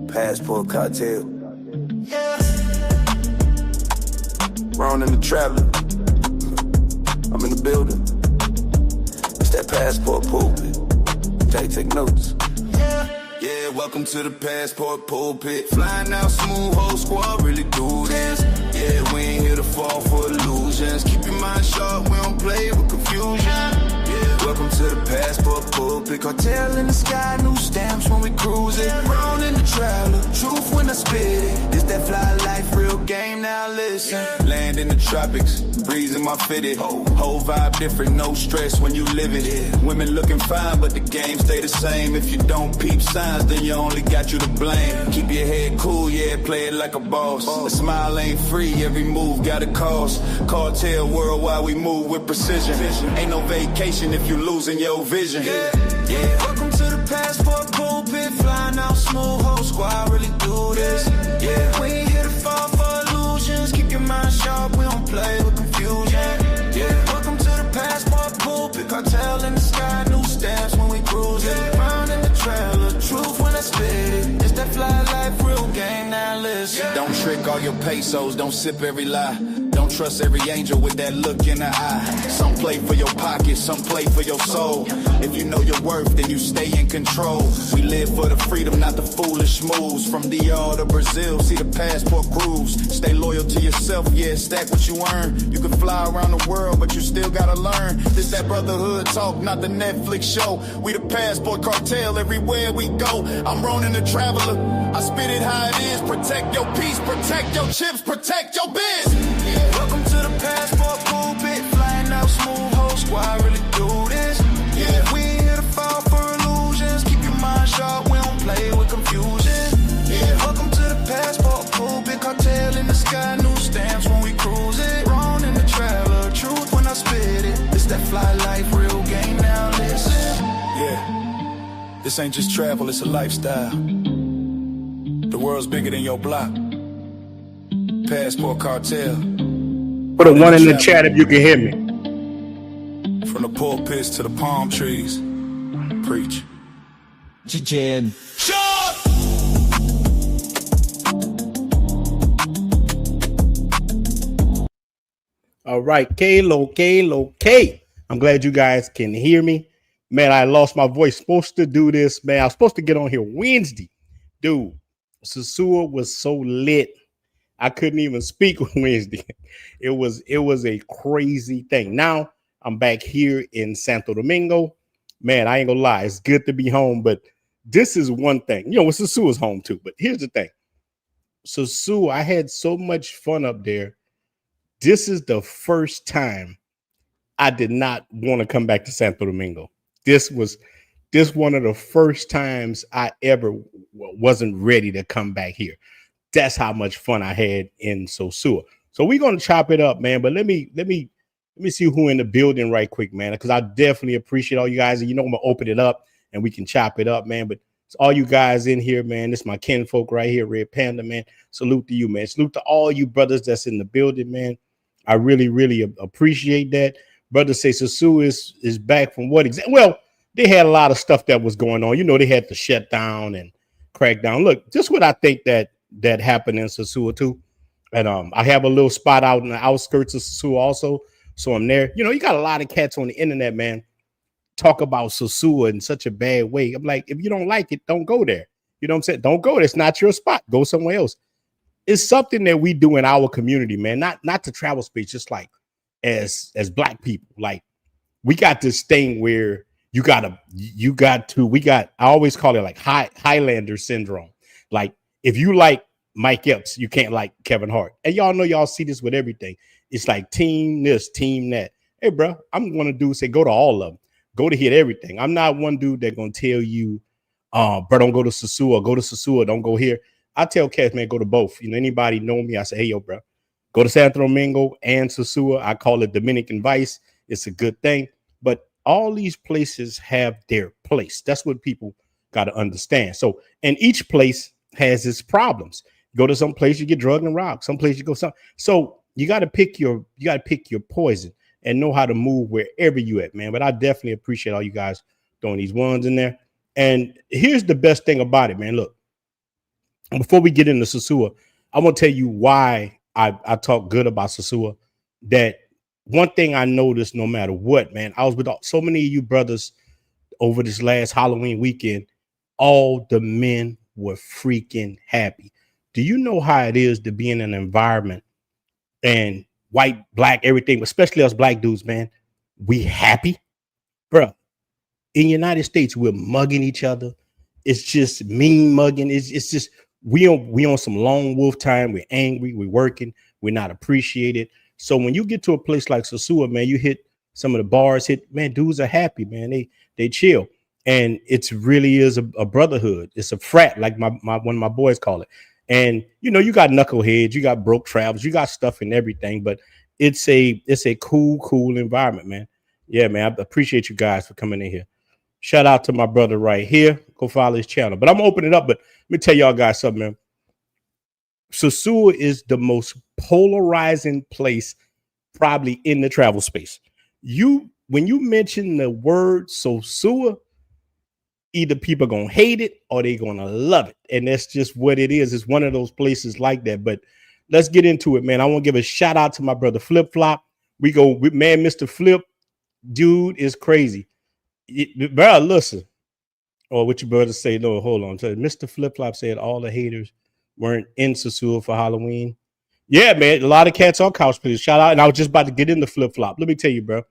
Passport cartel. Ronin the traveler. I'm in the building. It's that passport pulpit. Take notes. Yeah, welcome to the passport pulpit. Flying out smooth, whole squad really do this. Yeah, we ain't here to fall for illusions. Keep your mind sharp, we don't play with confusion. Yeah, welcome to the passport pulpit. Cartel in the sky, new stamps when we cruising. Ronin the traveler, truth when I spit it. This that fly life, real game, now listen. Land in the tropics, breeze in my fitted. Whole vibe different, no stress when you live it. Women looking fine, but the game stay the same. If you don't peep signs, then you only got you to blame. Keep your head cool, yeah, play it like a boss. A smile ain't free, every move got a cost. Cartel worldwide, we move with precision. Ain't no vacation if you losing your vision. Yeah, welcome to the passport pulpit. Flying out smooth, whole squad really do this. Yeah, we ain't here to fall for illusions. Keep your mind sharp, we don't play with confusion. Yeah, welcome to the passport pulpit. Cartel in the sky, new stamps when we cruising. Round in the trailer, truth when I spit it. It's that fly life, real game, now listen. Don't trick all your pesos, don't sip every lie. Don't trust every angel with that look in the eye. Some play for your pocket, some play for your soul. If you know your worth, then you stay in control. We live for the freedom, not the foolish moves. From DR to Brazil, see the passport cruise. Stay loyal to yourself, yeah, stack what you earn. You can fly around the world, but you still gotta learn. This that brotherhood talk, not the Netflix show. We the passport cartel everywhere we go. I'm Ronin the traveler, I spit it how it is. Protect your peace, protect your chips, protect your biz. Yeah. Welcome to the passport pulpit. Flying out smooth, whole squad really do this. Yeah, we ain't here to fall for illusions. Keep your mind sharp, we don't play with confusion. Yeah, welcome to the passport pulpit. Cartel in the sky, new stamps when we cruise it. Wrong in the traveler, truth when I spit it. It's that fly life, real game, now listen. Yeah, this ain't just travel, it's a lifestyle. The world's bigger than your block. Passport cartel. Put a one in the chat if you can hear me. From the pulpits to the palm trees. Preach. Jen. All right, K. I'm glad you guys can hear me. Man, I lost my voice. Supposed to do this, man. I was supposed to get on here Wednesday. Dude, Sosúa was so lit. I couldn't even speak on Wednesday. It was a crazy thing. Now I'm back here in Santo Domingo. Man, I ain't gonna lie. It's good to be home, but this is one thing. You know, Sosúa's home too. But here's the thing. Sosúa, I had so much fun up there. This is the first time I did not want to come back to Santo Domingo. This one of the first times I ever wasn't ready to come back here. That's how much fun I had in Sosúa. So we're gonna chop it up, man. But let me see who in the building right quick, man. Because I definitely appreciate all you guys. And you know, I'm gonna open it up and we can chop it up, man. But it's all you guys in here, man. This is my kinfolk right here, Red Panda, man. Salute to you, man. Salute to all you brothers that's in the building, man. I really, really appreciate that. Brother say Sosúa is back from what exactly? Well, they had a lot of stuff that was going on. You know, they had to shut down and crack down. Look, just what I think that happened in Sosúa too. And I have a little spot out in the outskirts of Sosúa also. So I'm there. You know, you got a lot of cats on the internet, man, talk about Sosúa in such a bad way. I'm like, if you don't like it, don't go there. You know what I'm saying? Don't go there. It's not your spot. Go somewhere else. It's something that we do in our community, man. Not to travel space, just like as black people. Like we got this thing where I always call it like Highlander syndrome. Like if you like Mike Epps, you can't like Kevin Hart. And y'all know y'all see this with everything. It's like team this, team that. Hey, bro, I'm going to say go to all of them. Go to hit everything. I'm not one dude that going to tell you, bro, don't go to Sosúa. Go to Sosúa. Don't go here. I tell cats, man, go to both. You know, anybody know me, I say, hey, yo, bro, go to Santo Domingo and Sosúa. I call it Dominican Vice. It's a good thing. But all these places have their place. That's what people got to understand. So, and each place has its problems. Go to some place, you get drugged and robbed. Some place you go some. So you got to pick your poison and know how to move wherever you at, man. But I definitely appreciate all you guys throwing these ones in there. And here's the best thing about it, man. Look, before we get into Sosúa, I want to tell you why I talk good about Sosúa. That one thing I noticed, no matter what, man, I was with so many of you brothers over this last Halloween weekend. All the men were freaking happy. Do you know how it is to be in an environment and white, black, everything, especially us black dudes, man? We happy, bro. In the United States, we're mugging each other. It's just mean mugging. It's just we on some lone wolf time. We're angry. We're working. We're not appreciated. So when you get to a place like Sosúa, man, you hit some of the bars. Man, dudes are happy, man. They chill, and it's really is a brotherhood. It's a frat, like my one of my boys call it. And you got knuckleheads, you got broke travels, you got stuff and everything, but it's a cool environment, man. Yeah, man. I appreciate you guys for coming in here. Shout out to my brother right here. Go follow his channel. But I'm gonna open it up. But let me tell y'all guys something, man. Sosúa is the most polarizing place probably in the travel space. When you mention the word Sosúa, either people are gonna hate it or they're gonna love it. And that's just what it is. It's one of those places like that. But let's get into it, man. I want to give a shout out to my brother Flip Flop. We go with man, Mr. Flip, dude is crazy. Bro, listen. Or what your brother say? No, hold on. So Mr. Flip Flop said all the haters weren't in Sosúa for Halloween. Yeah, man. A lot of cats on couch, please. Shout out. And I was just about to get into Flip Flop. Let me tell you, bro.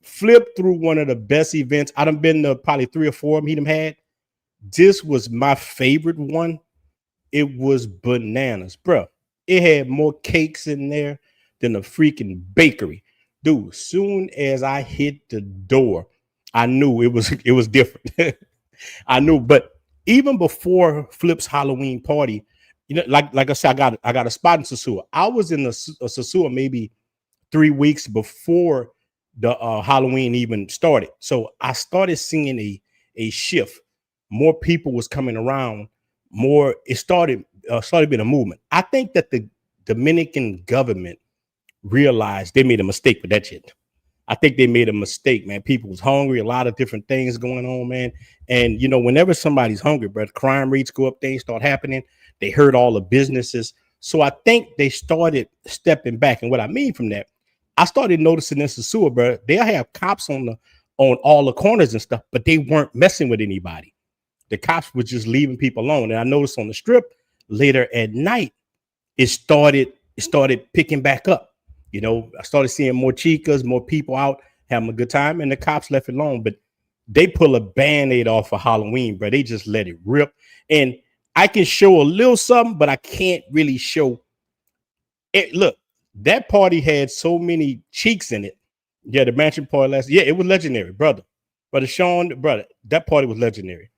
Flip through one of the best events. I done been to probably 3 or 4 of them he done had. This was my favorite one. It was bananas, bro. It had more cakes in there than a freaking bakery. Dude, soon as I hit the door, I knew it was different. I knew, but even before Flip's Halloween party, like I said, I got a spot in Sosúa. I was in a Sosúa maybe 3 weeks before the Halloween even started. So I started seeing a shift. More people was coming around. More, it started being a movement. I think that the Dominican government realized they made a mistake with that shit. I think they made a mistake, man. People was hungry, a lot of different things going on, man. And whenever somebody's hungry, bro, crime rates go up, things start happening. They hurt all the businesses. So I think they started stepping back. And what I mean from that, I started noticing in Sosúa, bro, they'll have cops on all the corners and stuff, but they weren't messing with anybody. The cops were just leaving people alone. And I noticed on the strip later at night, it started picking back up. I started seeing more chicas, more people out having a good time, and the cops left it alone. But they pull a Band-Aid off for Halloween, bro. They just let it rip. And I can show a little something, but I can't really show it. Look, that party had so many cheeks in it. Yeah, the mansion party last. Yeah, it was legendary, brother. Brother Sean, brother, that party was legendary.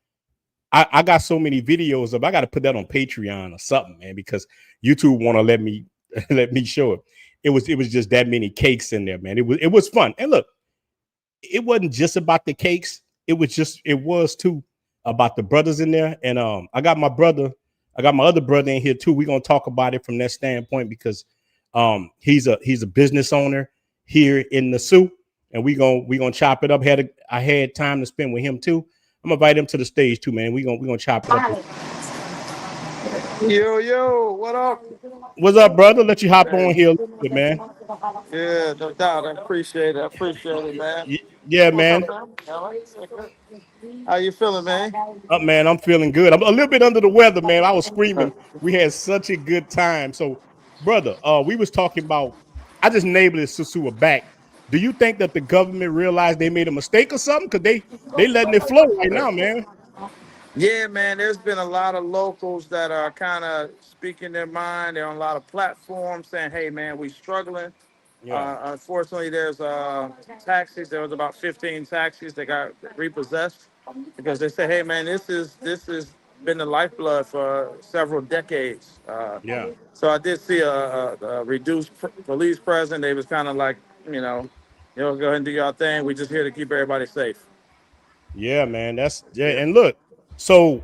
I got so many videos of. I got to put that on Patreon or something, man, because YouTube want to let me show it. It was just that many cakes in there, man. It was fun. And look, it wasn't just about the cakes. It was too about the brothers in there. And I got my other brother in here too. We're gonna talk about it from that standpoint because he's a business owner here in the Soo, and we gonna chop it up. I had time to spend with him too. I'm gonna invite him to the stage too, man. We gonna chop it up. Yo, what up? What's up, brother? Let you hop on here a little bit, man. Yeah, no doubt. I appreciate it, man. Yeah, What's up, man. man? How you feeling, man? Up, man. I'm feeling good. I'm a little bit under the weather, man. I was screaming. We had such a good time. So, brother, we was talking about. I just named it Sosúa back. Do you think that the government realized they made a mistake or something? Because they letting it flow right now, man. Yeah, man. There's been a lot of locals that are kind of speaking their mind. They're on a lot of platforms saying, "Hey, man, we struggling." Yeah, Unfortunately, there's taxis. There was about 15 taxis that got repossessed because they said, "Hey, man, this is been the lifeblood for several decades." yeah, So I did see a reduced police presence. They was kind of like, go ahead and do your thing. We just here to keep everybody safe. yeah, man. That's yeah. Yeah. And look, so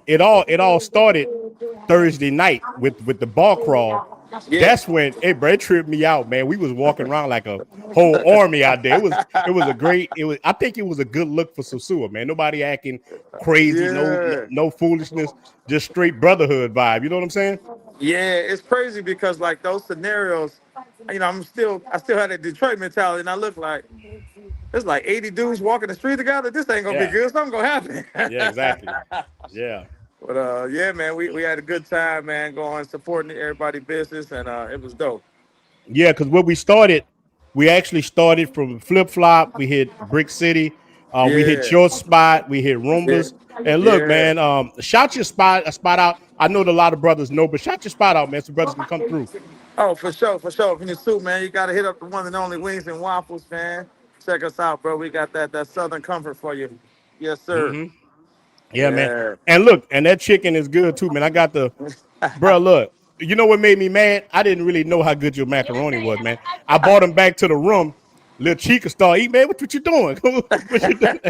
it all started Thursday night with the bar crawl. Yeah. That's when it tripped me out, man. We was walking around like a whole army out there. It was a great. It was. I think it was a good look for Sosúa, man. Nobody acting crazy, Yeah. no foolishness, just straight brotherhood vibe. You know what I'm saying? Yeah, it's crazy because like those scenarios, I still had that Detroit mentality, and I look like there's like 80 dudes walking the street together. This ain't gonna be Yeah. good. Something gonna happen. Yeah. Exactly. Yeah. But yeah, man, we had a good time, man, going supporting everybody's business, and it was dope. Yeah, because what we actually started from Flip Flop. We hit Brick City. We hit Yeah, your spot. We hit yeah, Roombas. And look, yeah. man, shout your spot out. I know that a lot of brothers know, but shout your spot out, man, so brothers can come through. Oh, for sure, for sure. If you're in the suit, man, you gotta hit up the one and only Wings and Waffles, man. Check us out, bro. We got that Southern comfort for you. Yes, sir. Hmm. Yeah, man. Yeah. And look, and that chicken is good too, man. I got the bro. Look, you know what made me mad? I didn't really know how good your macaroni was, man. I brought him back to the room. Little Chica started eating, man. What you doing? What you doing?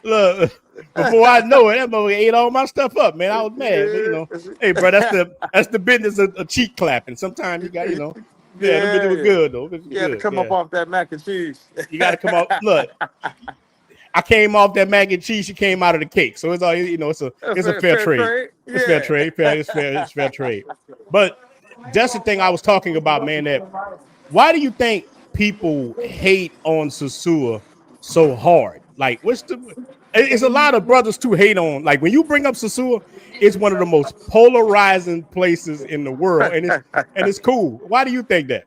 Look, before I know it, that mother ate all my stuff up, man. I was mad, but hey, bro, that's the business of cheek clapping. Sometimes you got, yeah, them bitches were Yeah. good though. It was You had to good, come up yeah. off that mac and cheese. You got to come out. Look, I came off that mac and cheese. She came out of the cake, so it's all it's a fair Fair trade. trade. It's fair Yeah. trade. It's fair trade. But that's the thing I was talking about, man. That why do you think people hate on Sosúa so hard? Like, it's a lot of brothers to hate on. Like when you bring up Sosúa, it's one of the most polarizing places in the world, and it's cool. Why do you think that?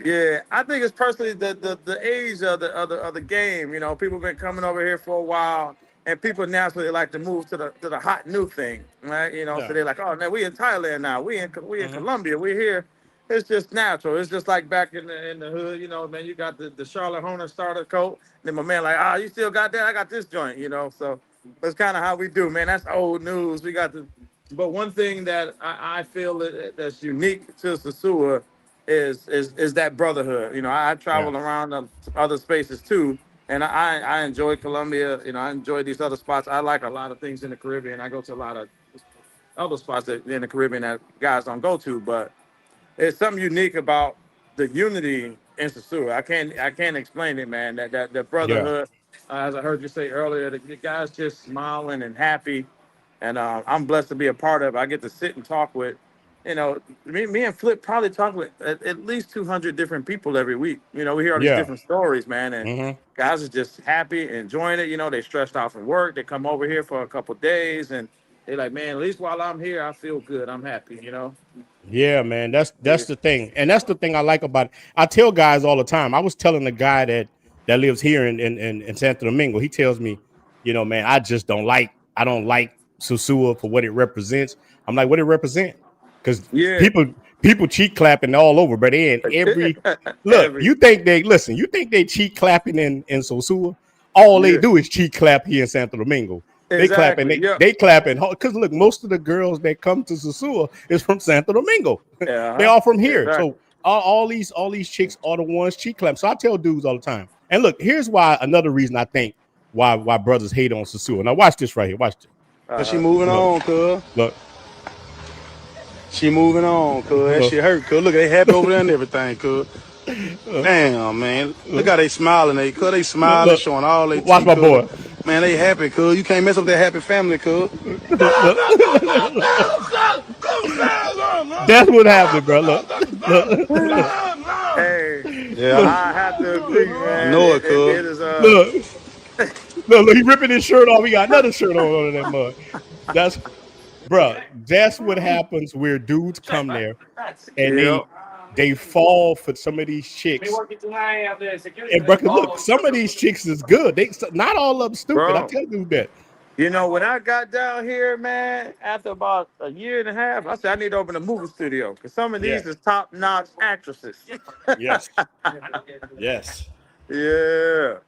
Yeah, I think it's personally the age of the game. People been coming over here for a while, and people naturally like to move to the hot new thing, right? So Yeah. they're like, oh, man, we in Thailand now, we in Hmm. Colombia, we here. It's just natural. It's just like back in the hood, man. You got the Charlotte Hornet starter coat. Then my man like, you still got that? I got this joint. So that's kind of how we do, man. That's old news. We got the. But one thing that I feel that's unique to Sosúa is that brotherhood. I Yeah. travel around other spaces too, and I enjoy Colombia. I enjoy these other spots. I like a lot of things in the Caribbean. I go to a lot of other spots in the Caribbean that guys don't go to, but there's something unique about the unity in Sosúa. I can't explain it, man. That Yeah. brotherhood, as I heard you say earlier, the guys just smiling and happy, and I'm blessed to be a part of it. I get to sit and talk with, me and Flip probably talk with at least 200 different people every week. We hear all these Yeah. different stories, man, and Hmm. guys are just happy, enjoying it. They stressed out from work. They come over here for a couple days, and they're like, man, at least while I'm here, I feel good. I'm happy. Yeah, man. That's Yeah. that's the thing, and that's the thing I like about it. I tell guys all the time. I was telling the guy that lives here in Santo Domingo. He tells me, man, I don't like Sosúa for what it represents. I'm like, what it represent? Because Yeah. people cheek clapping all over, but they in every look. Every. You think they cheek clapping in Sosúa? All they Yeah. do is cheek clap here in Santo Domingo. They clapping, Exactly. Yep. they clapping because look, most of the girls that come to Sosúa is from Santo Domingo. They Yeah. all from here. Exactly. So all these chicks are the ones cheek clap. So I tell dudes all the time. And look, here's why another reason I think why brothers hate on Sosúa. Now watch this right here. Watch this. But she moving Look, on, cuz. look, She moving on, cuz. That look, shit hurt, cuz. Look, they happy over there and everything, cuz. Damn, man. Look how they smiling, cuz. They smiling, look. showing all their Watch teeth, my cuz. boy. Man, they happy, cuz. You can't mess up that happy family, cuz. Look. That's what happened, bro. Look. Hey, Yeah, I have to agree, I man. know It, it, it, cuz. it is Look. Look, he ripping his shirt off. He got another shirt on under that mud. That's that's what happens where dudes come there and yeah. they fall for some of these chicks. And bro, look, some of these chicks is good. They not all of them stupid. I Bro. tell you that. When I got down here, man, after about a year and a half, I said I need to open a movie studio because some of Yeah. these is top-notch actresses. Yes. Yes. Yeah.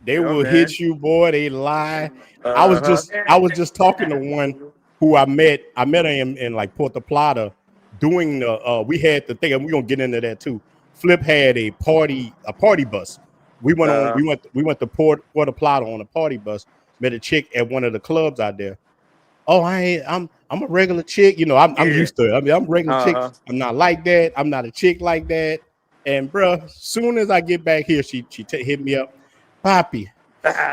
They Yeah, will man. hit you, boy. They lie. I was Uh-huh. just I was just talking to one who I met. I met her in like Puerto Plata doing the we had the thing, and we're gonna get into that too. Flip had a party bus. Uh, We went to Puerto Plata on a party bus, met a chick at one of the clubs out there. oh, I'm a regular chick. You know, I'm Yeah. used to it. I mean, I'm a regular chick. Uh-huh. I'm not like that. I'm not a chick like that. And bruh, soon as I get back here, she hit me up, Poppy.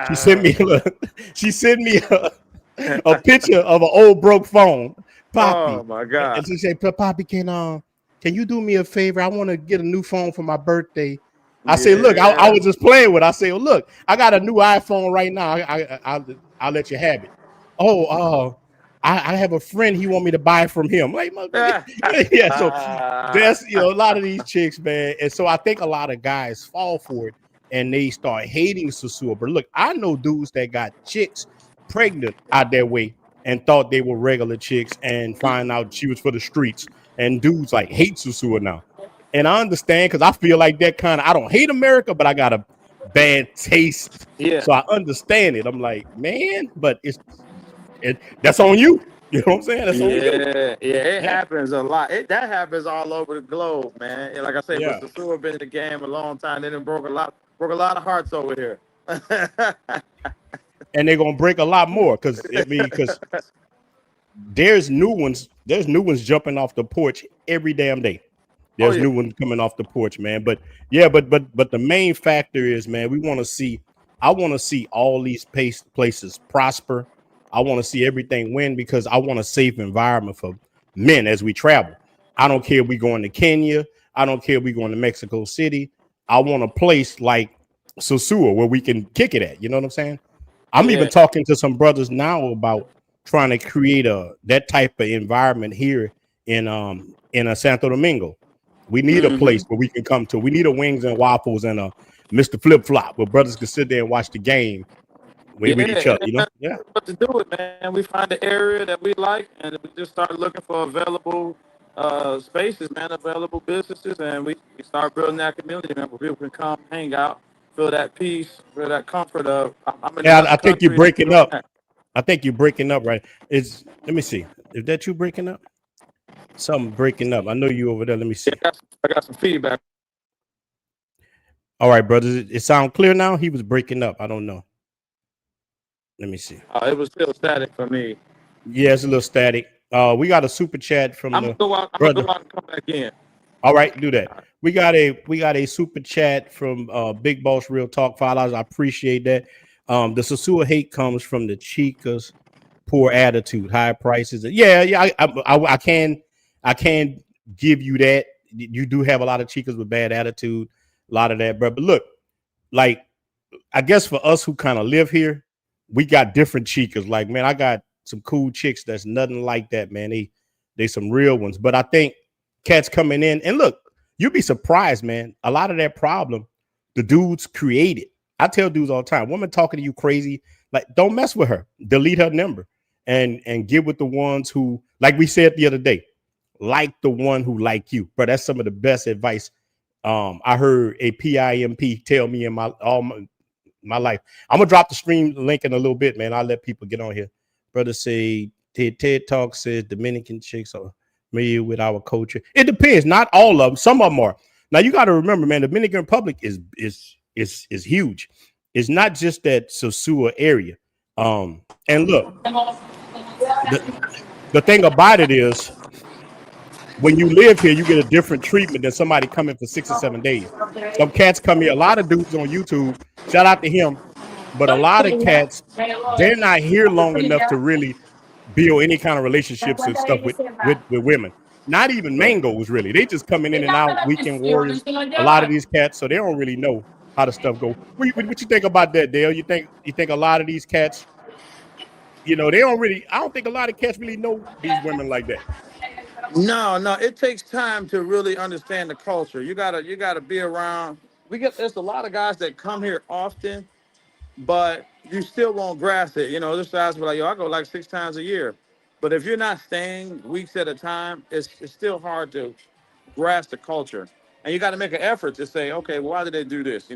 She sent Ah. me she sent me a picture of an old broke phone, Oh Poppy. my God. And she said, Poppy, can you do me a favor? I want to get a new phone for my birthday. I said, look, I Yeah. was just playing with it. I said, well, look, I got a new iPhone right now. I'll let you have it. Oh, I have a friend. He want me to buy from him. Like, yeah. So that's a lot of these chicks, man. And so I think a lot of guys fall for it and they start hating Sosúa. But look, I know dudes that got chicks pregnant out their way and thought they were regular chicks and find out she was for the streets. And dudes like hate Sosúa now. And I understand because I feel like that kind of, I don't hate America, but I got a bad taste. Yeah. So I understand it. I'm like, man, but that's on you. You know what I'm saying? That's on you. Yeah, yeah, it Yeah. happens a lot. That happens all over the globe, man. And like I say, but Yeah. Sosúa been in the game a long time. They done broke a lot of hearts over here. And they're gonna break a lot more because there's new ones jumping off the porch every damn day. Oh There's yeah, new ones coming off the porch, man. But yeah, but the main factor is, man, I want to see all these places prosper. I want to see everything win because I want a safe environment for men as we travel. I don't care if we going to Kenya. I don't care if we going to Mexico City. I want a place like Sosúa where we can kick it at. You know what I'm saying? I'm even yeah. talking to some brothers now about trying to create that type of environment here in a Santo Domingo. We need a Hmm. place where we can come to. We need a wings and waffles and a Mr. Flip Flop where brothers can sit there and watch the game Yeah, with each it other. ain't nothing Yeah, but to do it, man. We find the area that we like, and we just start looking for available spaces, man, available businesses, and we start building that community, man, where people can come, hang out, feel that peace, feel that comfort of I'm in yeah. another I think you're country and I'm breaking doing up. that. I think you're breaking up. Right? Let me see. Is that you breaking up? Something breaking up. I know you over there. Let me Yeah, see. I got some feedback. All right, brothers. It sound clear now. He was breaking up. I don't know. Let me see. It was still static for me. Yeah, it's a little static. We got a super chat from I'm gonna the go out. I'm gonna brother. go out and come back in. All right, do that. We got a super chat from Big Boss Real Talk $5. I appreciate that. The Sosúa hate comes from the chicas poor attitude, high prices. Yeah, yeah. I can give you that. You do have a lot of chicas with bad attitude, a lot of that, bro. But look, like I guess for us who kind of live here, we got different chicas. Like, man, I got some cool chicks that's nothing like that, man. They some real ones. But I think cats coming in and look, you'd be surprised, man. A lot of that problem, the dudes created. I tell dudes all the time, woman talking to you crazy, like don't mess with her. Delete her number and get with the ones who, like we said the other day, like the one who like you. But that's some of the best advice I heard a PIMP tell me in my life. I'm gonna drop the stream link in a little bit, man. I'll let people get on here. Brother say TED Talk says Dominican chicks are familiar with our culture. It depends. Not all of them. Some of them are. Now you got to remember, man. The Dominican Republic is huge. It's not just that Sosúa area. And look, the the thing about it is when you live here, you get a different treatment than somebody coming for 6 or 7 days. Some cats come here. A lot of dudes on YouTube. Shout out to him. But a lot of cats, they're not here long enough to really build any kind of relationships and stuff with women. Not even mangoes, really. They just coming in and out, weekend warriors. A lot of these cats, so they don't really know how the stuff go. What you think about that, Dale? You think a lot of these cats, they don't really. I don't think a lot of cats really know these women like that. No, no, it takes time to really understand the culture. You gotta be around. There's a lot of guys that come here often, but you still won't grasp it. This guys be like, yo, I go like 6 times a year. But if you're not staying weeks at a time, it's still hard to grasp the culture. And you got to make an effort to say, okay, well, why did they do this?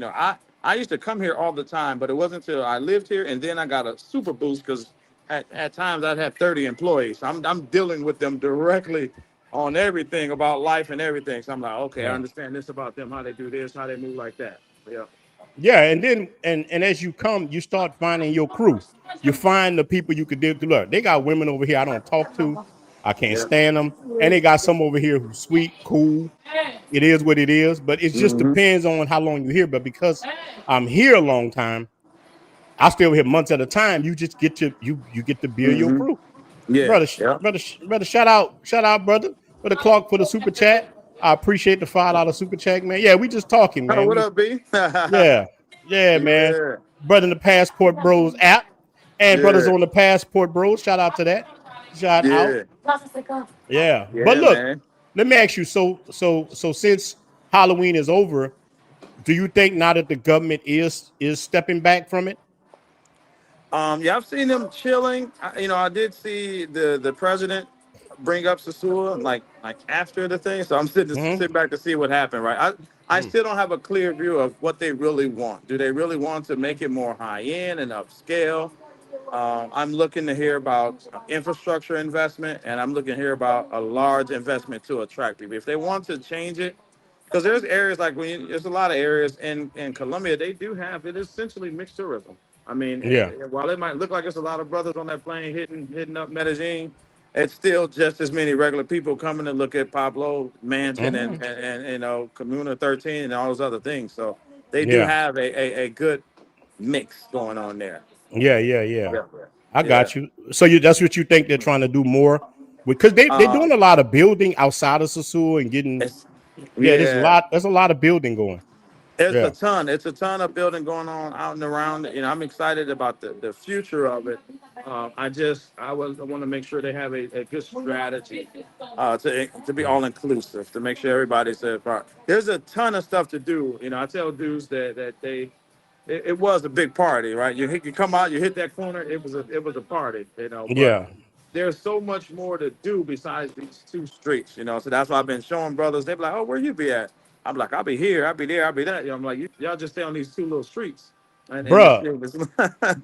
I used to come here all the time, but it wasn't until I lived here and then I got a super boost because at times I'd have 30 employees. I'm dealing with them directly on everything about life and everything. So I'm like, okay, I Yeah. understand this about them, how they do this, how they move like that. Yeah. Yeah, and then and as you come, you start finding your crew. You find the people you could deal to. Look, they got women over here I don't talk to. I can't Yeah. stand them. And they got some over here who's sweet, cool. It is what it is. But it just Mm-hmm. depends on how long you're here. But because I'm here a long time, I still here months at a time. You just get you get to build your Mm-hmm. crew. Yeah. Brother, Yeah. brother, shout out, brother Clark for the super chat. I appreciate the $5 super chat, man. Yeah, we just talking, Oh, man. what up, B? Yeah, yeah, man. Yeah. Brother in the Passport Bros app and brothers Yeah. on the Passport Bros. Shout out to that. Shout out. Yeah. Yeah. But Yeah, look, man. let me ask you. So since Halloween is over, do you think now that the government is stepping back from it? Yeah, I've seen them chilling. I did see the president bring up Sosúa like after the thing. So I'm sitting Mm-hmm. sit back to see what happened. Right. I still don't have a clear view of what they really want. Do they really want to make it more high end and upscale? I'm looking to hear about infrastructure investment, and I'm looking to hear about a large investment to attract people. If they want to change it, because there's areas like there's a lot of areas in Colombia, they do have it is essentially mixed tourism. I mean, Yeah. while it might look like it's a lot of brothers on that plane hitting up Medellin, it's still just as many regular people coming to look at Pablo Mansion Mm-hmm. and Comuna 13 and all those other things. So they do Yeah. have a good mix going on there. Yeah. Yeah. Yeah. Yeah. I Yeah. got you. So that's what you think they're trying to do more because they're Uh, doing a lot of building outside of Sosúa and getting it's, yeah. yeah. There's a lot of building going. It's a Yeah. ton. It's a ton of building going on out and around. I'm excited about the future of it. I want to make sure they have a good strategy to be all inclusive, to make sure everybody's a part. There's a ton of stuff to do. I tell dudes that it was a big party, right? You come out, you hit that corner, it was a party, but Yeah. there's so much more to do besides these two streets. So that's why I've been showing brothers. They be like, "Oh, where you be at?" I'm like, "I'll be here, I'll be there, I'll be that." I'm like, "Y'all just stay on these two little streets, and it's, Bruh, it's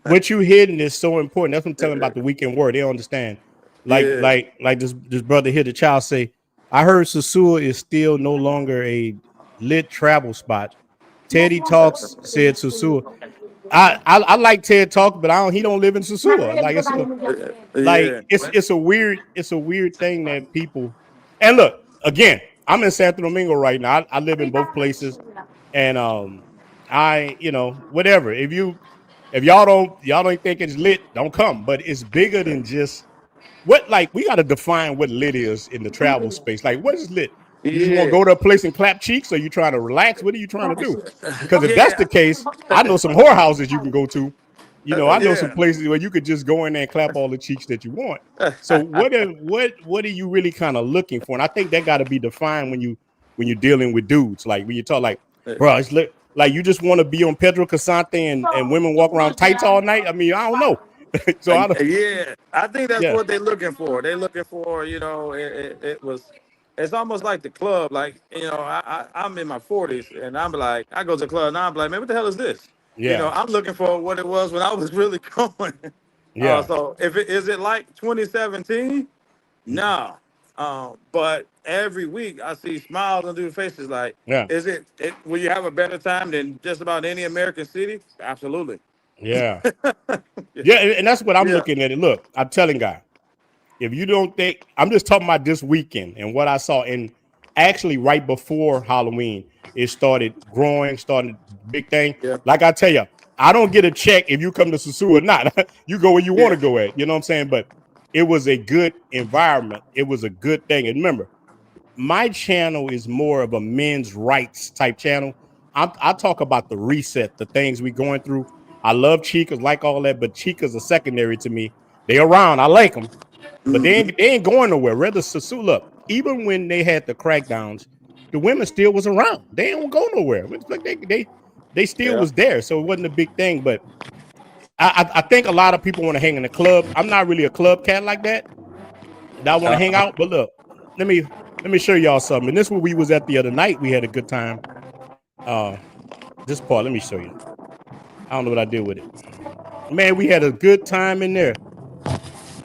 what you hitting is so important. That's what I'm telling yeah, about the weekend word. They don't understand. Like yeah, like like this brother here, the child say, I heard Sosúa is still no longer a lit travel spot. Teddy Talks said Sosúa. I like Ted Talk, but he don't live in Sosúa. Like yeah. it's a weird thing that people and look again. I'm in Santo Domingo right now. I live in both places, and I whatever. If y'all don't think it's lit, don't come. But it's bigger than just what like we got to define what lit is in the travel space. Like what is lit? You just want to Yeah, go to a place and clap cheeks, or you trying to relax? What are you trying to do? Because if that's yeah, the case, I know some whorehouses you can go to. I know some yeah. places where you could just go in there and clap all the cheeks that you want. So what are you really kind of looking for? And I think that got to be defined when you're dealing with dudes. Like when you talk like, bro, it's lit. Like you just want to be on Pedro Casante and women walk around tights all night. I mean, I don't know. So I don't. Yeah, I think that's Yeah, what they're looking for. They're looking for, it's almost like the club. Like, I'm in my 40s and I'm like, I go to the club now, I'm like, man, what the hell is this? yeah, I'm looking for what it was when I was really going. yeah, So is it like 2017? No. But every week I see smiles on dudes' faces. Like, yeah, will you have a better time than just about any American city? Absolutely. yeah, yeah. And that's what I'm Yeah. looking at. It. Look, I'm telling guy, if you don't think I'm just talking about this weekend and what I saw, and actually right before Halloween, it started growing, started big thing. Yeah. Like I tell you, I don't get a check if you come to Sosúa or not. You go where you want Yeah. to go at. You know what I'm saying? But it was a good environment. It was a good thing. And remember, my channel is more of a men's rights type channel. I talk about the reset, the things we going through. I love chicas, like all that, but chicas are secondary to me. They around. I like them, but they ain't going nowhere. Rather, Sosúa, look, even when they had the crackdowns, the women still was around. They don't go nowhere. It's like they still Yeah. was there, so it wasn't a big thing. But I think a lot of people want to hang in the club. I'm not really a club cat like that. That I want to hang out. But look, let me show y'all something. And this is where we was at the other night. We had a good time. This part, let me show you. I don't know what I did with it. Man, we had a good time in there.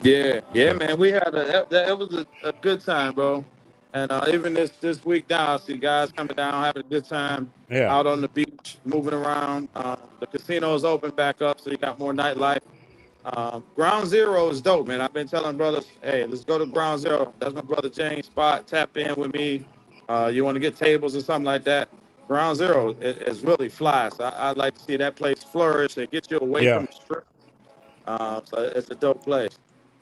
Yeah, man. We had it was a good time, bro. And even this week down, I see guys coming down, having a good time Yeah. out on the beach, moving around. The casino is open back up, so you got more nightlife. Ground Zero is dope, man. I've been telling brothers, hey, let's go to Ground Zero. That's my brother James spot. Tap in with me. You want to get tables or something like that? Ground Zero is really fly. So I'd like to see that place flourish and get you away Yeah. from the strip. So it's a dope place.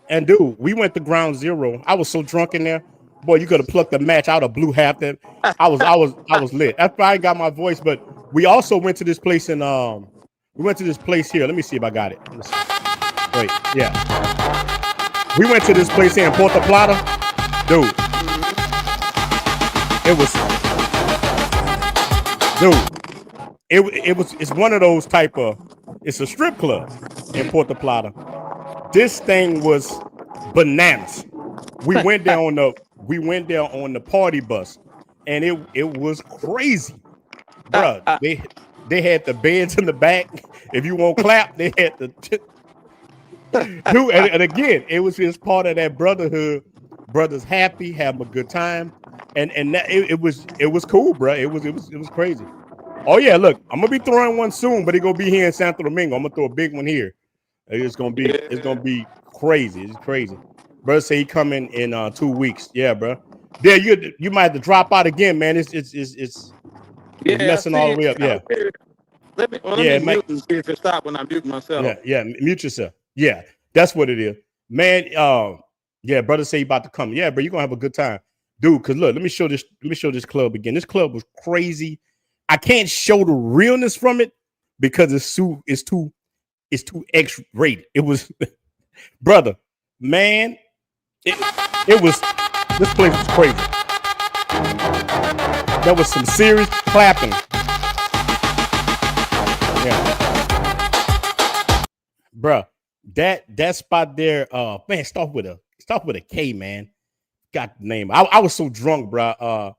And dude, we went to Ground Zero. I was so drunk in there. Boy, you could have plucked the match out of blue half that. I was lit. That's why I got my voice. But we also went to this place in we went to this place here. Let me see if I got it. Let me see. Wait, yeah. We went to this place here in Puerto Plata. Dude. It was it's one of those type of it's a strip club in Puerto Plata. This thing was bananas. We went there on the party bus, and it was crazy, bruh. They had the beds in the back. If you won't clap, they had the dude. And again, it was just part of that brotherhood. Brothers happy, having a good time, and that, it was cool, bruh. It was crazy. Oh yeah, look, I'm gonna be throwing one soon, but it's gonna be here in Santo Domingo. I'm gonna throw a big one here. It's gonna be crazy. It's crazy. Brother say he coming in 2 weeks. Yeah, bro. Yeah, you might have to drop out again, man. It's messing all the way up. Yeah. Let me mute and see if it stopped when I mute myself. Yeah. Mute yourself. Yeah, that's what it is, man. Yeah, brother say he about to come. Yeah, bro, you're gonna have a good time, dude. Cause look, let me show this club again. This club was crazy. I can't show the realness from it because it's too X-rated. It was, brother, man. It was. This place was crazy. There was some serious clapping. Yeah, bruh. That spot there, man. Start with a K, man. Got the name. I was so drunk, bruh.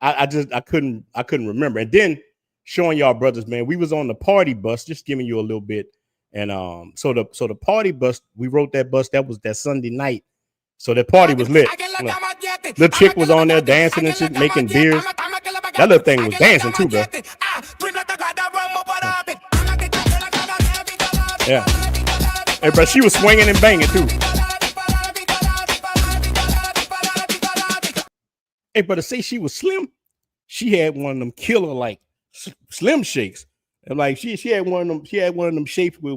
I couldn't remember. And then showing y'all brothers, man. We was on the party bus, just giving you a little bit. And so the party bus, we rode that bus. That was that Sunday night. So the party was lit. The chick was on there dancing and shit, making beers. That little thing was dancing too, bro. Yeah. Hey, bro, she was swinging and banging too. Hey, but to say she was slim, she had one of them killer like slim shakes. And like she had one of them shapes where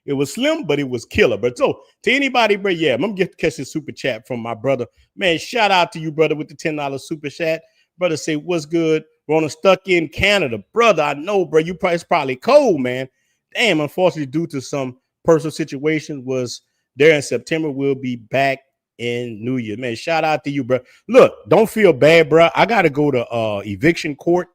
it was slim, but it was killer. But so to anybody, bro, yeah, I'm gonna catch this super chat from my brother. Man, shout out to you, brother, with the $10 super chat. Brother say, what's good? Rona stuck in Canada. Brother, I know, bro. It's probably cold, man. Damn, unfortunately, due to some personal situation, was there in September. We'll be back in New Year. Man, shout out to you, bro. Look, don't feel bad, bro. I gotta go to eviction court.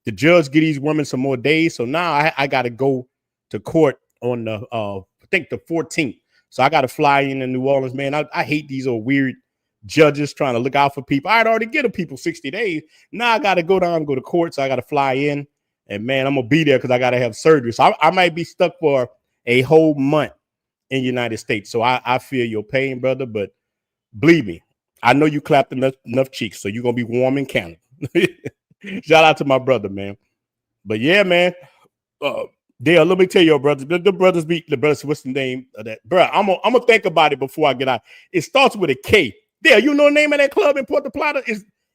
The judge get these women some more days. So now I gotta go to court on the I think the 14th. So I gotta fly in New Orleans, man. I hate these old weird judges trying to look out for people. I'd already get people 60 days. Now I gotta go down and go to court. So I gotta fly in. And man, I'm gonna be there because I gotta have surgery. So I might be stuck for a whole month in the United States. So I feel your pain, brother. But believe me, I know you clapped enough cheeks, so you're gonna be warm in Canada. Shout out to my brother, man. But yeah, man. Dale, let me tell you, brothers. The brothers beat the brothers. What's the name of that? Bro, I'm gonna think about it before I get out. It starts with a K. Dale, you know the name of that club in Puerto Plata?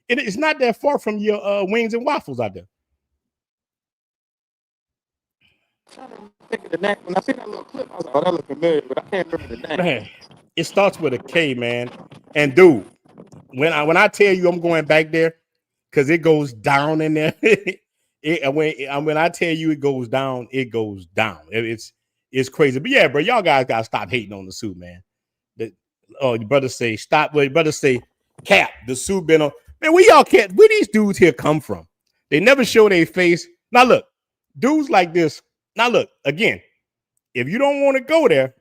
It's not that far from your wings and waffles out there. When I see that little clip, I was like, oh, that looks familiar, but I can't remember the name. Man, it starts with a K, man. And dude, when I tell you I'm going back there, because it goes down in there. When I tell you it goes down, it goes down. It's crazy. But yeah, bro, y'all guys gotta stop hating on the suit, man. Your brother say stop. Well, your brother say cap. The suit been on. Man, where these dudes here come from? They never show their face. Now look, dudes like this. Now look, again, if you don't want to go there,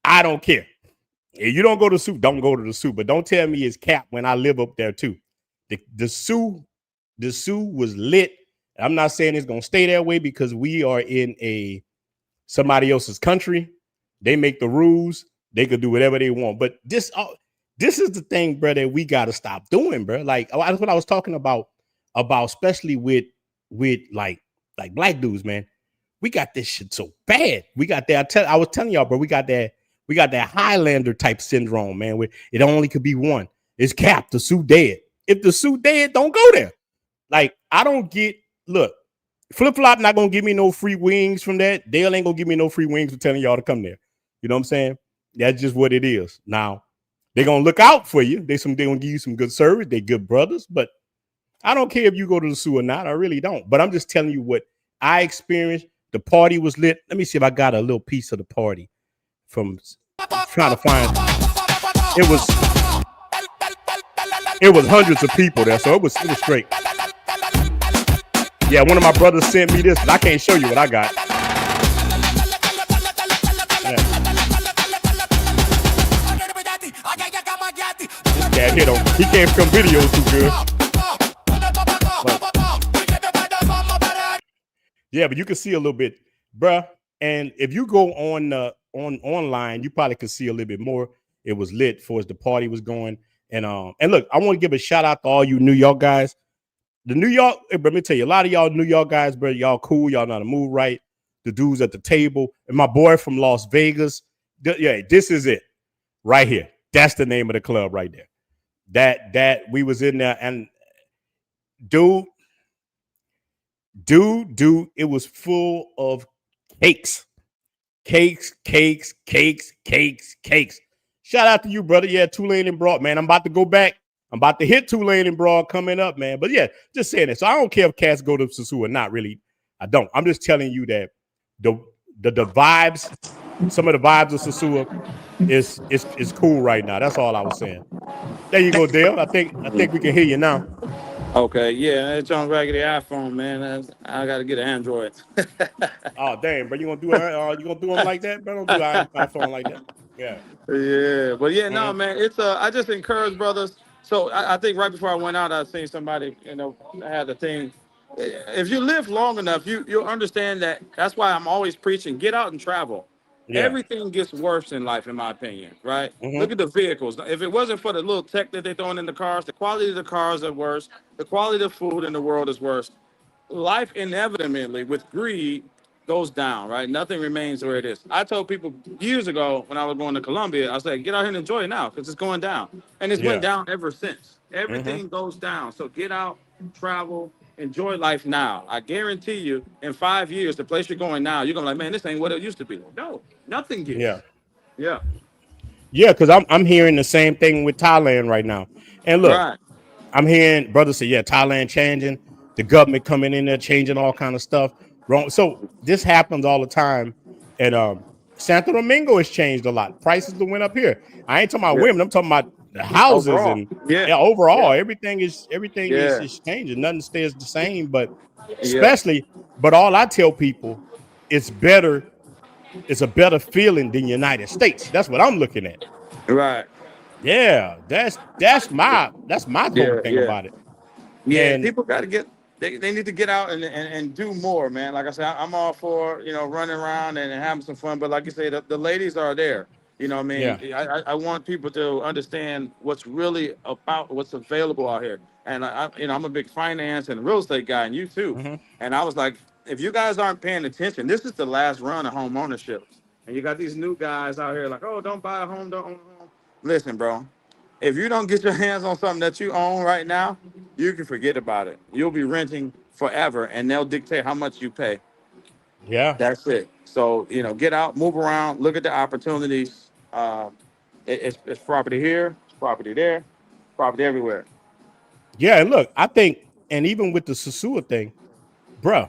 I don't care. If you don't go to the suit, don't go to the suit. But don't tell me it's cap when I live up there too. The suit was lit. I'm not saying it's gonna stay that way because we are in somebody else's country. They make the rules. They could do whatever they want. But this is the thing, bro, that we got to stop doing, bro. Like that's what I was talking about especially with like black dudes, man. We got this shit so bad. We got that. I was telling y'all, bro. We got that Highlander type syndrome, man. Where it only could be one. It's capped. The suit dead. If the suit dead, don't go there. Like I don't get. Look, Flip Flop not gonna give me no free wings from that. Dale ain't gonna give me no free wings for telling y'all to come there. You know what I'm saying? That's just what it is. Now they're gonna look out for you. They gonna give you some good service. They good brothers, but I don't care if you go to the zoo or not. I really don't. But I'm just telling you what I experienced. The party was lit. Let me see if I got a little piece of the party from trying to find. It was hundreds of people there, so it was straight. Yeah, one of my brothers sent me this, but I can't show you what I got. Yeah. Dad hit him. He can't film videos too good. Yeah, but you can see a little bit, bruh. And if you go on online, you probably could see a little bit more. It was lit for as the party was going. And look, I want to give a shout out to all you New York guys. The New York, let me tell you, a lot of y'all New York guys, bro, y'all cool, y'all know how to move right. The dudes at the table, and my boy from Las Vegas. Yeah, this is it right here. That's the name of the club right there. That we was in there, and dude, it was full of cakes. Shout out to you, brother. Yeah, Tulane and Broad, man. I'm about to go back. I'm about to hit Tulane and Broad coming up, man. But yeah, just saying it. So I don't care if cats go to Sosúa or not, really. I don't. I'm just telling you that the vibes, some of the vibes of Sosúa is cool right now. That's all I was saying. There you go, Dale. I think we can hear you now. Okay, yeah, that's on raggedy iPhone, man. I got to get an Android. Oh, damn, bro. You gonna do them like that, bro? Don't do an iPhone like that. Yeah. Yeah, but yeah, no, man. It's I just encourage brothers. So I think right before I went out, I seen somebody, had the thing. If you live long enough, you'll understand that. That's why I'm always preaching: get out and travel. Yeah. Everything gets worse in life, in my opinion. Right? Mm-hmm. Look at the vehicles. If it wasn't for the little tech that they're throwing in the cars, the quality of the cars are worse. The quality of food in the world is worse. Life inevitably with greed goes down, right? Nothing remains where it is. I told people years ago when I was going to Colombia, I said, get out here and enjoy it now because it's going down. And it's went down ever since. Everything goes down. So get out, travel, enjoy life now. I guarantee you in 5 years, the place you're going now, you're going to be like, man, this ain't what it used to be. No, nothing gets. Yeah. Yeah. Yeah, because I'm hearing the same thing with Thailand right now. And look, Right. I'm hearing brothers say, yeah, Thailand changing, the government coming in there changing all kind of stuff. Wrong. So this happens all the time. And Santo Domingo has changed a lot. Prices that went up here. I ain't talking about women. I'm talking about the houses Overall. and Yeah. overall, Yeah. everything is changing. Nothing stays the same. But Yeah. but all I tell people, it's better. It's a better feeling than United States. That's what I'm looking at. Right. Yeah, that's my whole thing about it. Yeah, And people got to they need to get out and do more, man. Like I said, I'm all for, running around and having some fun. But like you say, the ladies are there. You know what I mean? yeah, I want people to understand what's really about what's available out here. And I'm a big finance and real estate guy, and you too. mm-hmm. And I was like, if you guys aren't paying attention, this is the last run of home ownership. And you got these new guys out here like, oh, don't buy a home, don't own a home. Listen, bro, if you don't get your hands on something that you own right now, you can forget about it. You'll be renting forever, and they'll dictate how much you pay. Yeah, That's it. So, get out, move around, look at the opportunities. It's property here, it's property there, property everywhere. yeah. And look, I think, and even with the Sosúa thing, bruh,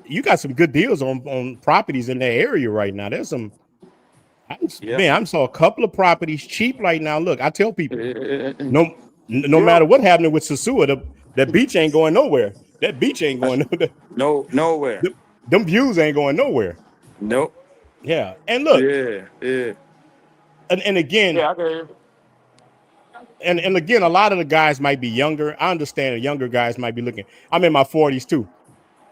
you got some good deals on properties in that area right now. There's some. Yeah. Man, I saw a couple of properties cheap right now. Look, I tell people, no Bro. matter what happening with Sosúa, that beach ain't going nowhere. That beach ain't going No, nowhere. them views ain't going nowhere. Nope. Yeah, and look, Yeah. and again, Yeah, I can hear you. and again, a lot of the guys might be younger. I understand the younger guys might be looking. I'm in my 40s too.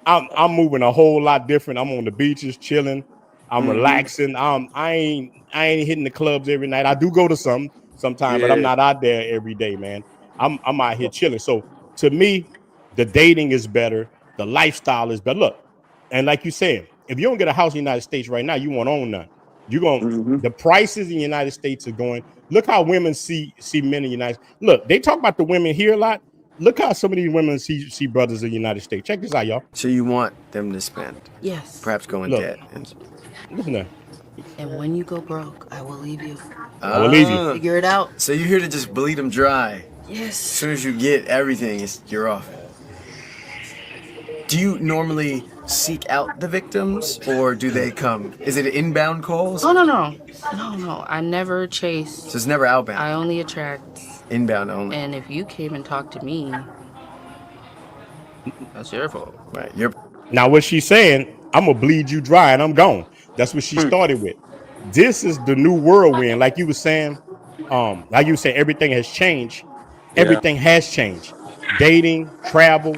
I'm moving a whole lot different. I'm on the beaches chilling. I'm relaxing. I ain't hitting the clubs every night. I do go to some, sometimes, but I'm not out there every day, man. I'm out here chilling. So to me, the dating is better, the lifestyle is better. Look, and like you said, if you don't get a house in the United States right now, you won't own none. You're going the prices in the United States are going. Look how women see men in the United States. Look, they talk about the women here a lot. Look how some of these women see brothers in the United States. Check this out, y'all. So you want them to spend? Yes. Perhaps go in Look. debt. Listen to And when you go broke, I will leave you. I will leave you. Figure it out. So you're here to just bleed them dry. Yes. As soon as you get everything, you're off. Do you normally seek out the victims, or do they come? Is it inbound calls? Oh, no. I never chase. So it's never outbound? I only attract. Inbound only. And if you came and talked to me, that's your fault. Right. Now what she's saying, I'm gonna bleed you dry and I'm gone. That's what she started with. This is the new whirlwind, like you were saying. Everything has changed. Everything has changed. Dating, travel,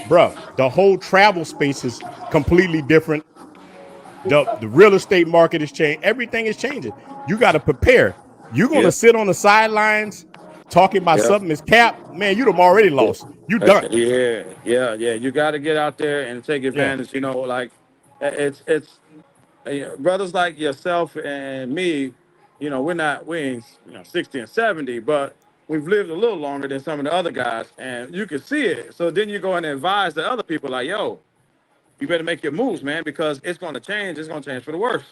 bruh. The whole travel space is completely different. The real estate market is changing. Everything is changing. You got to prepare. You're gonna sit on the sidelines talking about something that's capped, man. You'd have already lost. You done. Yeah. You got to get out there and take advantage. You know, like it's brothers like yourself and me. You know, we ain't 60 and 70, but we've lived a little longer than some of the other guys, and you can see it. So then you go and advise the other people, like, yo, you better make your moves, man, because it's going to change. It's going to change for the worse.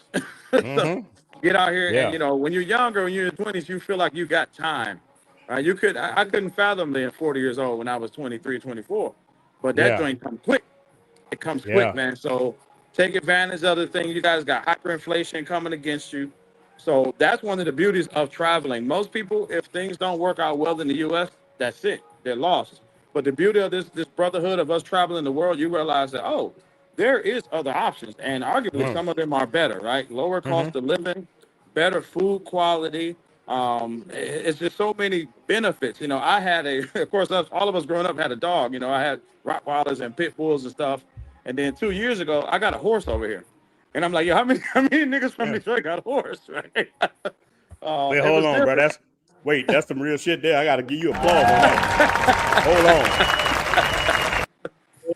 So get out here, and when you're younger, when you're in your 20s, you feel like you got time. Right? I couldn't fathom being 40 years old when I was 23, 24, but that joint comes quick. It comes quick, man. So take advantage of the thing. You guys got hyperinflation coming against you. So that's one of the beauties of traveling. Most people, if things don't work out well in the U.S., that's it. They're lost. But the beauty of this brotherhood of us traveling the world, you realize that, there is other options. And arguably, some of them are better, right? Lower cost of living, better food quality. It's just so many benefits. I had of course, all of us growing up had a dog. I had Rottweilers and Pit Bulls and stuff. And then 2 years ago, I got a horse over here. And I'm like, yo, how many niggas from Detroit got a horse, right? Wait, hold on, bro. That's some real shit there. I got to give you applause on that. Hold on.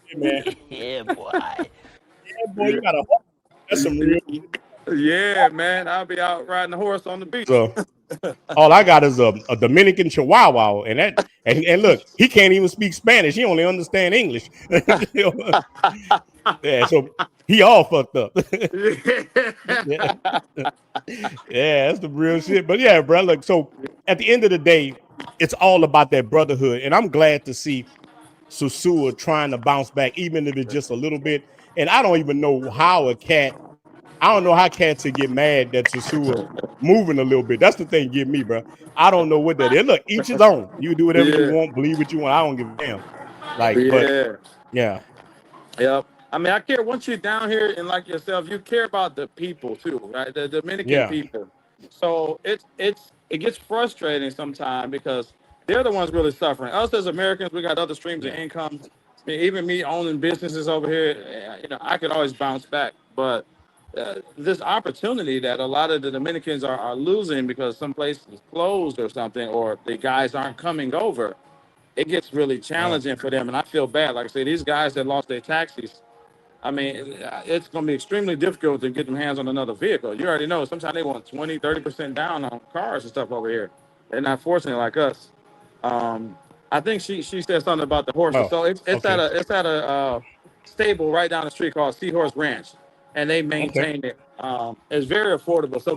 Hey, man. Yeah, boy. You got a horse. That's some real. Yeah, man. I'll be out riding the horse on the beach. So, all I got is a Dominican Chihuahua, and look, he can't even speak Spanish. He only understand English. Yeah, so he all fucked up. Yeah, that's the real shit. But yeah, bro, look. So at the end of the day, it's all about that brotherhood, and I'm glad to see Sosúa trying to bounce back, even if it's just a little bit. And I don't even know how I don't know how cats would get mad that Sosúa moving a little bit. That's the thing get me, bro. I don't know what that is. Look, each his own. You do whatever you want, believe what you want. I don't give a damn. But yeah. Yep. I mean, I care once you're down here and like yourself, you care about the people too, right? The Dominican people. So it gets frustrating sometimes because they're the ones really suffering. Us as Americans, we got other streams of income. I mean, even me owning businesses over here, I could always bounce back, but this opportunity that a lot of the Dominicans are losing because some place is closed or something, or the guys aren't coming over, it gets really challenging for them. And I feel bad. Like I say, these guys that lost their taxis, I mean, it's going to be extremely difficult to get them hands on another vehicle. You already know, sometimes they want 20, 30% down on cars and stuff over here. They're not fortunate like us. I think she said something about the horses. So it's at a stable right down the street called Seahorse Ranch. And they maintain it. It's very affordable. So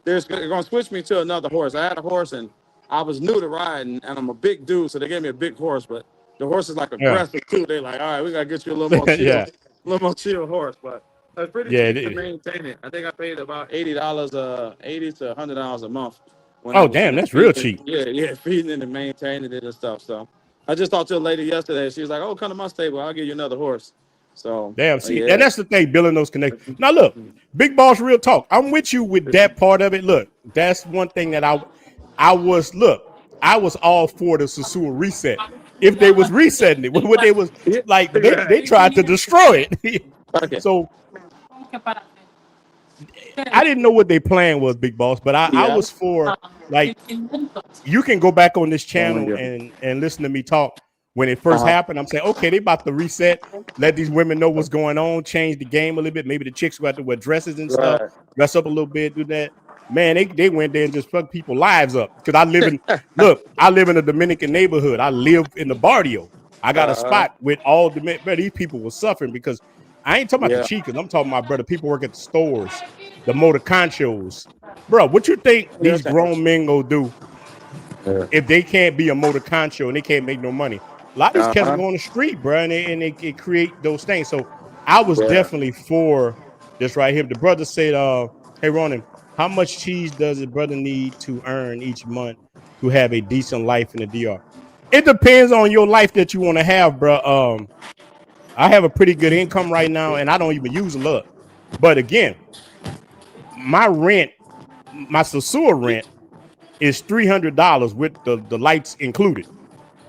they're going to switch me to another horse. I had a horse and I was new to riding, and I'm a big dude, so they gave me a big horse. But the horse is like aggressive too. They're like, all right, we got to get you a little more chill, a little more chill horse. But it's pretty cheap to maintain it. I think I paid about $80, $80 to $100 a month. Damn, that's real cheap. Yeah, feeding it and maintaining it and stuff. So I just talked to a lady yesterday. She was like, oh, come to my stable. I'll give you another horse. So damn, see, and that's the thing, building those connections. Now look, Big Boss, real talk. I'm with you with that part of it. Look, that's one thing that I was all for the Sosúa reset. If they was resetting it, what they was like, they tried to destroy it. So I didn't know what their plan was, Big Boss, but I Yeah. was for like you can go back on this Oh, channel yeah. and listen to me talk when it first happened. I'm saying, okay, they about to reset, let these women know what's going on, change the game a little bit. Maybe the chicks will have to wear dresses and stuff, Right. dress up a little bit, do that. Man, they went there and just fucked people's lives up. Because I live in a Dominican neighborhood. I live in the barrio. I got a spot with all the these people were suffering because I ain't talking about the Yeah. chicas. I'm talking about brother, people work at the stores, the motor conchos. Bro, what you think these Yes, grown men go do yeah. if they can't be a motor concho and they can't make no money? A lot of these cats Uh-huh. go on the street, bro, and they create those things. So I was Yeah. definitely for this right here. The brother said, hey Ronin, how much cheese does a brother need to earn each month to have a decent life in the DR? It depends on your life that you want to have, bro. I have a pretty good income right now, and I don't even use a lot. But again, my rent, my Sosúa rent is $300 with the lights included.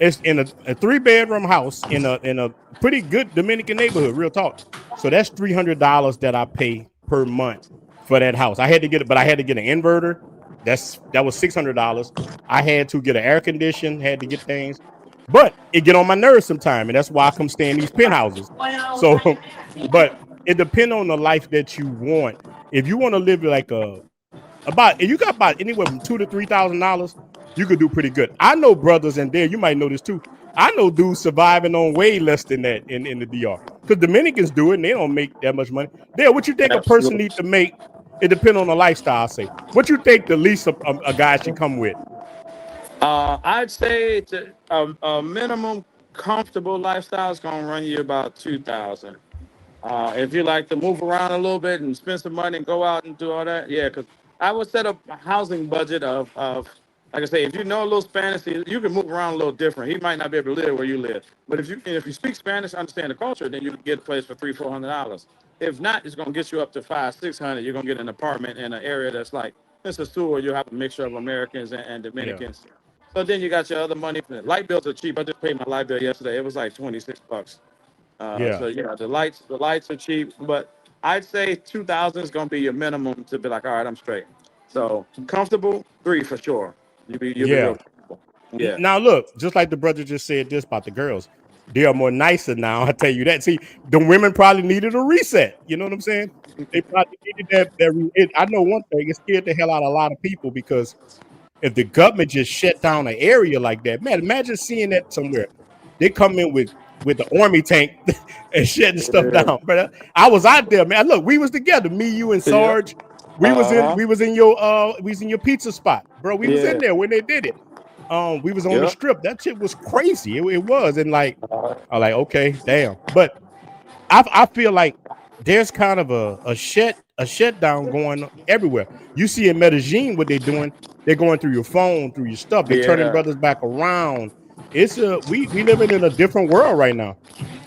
It's in a 3-bedroom house in a pretty good Dominican neighborhood, real talk. So that's $300 that I pay per month for that house. I had to get it, but I had to get an inverter. That was $600. I had to get an air condition, had to get things, but it get on my nerves sometime, and that's why I come stay in these penthouses. So, but it depends on the life that you want. If you want to live like if you got about anywhere from $2,000 to $3,000, you could do pretty good. I know brothers, and there you might know this too. I know dudes surviving on way less than that in the DR because Dominicans do it and they don't make that much money. There, what you think a person Absolutely. need to make? It depends on the lifestyle. I say, what you think the least a guy should come with? I'd say a minimum comfortable lifestyle is gonna run you about 2,000. If you like to move around a little bit and spend some money and go out and do all that, yeah, because I would set up a housing budget of like I say, if you know a little Spanish, you can move around a little different. He might not be able to live where you live, but if you speak Spanish, understand the culture, then you can get a place for $300-400. If not, it's gonna get you up to 500-600. You're gonna get an apartment in an area that's like this is Sosúa. You have a mixture of Americans and Yeah, Dominicans. So then you got your other money. Light bills are cheap. I just paid my light bill yesterday. It was like $26. yeah, So yeah, the lights are cheap, but I'd say 2,000 is gonna be your minimum to be like, all right, I'm straight. So comfortable, three for sure. You'll be yeah. real comfortable. Yeah. Now look, just like the brother just said this about the girls, they are more nicer now. I tell you that. See, the women probably needed a reset. You know what I'm saying? They probably needed I know one thing. It scared the hell out of a lot of people because if the government just shut down an area like that, man, imagine seeing that somewhere. They come in with the army tank and shutting stuff Yeah. down. But I was out there, man. Look, we was together, me, you, and Yeah. Sarge. Uh-huh. We was in your pizza spot, bro. We was in Yeah. there when they did it. We was on the Yep. strip. That shit was crazy. It was, and like, I like, okay, damn. But I feel like there's kind of a shutdown going on everywhere. You see in Medellin what they're doing. They're going through your phone, through your stuff. They're turning Yeah. brothers back around. We living in a different world right now.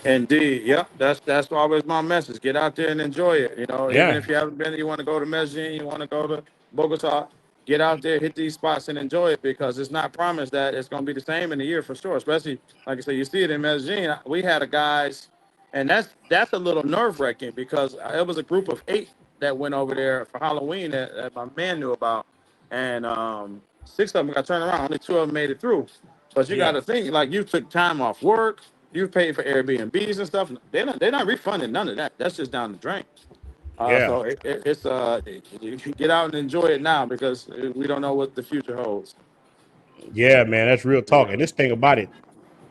Indeed. Yep. That's always my message. Get out there and enjoy it. Even Yeah, if you haven't been, you want to go to Medellin, you want to go to Bogota, get out there, hit these spots and enjoy it because it's not promised that it's going to be the same in a year for sure. Especially like I said, you see it in Medellin. We had a guys, and that's a little nerve wracking because it was a group of 8 that went over there for Halloween that my man knew about, and 6 of them got turned around. Only 2 of them made it through. But you got yeah, to think like you took time off work. You paid for Airbnbs and stuff. They're not refunding none of that. That's just down the drain. yeah, So it's you can get out and enjoy it now because we don't know what the future holds. yeah, man. That's real talk. And this thing about it,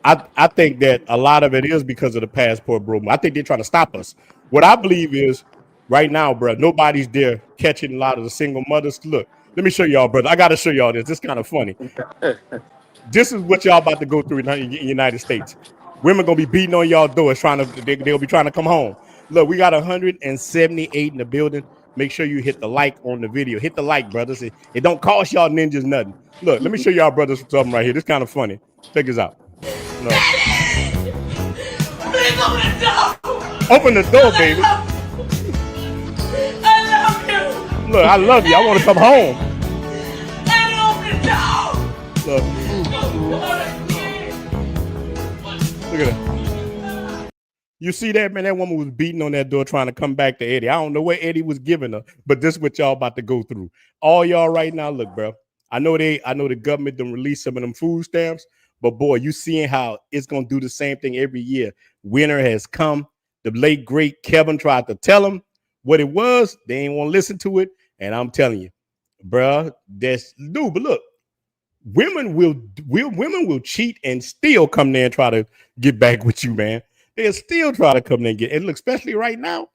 I think that a lot of it is because of the passport bro. I think they're trying to stop us. What I believe is right now, bro, nobody's there catching a lot of the single mothers. Look, let me show y'all, brother. I got to show y'all this. This is kind of funny. This is what y'all about to go through in the United States. Women gonna be beating on y'all doors trying to they'll be trying to come home. Look, we got 178 in the building. Make sure you hit the like on the video. Hit the like, brothers. It don't cost y'all ninjas nothing. Look, let me show y'all brothers something right here. This kind of funny. Check this out. Look. Please open the door! Open the door, baby. I love you! Look, I love you. I want to come home. And open the door! Look, look at that. You see that, man? That woman was beating on that door trying to come back to Eddie. I don't know what Eddie was giving her, but this is what y'all about to go through. All y'all right now, look, bro. I know the government done release some of them food stamps, but boy, you seeing how it's gonna do the same thing every year. Winter has come. The late great Kevin tried to tell them what it was. They ain't want to listen to it, and I'm telling you, bro, that's dude. But look, women will cheat and still come there and try to get back with you, man. They'll still try to come there and get. And look, especially right now,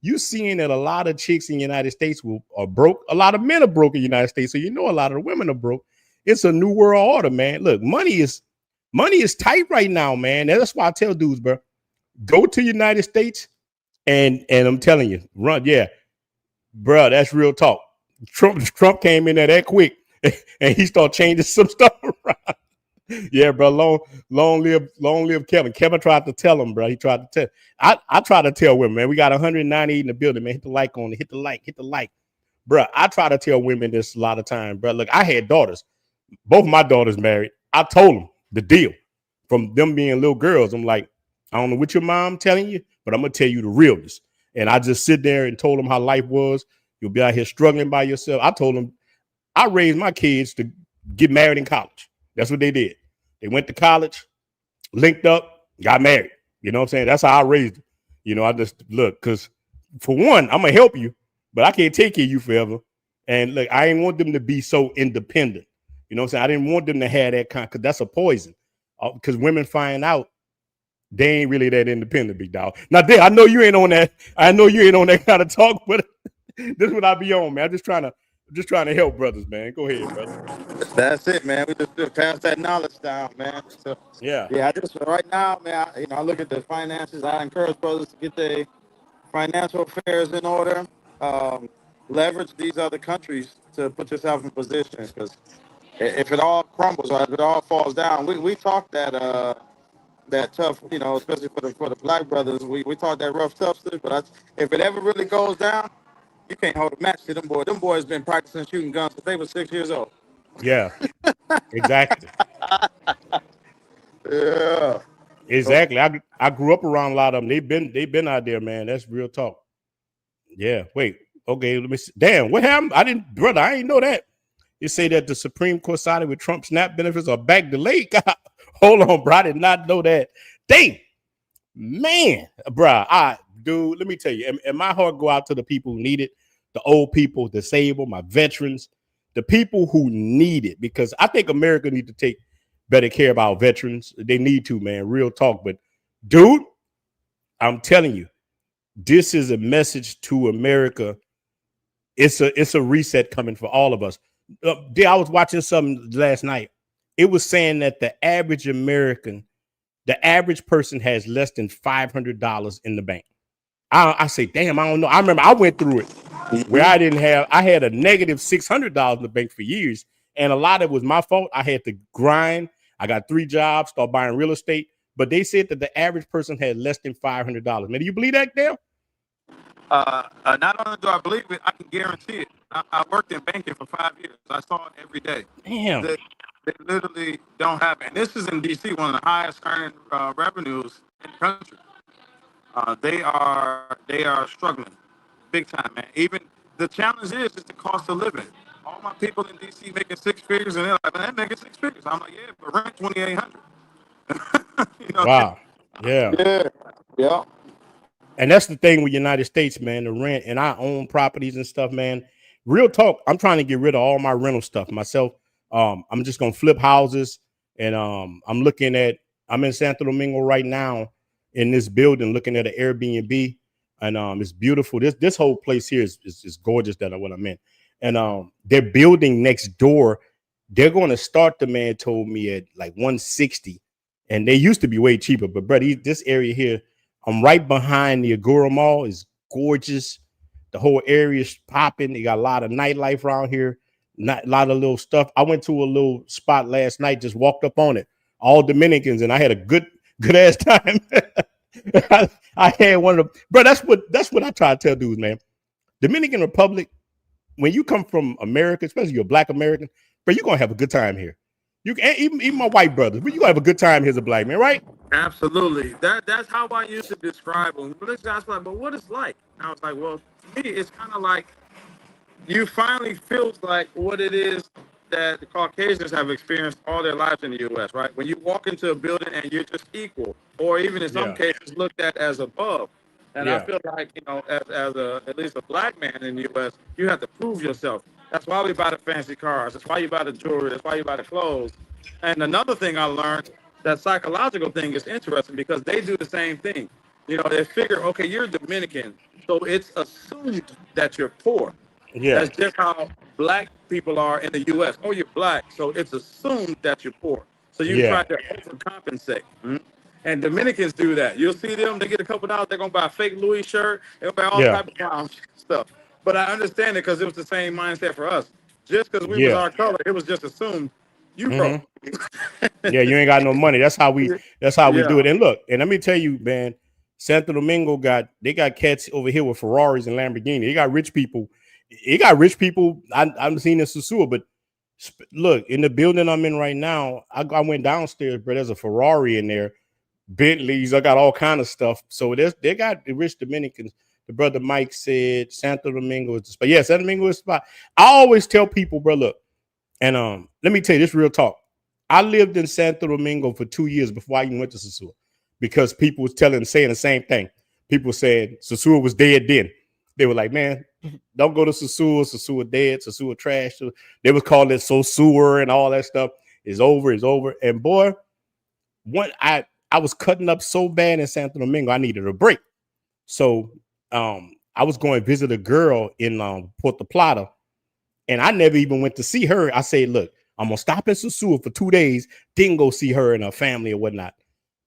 you seeing that a lot of chicks in the United States are broke. A lot of men are broke in the United States, so you know a lot of the women are broke. It's a new world order, man. Look, money is tight right now, man. That's why I tell dudes, bro, go to the United States and I'm telling you, run, yeah, bro. That's real talk. Trump came in there that quick, and he started changing some stuff around. Yeah, bro. Long live Kevin. Kevin tried to tell him, bro. He tried to tell. I try to tell women, man. We got 198 in the building, man. Hit the like on it. Hit the like, bro. I try to tell women this a lot of times, bro. Look, I had daughters. Both my daughters married. I told them the deal from them being little girls. I'm like, I don't know what your mom telling you, but I'm gonna tell you the realness. And I just sit there and told them how life was. You'll be out here struggling by yourself. I told them I raised my kids to get married in college. That's what they did. They went to college, linked up, got married. You know what I'm saying? That's how I raised them. You know, I just look, because for one, I'm going to help you, but I can't take care of you forever. And look, I didn't want them to be so independent. You know what I'm saying? I didn't want them to have that kind, because that's a poison. Because women find out they ain't really that independent, big dog. Now, I know you ain't on that. I know you ain't on that kind of talk, but this is what I be on, man. I'm just trying to help brothers, man. Go ahead, brother. That's it, man. We just pass that knowledge down, man. So Yeah. I just right now, man. I look at the finances. I encourage brothers to get their financial affairs in order. Leverage these other countries to put yourself in position, because if it all crumbles or if it all falls down, we talk that tough, especially for the black brothers. We talk that rough, tough stuff. But if it ever really goes down, you can't hold a match to them boys. Them boys been practicing shooting guns since they were 6 years old. Yeah. Exactly. Yeah. Exactly. I grew up around a lot of them. They've been out there, man. That's real talk. Yeah. Wait. Okay. Let me see. Damn. What happened? I didn't know that. You say that the Supreme Court sided with Trump SNAP benefits are back delayed. Hold on, bro. I did not know that. Dang. Man, bro. Dude, let me tell you. And my heart go out to the people who need it, the old people, disabled, my veterans, the people who need it, because I think America need to take better care of our veterans. They need to, man. Real talk. But dude, I'm telling you, this is a message to America. It's a reset coming for all of us. I was watching something last night. It was saying that the average American, the average person has less than $500 in the bank. I say, damn, I don't know. I remember I went through it where I had a negative $600 in the bank for years. And a lot of it was my fault. I had to grind. I got 3 jobs, start buying real estate. But they said that the average person had less than $500. Man, do you believe that, Dale? Not only do I believe it, I can guarantee it. I worked in banking for 5 years. I saw it every day. Damn. They literally don't have it. And this is in D.C., one of the highest earning revenues in the country. They are struggling big time, man. Even the challenge is the cost of living. All my people in D.C. making 6 figures, and they're like, man, they're making 6 figures. I'm like, yeah, but rent $2,800. Wow. Yeah. Yeah. And that's the thing with United States, man, the rent, and I own properties and stuff, man. Real talk, I'm trying to get rid of all my rental stuff myself. I'm just going to flip houses, and I'm in Santo Domingo right now in this building looking at an Airbnb, and it's beautiful. This whole place here is gorgeous, that what I'm in. And they're building next door. They're going to start, the man told me, at like 160, and they used to be way cheaper, but bro, this area here, I'm right behind the Agora Mall. Is gorgeous. The whole area is popping. They got a lot of nightlife around here. Not a lot of little stuff. I went to a little spot last night, just walked up on it. All Dominicans, and I had a good ass time. I had one of them. Bro, that's what I try to tell dudes, man. Dominican Republic, when you come from America, especially you're a black American, bro, you're gonna have a good time here. You can even my white brothers, but you gonna have a good time here as a black man, right? Absolutely. That's how I used to describe them. But this guy's like, but what it's like? And I was like, well, to me, it's kind of like you finally feels like what it is that the Caucasians have experienced all their lives in the U.S., right? When you walk into a building and you're just equal, or even in some Yeah, cases looked at as above. And I yeah, feel like, at least a black man in the U.S., you have to prove yourself. That's why we buy the fancy cars. That's why you buy the jewelry. That's why you buy the clothes. And another thing I learned, that psychological thing is interesting because they do the same thing. They figure, okay, you're Dominican, so it's assumed that you're poor. yeah, That's just how black people are in the U.S. Oh, you're black, so it's assumed that you're poor. So you try yeah, to overcompensate. And Dominicans do that. You'll see them, they get a couple dollars, they're going to buy a fake Louis shirt, they'll buy all yeah, type of clown stuff. But I understand it because it was the same mindset for us. Just because we was yeah. our color, it was just assumed you broke. Mm-hmm. Yeah, you ain't got no money. That's how we do Yeah. it. And look, and let me tell you, man, Santo Domingo they got cats over here with Ferraris and Lamborghini. They got rich people. They got rich people. I'm seeing in Sosúa, but look, in the building I'm in right now, I went downstairs, but there's a Ferrari in there, Bentleys. I got all kind of stuff. So they got the rich Dominicans. The brother Mike said Santo Domingo is the spot. Yeah, Santo Domingo is the spot. I always tell people, bro, look, and let me tell you this real talk. I lived in Santo Domingo for 2 years before I even went to Sosúa because people was saying the same thing. People said Sosúa was dead then. They were like, man, don't go to Sosúa. Sosúa dead. Sosúa trash. They was calling it Sosúa and all that stuff. It's over. It's over. And boy, I was cutting up so bad in Santo Domingo, I needed a break. So I was going to visit a girl in Puerto Plata, and I never even went to see her. I said, look, I'm going to stop in Sosúa for 2 days, then go see her and her family or whatnot.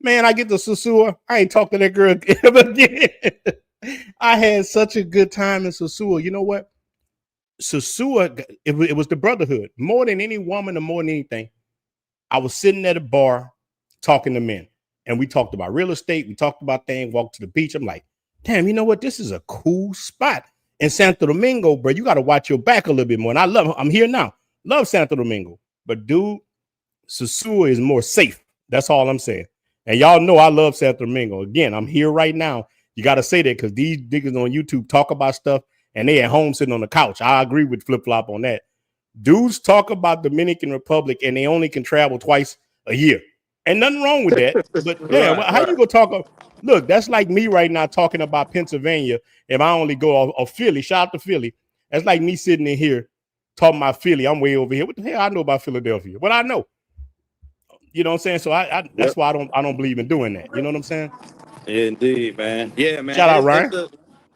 Man, I get to Sosúa, I ain't talked to that girl ever again. I had such a good time in Sosúa. You know what? Sosúa, it was the brotherhood. More than any woman or more than anything, I was sitting at a bar talking to men, and we talked about real estate. We talked about things, walked to the beach. I'm like, damn, you know what? This is a cool spot. In Santo Domingo, bro, you got to watch your back a little bit more. And I'm here now. Love Santo Domingo. But dude, Sosúa is more safe. That's all I'm saying. And y'all know I love Santo Domingo. Again, I'm here right now. You got to say that because these niggas on YouTube talk about stuff and they at home sitting on the couch. I agree with Flip Flop on that. Dudes talk about Dominican Republic and they only can travel twice a year. And nothing wrong with that. But damn, how you gonna talk? Look, that's like me right now talking about Pennsylvania. If I only go off Philly, shout out to Philly. That's like me sitting in here talking about Philly. I'm way over here. What the hell I know about Philadelphia? What I know. You know what I'm saying? So that's why I don't believe in doing that. You know what I'm saying? Indeed, man. Yeah, man. Shout out Ryan.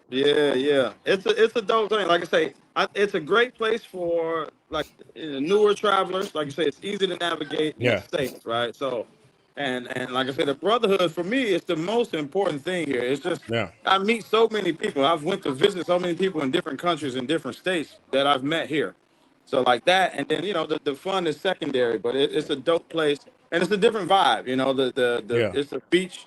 Yeah. It's a dope thing. Like I say, it's a great place for like newer travelers. Like you say, it's easy to navigate and Yeah. it's safe, right? So, and like I said, the brotherhood for me is the most important thing here. It's just I meet so many people. I've went to visit so many people in different countries and different states that I've met here. So like that, and then the fun is secondary, but it's a dope place and it's a different vibe. It's a beach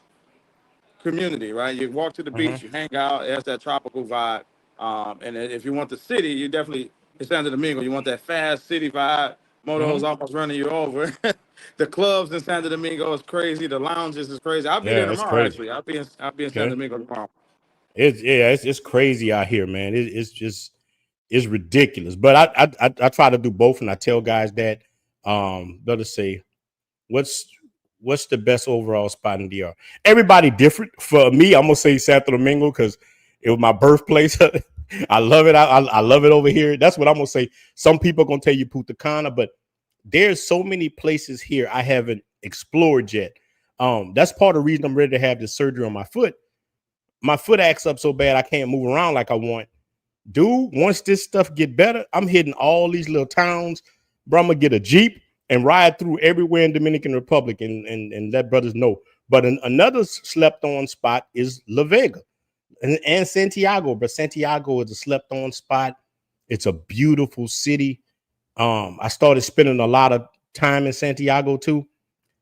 community, right? You walk to the beach, you hang out, it has that tropical vibe. And if you want the city, you definitely, it's Santo Domingo. You want that fast city vibe. Motos almost running you over. The clubs in Santo Domingo is crazy. The lounges is crazy. I'll be there It's tomorrow. crazy. Actually, I'll be in Santo Domingo tomorrow. It's crazy out here, man. It's ridiculous. But I try to do both, and I tell guys that let us say what's the best overall spot in DR? Everybody different. For me, I'm gonna say Santo Domingo because it was my birthplace. I love it. I love it over here. That's what I'm gonna say. Some people are gonna tell you Punta Cana, but there's so many places here I haven't explored yet. That's part of the reason I'm ready to have this surgery on my foot. My foot acts up so bad I can't move around like I want. Dude, once this stuff get better, I'm hitting all these little towns. Bro, I'm gonna get a Jeep and ride through everywhere in Dominican Republic and let brothers know. But another slept on spot is La Vega and Santiago. But Santiago is a slept on spot. It's a beautiful city. I started spending a lot of time in Santiago too.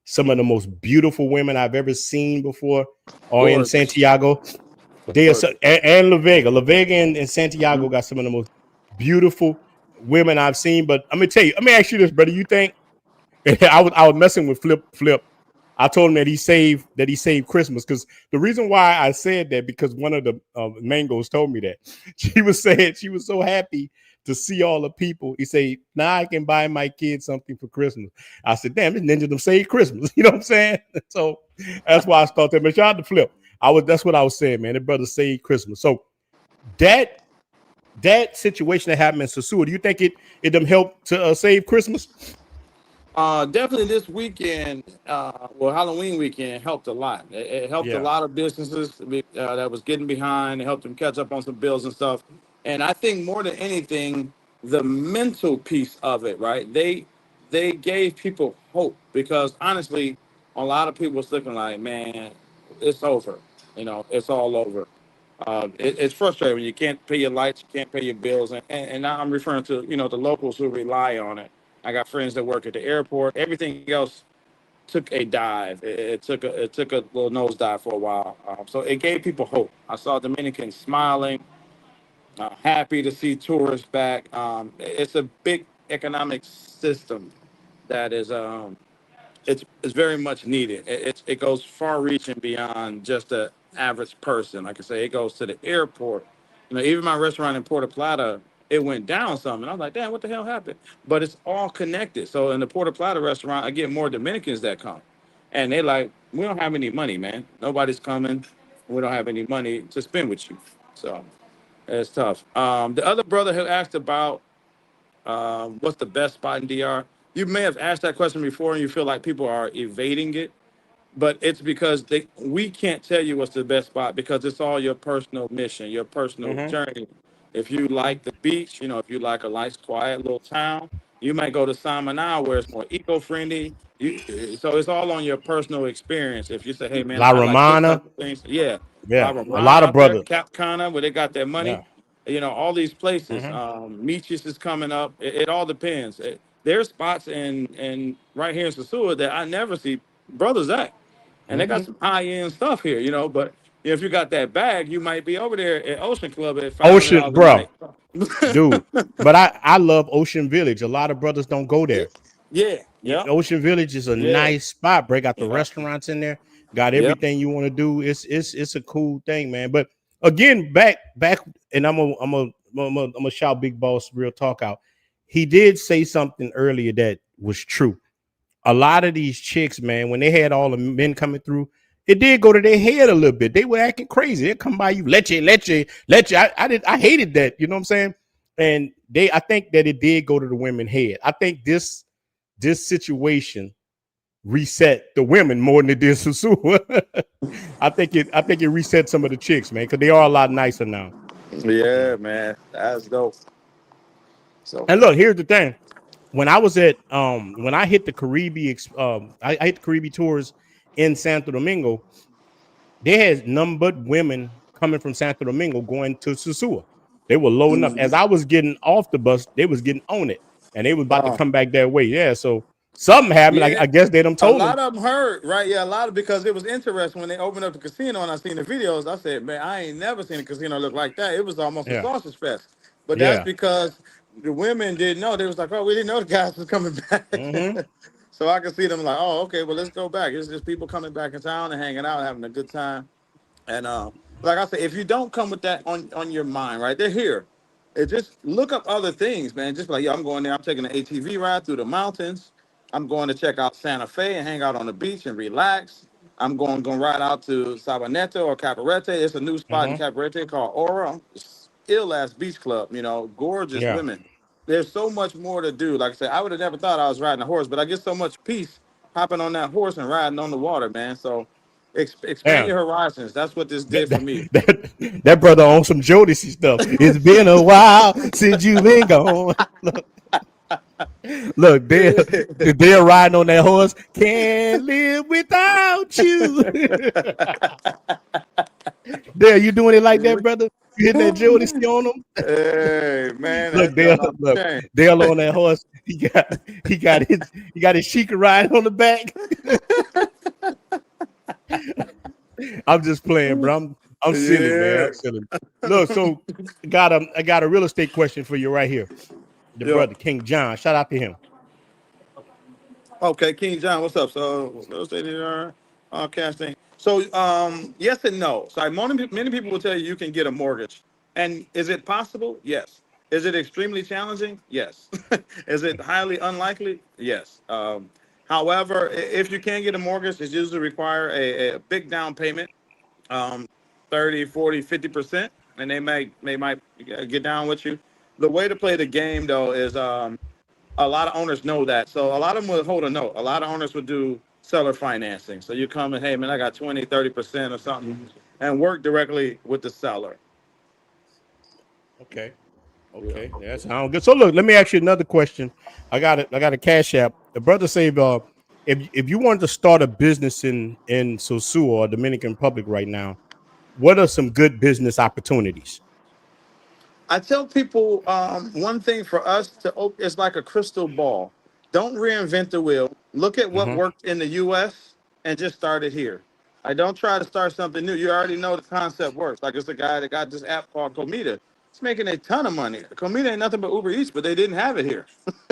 Some of the most beautiful women I've ever seen before are in Santiago. And La Vega. La Vega and Santiago got some of the most beautiful women I've seen. But let me tell you, let me ask you this, brother. You think I was messing with Flip. I told him that he saved Christmas, because the reason why I said that, because one of the mangoes told me that she was saying she was so happy to see all the people. He said, now I can buy my kids something for Christmas. I said, damn, this ninja them saved Christmas. You know what I'm saying? So that's why I started. But shout out to Flip. That's what I was saying, man. The brother saved Christmas. So that situation that happened in Sosúa, do you think it them helped to save Christmas? Definitely this weekend, Halloween weekend helped a lot. It helped a Yeah. lot of businesses that was getting behind. It helped them catch up on some bills and stuff. And I think more than anything, the mental piece of it, right? They gave people hope, because honestly, a lot of people was looking like, man, it's over. It's all over. It's frustrating when you can't pay your lights, you can't pay your bills, and now I'm referring to the locals who rely on it. I got friends that work at the airport. Everything else took a dive. It took a little nosedive for a while. So it gave people hope. I saw Dominicans smiling, happy to see tourists back. It's a big economic system that is it's very much needed. It goes far reaching beyond just the average person. Like I say, it goes to the airport. Even my restaurant in Puerto Plata, it went down some, and I was like, damn, what the hell happened? But it's all connected. So in the Puerto Plata restaurant, I get more Dominicans that come, and they like, we don't have any money, man. Nobody's coming. We don't have any money to spend with you. So it's tough. The other brother who asked about what's the best spot in DR? You may have asked that question before, and you feel like people are evading it, but it's because we can't tell you what's the best spot, because it's all your personal mission, your personal Mm-hmm. journey. If you like the beach, if you like a nice, quiet little town, you might go to Samaná, where it's more eco-friendly. So it's all on your personal experience. If you say, hey man, La I like this Romana. type of things, yeah, La Yeah. A Romana lot of out there, brothers. Cap Cana, where they got their money, Yeah. all these places. Mm-hmm. Meaches is coming up. It all depends. There's spots in right here in Sosúa that I never see brothers at, and they got Mm-hmm. some high end stuff here, But if you got that bag, you might be over there at Ocean Club at five hundred Ocean, dollars a bro, night. dude. But I love Ocean Village. A lot of brothers don't go Yeah, there. yeah, yeah, Ocean Village is a yeah, nice spot. Break out the yeah, restaurants in there. Got yeah. everything you want to do. It's a cool thing, man. But again, back, and I'm a shout Big Boss real talk out. He did say something earlier that was true. A lot of these chicks, man, when they had all the men coming through, it did go to their head a little bit. They were acting crazy. They come by you, let you. I hated that. You know what I'm saying? And I think that it did go to the women head. I think this situation reset the women more than it did Sosúa. I think it reset some of the chicks, man, because they are a lot nicer now. Yeah, man, that's dope. So, And look, here's the thing. When I hit the I hit the Caribbean tours in Santo Domingo, they had none but women coming from Santo Domingo going to Sosúa. They were loading up. As I was getting off the bus, they was getting on it, and they was about to uh, come back that way. Yeah, so something happened. yeah, I guess they done a told them. lot of them heard, right? Yeah, a lot of, because it was interesting when they opened up the casino and I seen the videos. I said, man, I ain't never seen a casino look like that. It was almost a Yeah, sausage fest. But that's yeah. because the women didn't know. They was like, oh, we didn't know the guys was coming back. Mm-hmm. So I could see them like, oh, okay, well, let's go back. It's just people coming back in town and hanging out, having a good time. And like I said, if you don't come with that on your mind, right, they're here. It just look up other things, man. Just like, yeah, I'm going there. I'm taking an ATV ride through the mountains. I'm going to check out Santa Fe and hang out on the beach and relax. I'm going ride out to Sabaneta or Cabarete. It's a new spot in Mm-hmm. Cabarete called Aura. Ill ass beach club, gorgeous Yeah. women. There's so much more to do. Like I said, I would have never thought I was riding a horse, but I get so much peace hopping on that horse and riding on the water, man. So expand Yeah. your horizons. That's what this That, did for that, me. that brother on some Jodeci stuff. It's been a while since you've been gone. Look, they're riding on that horse. Can't live without you. There, you doing it like that, brother? You hitting that Jodeci on them? Hey man, Look, that's done Dale. off the Look, chain. Dale on that horse. He got his Sheikah riding on the back. I'm just playing, bro. I'm silly, man. Yeah. I'm silly. Look, so I got a real estate question for you right here. The Yeah. brother King John. Shout out to him. Okay, King John, what's up? So, real estate casting. So, yes and no. So, many people will tell you you can get a mortgage, and is it possible? Yes. Is it extremely challenging? Yes. Is it highly unlikely? Yes. However, if you can get a mortgage, it usually require a big down payment, um, 30, 40, 50%, and they might get down with you. The way to play the game though is a lot of owners know that. So a lot of them would hold a note. A lot of owners would do seller financing. So you come and, hey, man, I got 20, 30% or something, and work directly with the seller. Okay. Yeah. Okay. That sounds good. So look, let me ask you another question. I got a cash app. The brother said, if you wanted to start a business in Sosúa or Dominican Republic right now, what are some good business opportunities? I tell people one thing for us to open is like a crystal ball. Don't reinvent the wheel. Look at what Mm-hmm. worked in the U.S. and just start it here. I don't try to start something new. You already know the concept works. Like it's a guy that got this app called Comida. It's making a ton of money. Comida ain't nothing but Uber Eats, but they didn't have it here.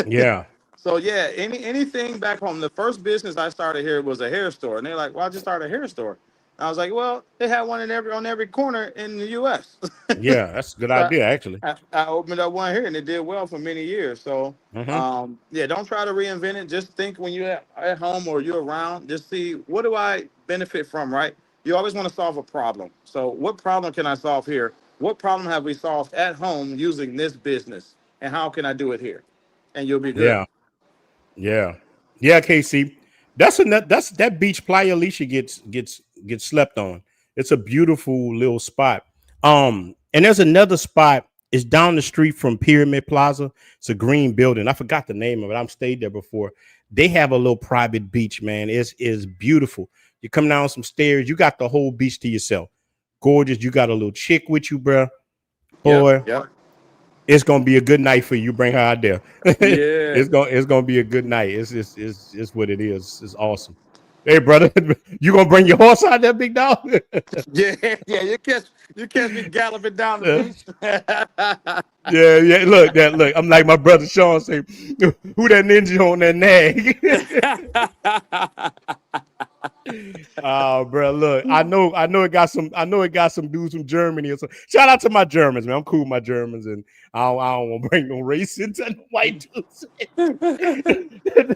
Yeah. So yeah, anything back home. The first business I started here was a hair store, and they're like, "Why'd you start a hair store?" And I was like, "Well, they had one in every corner in the U.S." Yeah. That's a good So idea, actually. I opened up one here, and it did well for many years. So Mm-hmm. yeah, don't try to reinvent it. Just think when you're at home or you're around, just see what do I benefit from. Right? You always want to solve a problem. So what problem can I solve here? What problem have we solved at home using this business, and how can I do it here? And you'll be good. Yeah. Yeah, yeah, KC. That's that beach Playa Alicia gets slept on. It's a beautiful little spot. And there's another spot. It's down the street from Pyramid Plaza. It's a green building. I forgot the name of it. I've stayed there before. They have a little private beach, man. It's beautiful. You come down some stairs, you got the whole beach to yourself. Gorgeous. You got a little chick with you, bro. Yep. Boy, Yep. it's gonna be a good night for you. Bring her out there. Yeah. It's gonna be a good night. It's what it is. It's awesome. Hey, brother, you gonna bring your horse out there, big dog? Yeah. Yeah. You catch me galloping down the beach. Yeah, yeah. Look. I'm like my brother Sean say, who that ninja on that nag? Bro, look, I know it got some dudes from Germany or so. Shout out to my Germans, man. I'm cool with my Germans, and I don't want to bring no race into the white dudes.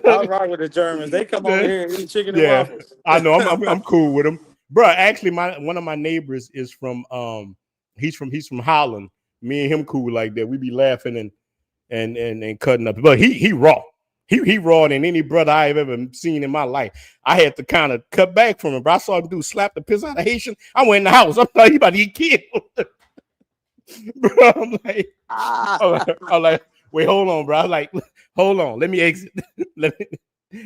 I'll rock with the Germans. They come over here and eat chicken and Yeah, waffles. I know. I'm cool with them, bro. Actually, one of my neighbors is from he's from Holland. Me and him cool like that. We be laughing and cutting up, but he raw. He raw than any brother I've ever seen in my life. I had to kind of cut back from him, bro. I saw him do slap the piss out of Haitian. I went in the house. I'm like, he about to eat killed. Bro, I'm like, wait, hold on, bro. I'm like, hold on, let me exit. I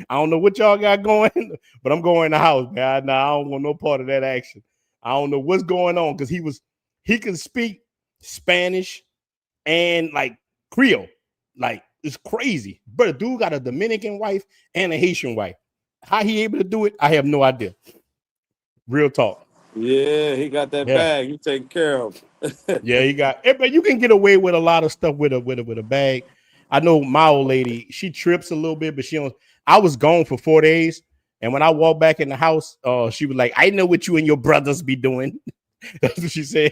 don't know what y'all got going, but I'm going in the house, man. I don't want no part of that action. I don't know what's going on because he can speak Spanish and like Creole. Like it's crazy. But a dude got a Dominican wife and a Haitian wife. How he able to do it? I have no idea. Real talk. Yeah, he got that Yeah. bag. You taken care of. Yeah, he got but you can get away with a lot of stuff with a bag. I know my old lady, she trips a little bit, but she don't. I was gone for 4 days. And when I walked back in the house, she was like, I know what you and your brothers be doing. That's what she said.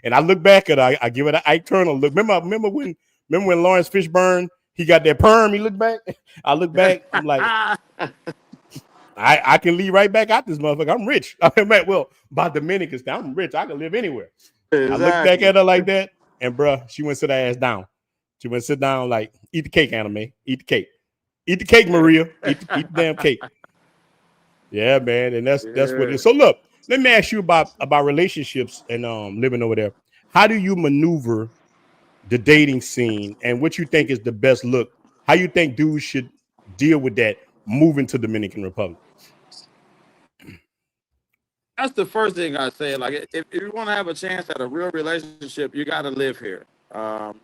And I look back at her, I give it an Ike Turner look. Remember when Lawrence Fishburne, he got that perm, he looked back. I look back, I'm like, I can leave right back out this motherfucker. I'm rich. I mean, well, by Dominicans, I'm rich. I can live anywhere. I look back Exactly. at her like that, and bruh, she went sit her ass down. She went sit down like, eat the cake, anime. Eat the cake. Eat the cake, Maria. Eat the damn cake. Yeah, man. And that's what it Yeah. is. So look, let me ask you about relationships and living over there. How do you maneuver the dating scene and what you think is the best look? How you think dudes should deal with that moving to Dominican Republic? That's the first thing I say. Like, if you want to have a chance at a real relationship, you got to live here,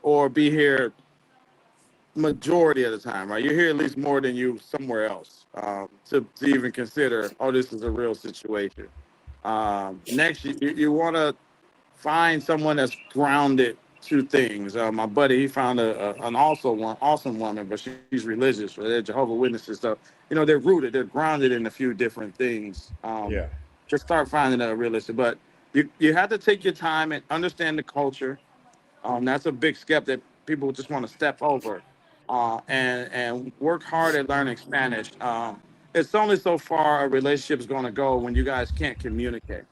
or be here majority of the time. Right? You're here at least more than you somewhere else, to even consider. Oh, this is a real situation. Next, you want to find someone that's grounded two things. My buddy, he found an awesome woman, but she's religious. So they're Jehovah Witnesses. So they're rooted, they're grounded in a few different things. Yeah. Just start finding that realistic. But you have to take your time and understand the culture. That's a big step that people just want to step over, and work hard at learning Spanish. It's only so far a relationship is going to go when you guys can't communicate.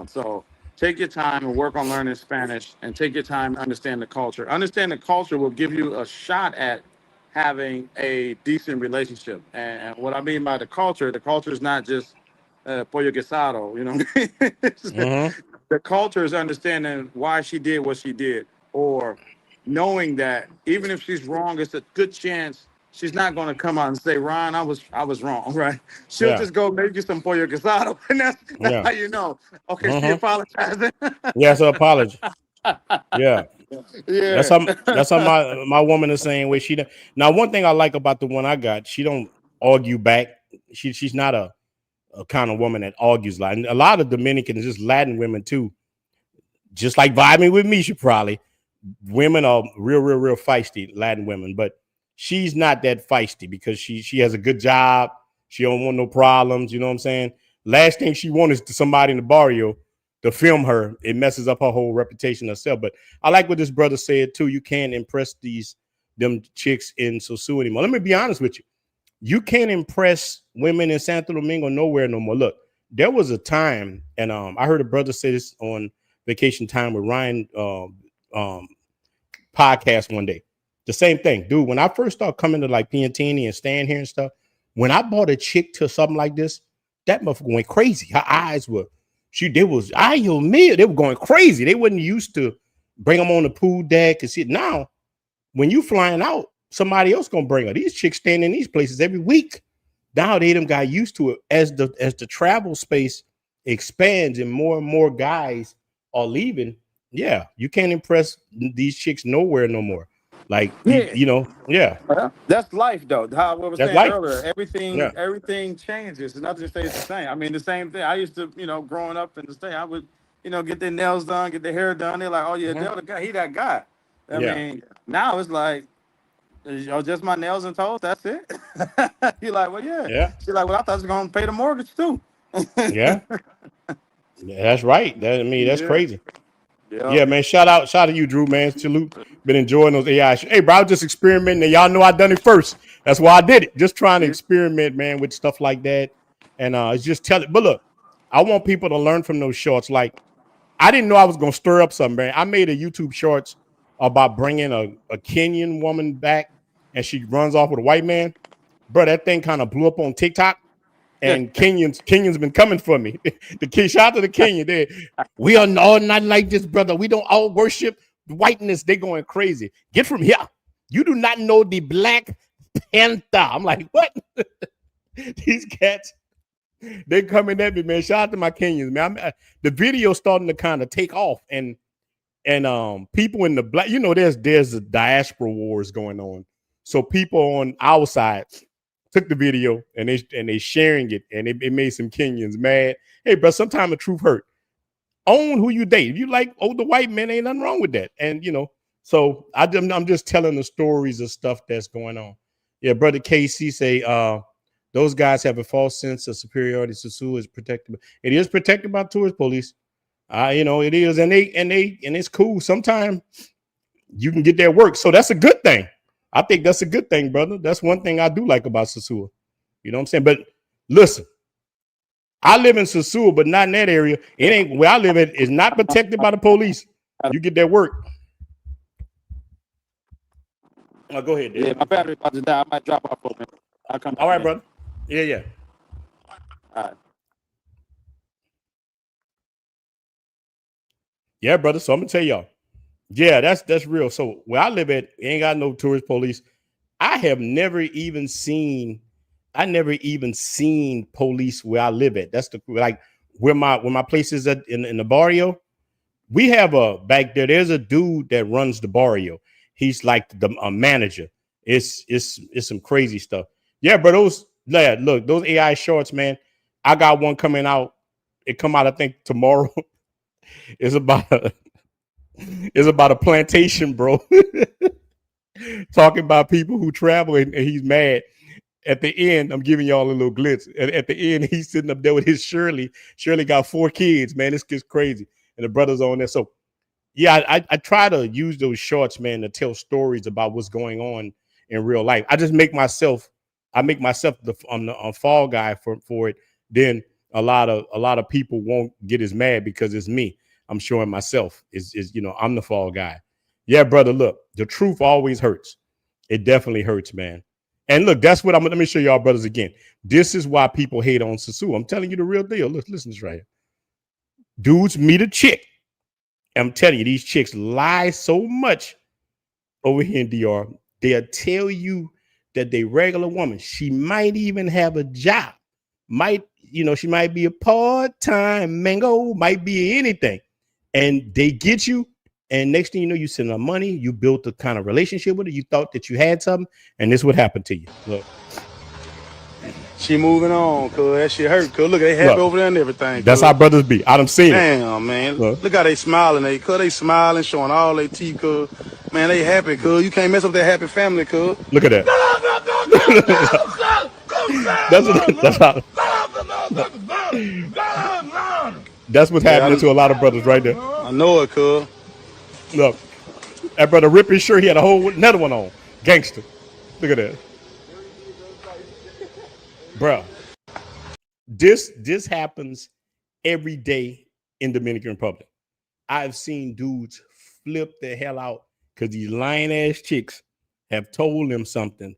So take your time and work on learning Spanish, and take your time to understand the culture. Understand the culture will give you a shot at having a decent relationship. And what I mean by the culture is not just pollo guisado, you know what I mean? Mm-hmm. The culture is understanding why she did what she did, or knowing that even if she's wrong, it's a good chance she's not going to come out and say, "Ron, I was wrong," right? She'll Yeah. just go make you some pollo casado, and that's Yeah. how you know. Okay, she Mm-hmm. apologized. Yeah. So apology. Yeah. That's Yeah. how my woman is saying where she now one thing I like about the one I got, she don't argue back. She's not a kind of woman that argues like, and a lot of Dominican and just Latin women too, just like vibing with me, she probably women are real feisty, Latin women, but she's not that feisty because she has a good job. She don't want no problems. You know what I'm saying? Last thing she wants is to somebody in the barrio to film her. It messes up her whole reputation herself. But I like what this brother said too. You can't impress them chicks in Sosúa anymore. Let me be honest with you. You can't impress women in Santo Domingo nowhere no more. Look, there was a time, and I heard a brother say this on Vacation Time with Ryan um, podcast one day. The same thing, dude. When I first started coming to like Piantini and staying here and stuff, when I bought a chick to something like this, that motherfucker went crazy. Her eyes were, they was, they were going crazy. They wasn't used to bring them on the pool deck and shit. Now, when you flying out, somebody else gonna bring her. These chicks stand in these places every week. Now they them got used to it as the travel space expands and more guys are leaving. Yeah, you can't impress these chicks nowhere no more. Like Yeah. yeah, That's life, though. How we were that's saying life. earlier, Yeah, everything changes. Nothing stays the same. I mean, the same thing. I used to, growing up in the state, I would, get their nails done, get their hair done. They're like, "Oh yeah, they're the guy. He that guy." I yeah, mean, now it's like, just my nails and toes. That's it." You're like, "Well, yeah." yeah, She's like, "Well, I thought I was gonna pay the mortgage too." yeah. Yeah, that's right. That's Yeah. crazy. Yeah. Yeah, man. Shout out to you, Drew, man. Salute. Been enjoying those AI. Hey, bro, I was just experimenting. Y'all know I done it first. That's why I did it. Just trying to Yeah. experiment, man, with stuff like that. And it's just tell it. But look, I want people to learn from those shorts. Like, I didn't know I was gonna stir up something, man. I made a YouTube shorts about bringing a Kenyan woman back, and she runs off with a white man. Bro, that thing kind of blew up on TikTok. And Kenyans been coming for me. The kid, shout out to the Kenyan. We are all not like this, brother. We don't all worship whiteness. They going crazy. Get from here. You do not know the Black Panther. I'm like, what? These cats, they coming at me, man. Shout out to my Kenyans, man. The video starting to kind of take off, and people in the black, there's a diaspora wars going on. So people on our side took the video and they sharing it, and it made some Kenyans mad. Hey, bro, sometimes the truth hurt. Own who you date. If you like older white men, ain't nothing wrong with that. And so I'm just telling the stories of stuff that's going on. Yeah, brother KC say those guys have a false sense of superiority. Sosúa is protected. It is protected by tourist police. It is, and it's cool. Sometimes you can get their work, so that's a good thing. I think that's a good thing, brother. That's one thing I do like about Sosúa. You know what I'm saying? But listen, I live in Sosúa, but not in that area. It ain't where I live at is not protected by the police. You get that work. Oh, go ahead, Dave. Yeah, my battery about to die. I might drop off for a minute. I'll come back. All right, brother. Yeah. All right. Yeah, brother. So I'm gonna tell y'all. Yeah, that's real. So where I live at, ain't got no tourist police. I never even seen police where I live at. That's where my place is at in the barrio. We have back there. There's a dude that runs the barrio. He's like the manager. It's some crazy stuff. Yeah, but those AI shorts, man. I got one coming out. It come out I think tomorrow. It's about It's about a plantation, bro. Talking about people who travel and he's mad. At the end, I'm giving y'all a little glitz. At the end, he's sitting up there with his Shirley. Shirley got 4 kids, man. This gets crazy. And the brother's on there. So, yeah, I try to use those shorts, man, to tell stories about what's going on in real life. I just make myself the fall guy for it. Then a lot of people won't get as mad because it's me. I'm showing myself is I'm the fall guy. Yeah, brother, look, the truth always hurts. It definitely hurts, man. And look, that's what let me show y'all brothers again. This is why people hate on Sosúa. I'm telling you the real deal. Listen to this right here. Dudes meet a chick. I'm telling you, these chicks lie so much over here in DR. They'll tell you that they regular woman. She might even have a job. She might be a part-time mango, might be anything. And they get you. And next thing you know, you send her money. You built a kind of relationship with her. You thought that you had something, and this would happen to you. Look, She moving on, cuz that shit hurt, cuz look, they happy over there and everything. That's how brothers be. I done seen it. Damn, man. Look how they smiling, they smiling, showing all their teeth, cuz. Man, they happy, cuz. You can't mess up that happy family, cuz. Look at that. That's what's happening to a lot of brothers right there. I know it, cuz. Look, that brother ripped his shirt. He had another one on. Gangster. Look at that. Bruh. This happens every day in Dominican Republic. I've seen dudes flip the hell out because these lying ass chicks have told them something.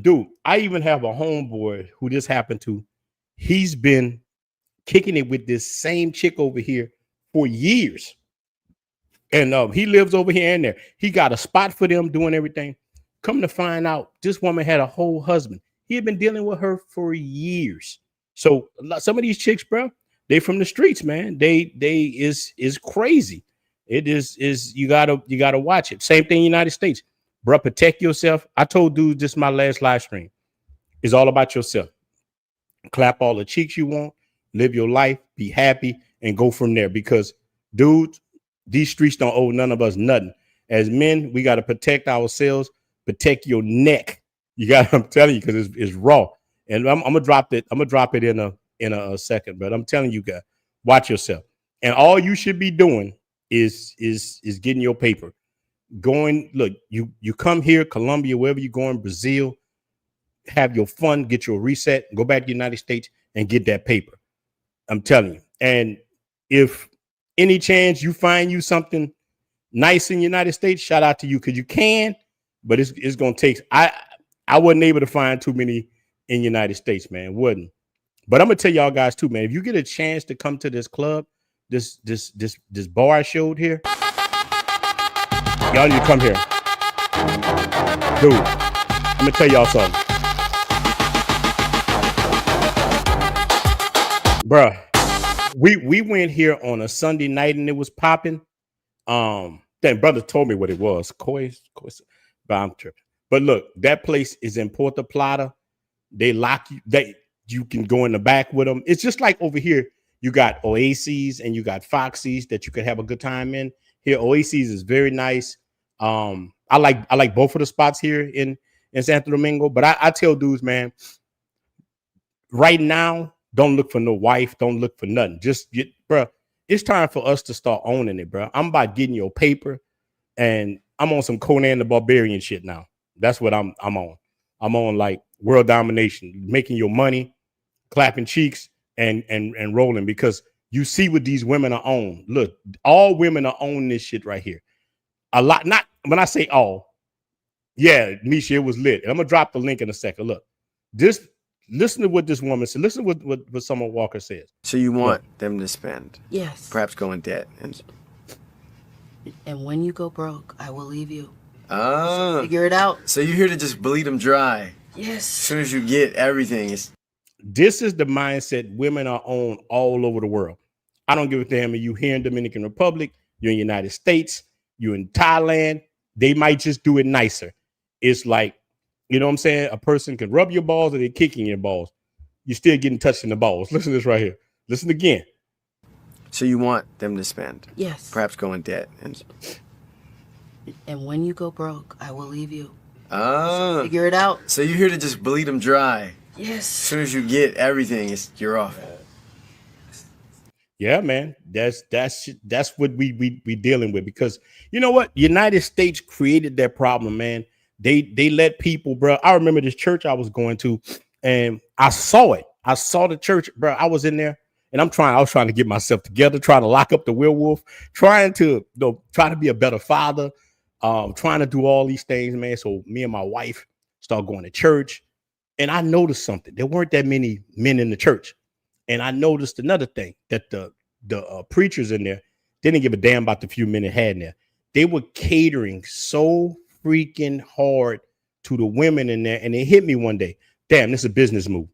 Dude, I even have a homeboy who this happened to. He's been kicking it with this same chick over here for years. And he lives over here and there. He got a spot for them doing everything. Come to find out, this woman had a whole husband. He had been dealing with her for years. So some of these chicks, bro, they from the streets, man. They is crazy. It is you gotta watch it. Same thing in the United States, bro. Protect yourself. I told dudes this is my last live stream. It's all about yourself. Clap all the cheeks you want, live your life, be happy, and go from there. Because, dudes, these streets don't owe none of us nothing. As men, we got to protect ourselves, protect your neck. I'm telling you, because it's raw. And I'm gonna drop it. I'm gonna drop it in a second. But I'm telling you guys, watch yourself. And all you should be doing is getting your paper. Look, you come here, Colombia, wherever you're going, Brazil, have your fun, get your reset, go back to the United States and get that paper. I'm telling you. And if any chance you find you something nice in the United States, shout out to you, because you can, but it's gonna take. I wasn't able to find too many in the United States, man. Wouldn't. But I'm gonna tell y'all guys too, man. If you get a chance to come to this club, this bar I showed here, y'all need to come here, dude. I'm gonna tell y'all something, bruh. We went here on a Sunday night and it was popping. Then brother told me what it was. But I'm tripping. But look, that place is in Puerto Plata. They lock you. You can go in the back with them. It's just like over here. You got Oases and you got Foxy's that you could have a good time in. Here, Oases is very nice. I like both of the spots here in Santo Domingo. But I tell dudes, man, right now, don't look for no wife. Don't look for nothing. Just get, bro. It's time for us to start owning it, bro. I'm about getting your paper, and I'm on some Conan the Barbarian shit now. That's what I'm on. I'm on like world domination, making your money, clapping cheeks, and rolling, because you see what these women are on. Look, all women are on this shit right here. A lot, not when I say all. Yeah, Misha, it was lit. And I'm gonna drop the link in a second. Look, listen to what this woman said. Listen to what Summer Walker says. So you want them to spend? Yes. Perhaps go in debt. And when you go broke, I will leave you. So figure it out. So you're here to just bleed them dry. Yes. As soon as you get everything, this is the mindset women are on all over the world. I don't give a damn if you here in Dominican Republic, you're in the United States, you're in Thailand. They might just do it nicer. It's like, you know what I'm saying? A person can rub your balls or they're kicking your balls. You're still getting touched in the balls. Listen to this right here. Listen again. So you want them to spend? Yes. Perhaps go in debt. And when you go broke, I will leave you. Ah. Figure it out. So you're here to just bleed them dry. Yes. As soon as you get everything, you're off. Yeah, man. That's what we dealing with, because you know what? United States created that problem, man. They let people, bro. I remember this church I was going to, and I saw it. I saw the church, bro. I was in there, and I was trying to get myself together, trying to lock up the werewolf, trying to be a better father, trying to do all these things, man. So me and my wife start going to church, and I noticed something. There weren't that many men in the church. And I noticed another thing, that the preachers in there didn't give a damn about the few men they had in there. They were catering so freaking hard to the women in there. And it hit me one day. Damn, this is a business move.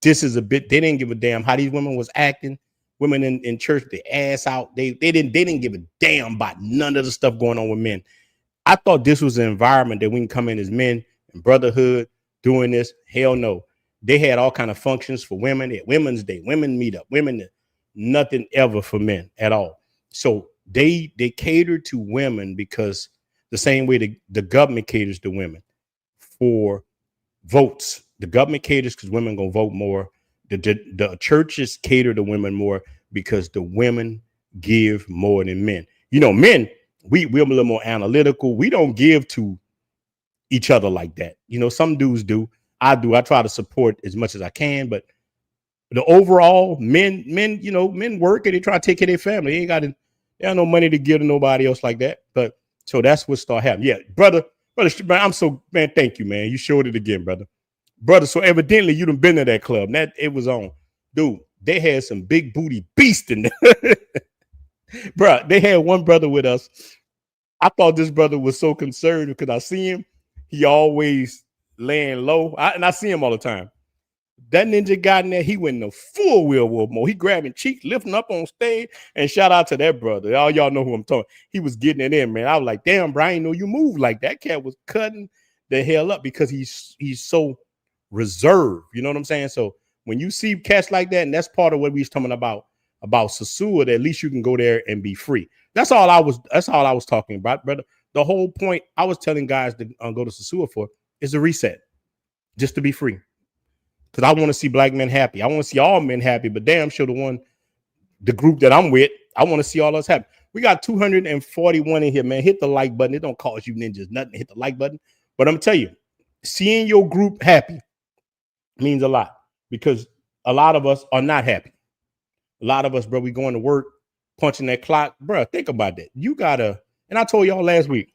This is they didn't give a damn how these women was acting. Women in church, their ass out. They didn't give a damn about none of the stuff going on with men. I thought this was an environment that we can come in as men and brotherhood doing this. Hell no. They had all kind of functions for women. They had Women's Day, women meet up, nothing ever for men at all. So they catered to women, because the same way the government caters to women for votes. The government caters because women gonna vote more. The churches cater to women more because the women give more than men. You know, men, we're a little more analytical. We don't give to each other like that. You know, some dudes do. I do. I try to support as much as I can, but the overall men, men work and they try to take care of their family. They got no money to give to nobody else like that. But so that's what start happening. Yeah, brother, I'm so, man, thank you, man. You showed it again, brother. So evidently you done been to that club. That it was on, dude. They had some big booty beast in there, bro. They had one brother with us. I thought this brother was so concerned because I see him. He always laying low, and I see him all the time. That ninja got in there. He went in a full werewolf mode. He grabbing cheeks, lifting up on stage, and shout out to that brother. All y'all know who I'm talking. He was getting it in, man. I was like, damn, bro, I didn't know you moved like that. Cat was cutting the hell up because he's so reserved. You know what I'm saying? So when you see cats like that, and that's part of what we was talking about Sosúa, that at least you can go there and be free. That's all I was talking about, brother. The whole point I was telling guys to go to Sosúa for is a reset, just to be free. Because I want to see black men happy. I want to see all men happy, but damn sure the group that I'm with, I want to see all us happy. We got 241 in here, man. Hit the like button. It don't cost you ninjas nothing to hit the like button. But I'm telling you, seeing your group happy means a lot, because a lot of us are not happy. A lot of us, bro, we going to work, punching that clock. Bro, think about that. You gotta, and I told y'all last week,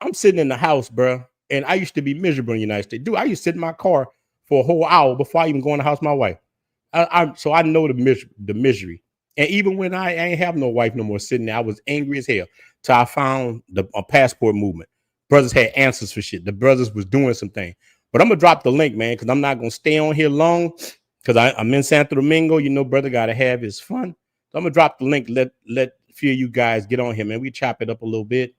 I'm sitting in the house, bro, and I used to be miserable in the United States. Dude, I used to sit in my car for a whole hour before I even go in the house with my wife. So I know the misery. And even when I ain't have no wife no more sitting there, I was angry as hell till I found a passport movement. Brothers had answers for shit. The brothers was doing some things. But I'm going to drop the link, man, because I'm not going to stay on here long, because I'm in Santo Domingo. You know, brother got to have his fun. So I'm going to drop the link. Let a few of you guys get on here, man. We chop it up a little bit.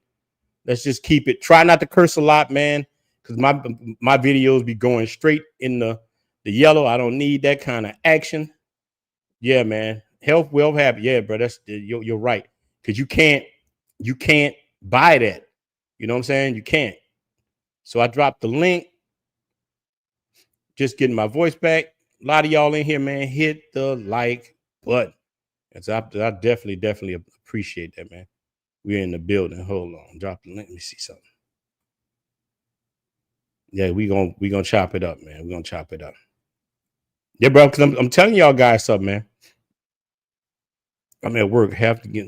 Let's just keep it. Try not to curse a lot, man, because my videos be going straight in the yellow. I don't need that kind of action. Yeah, man. Health, wealth, happy. Yeah, bro. You're right. Because you can't buy that. You know what I'm saying? You can't. So I dropped the link. Just getting my voice back. A lot of y'all in here, man. Hit the like button. I definitely appreciate that, man. We're in the building. Hold on. Drop the link. Let me see something. Yeah, we gonna chop it up, man. We're gonna chop it up. Yeah, bro, because I'm telling y'all guys something, man. I'm at work. Have to be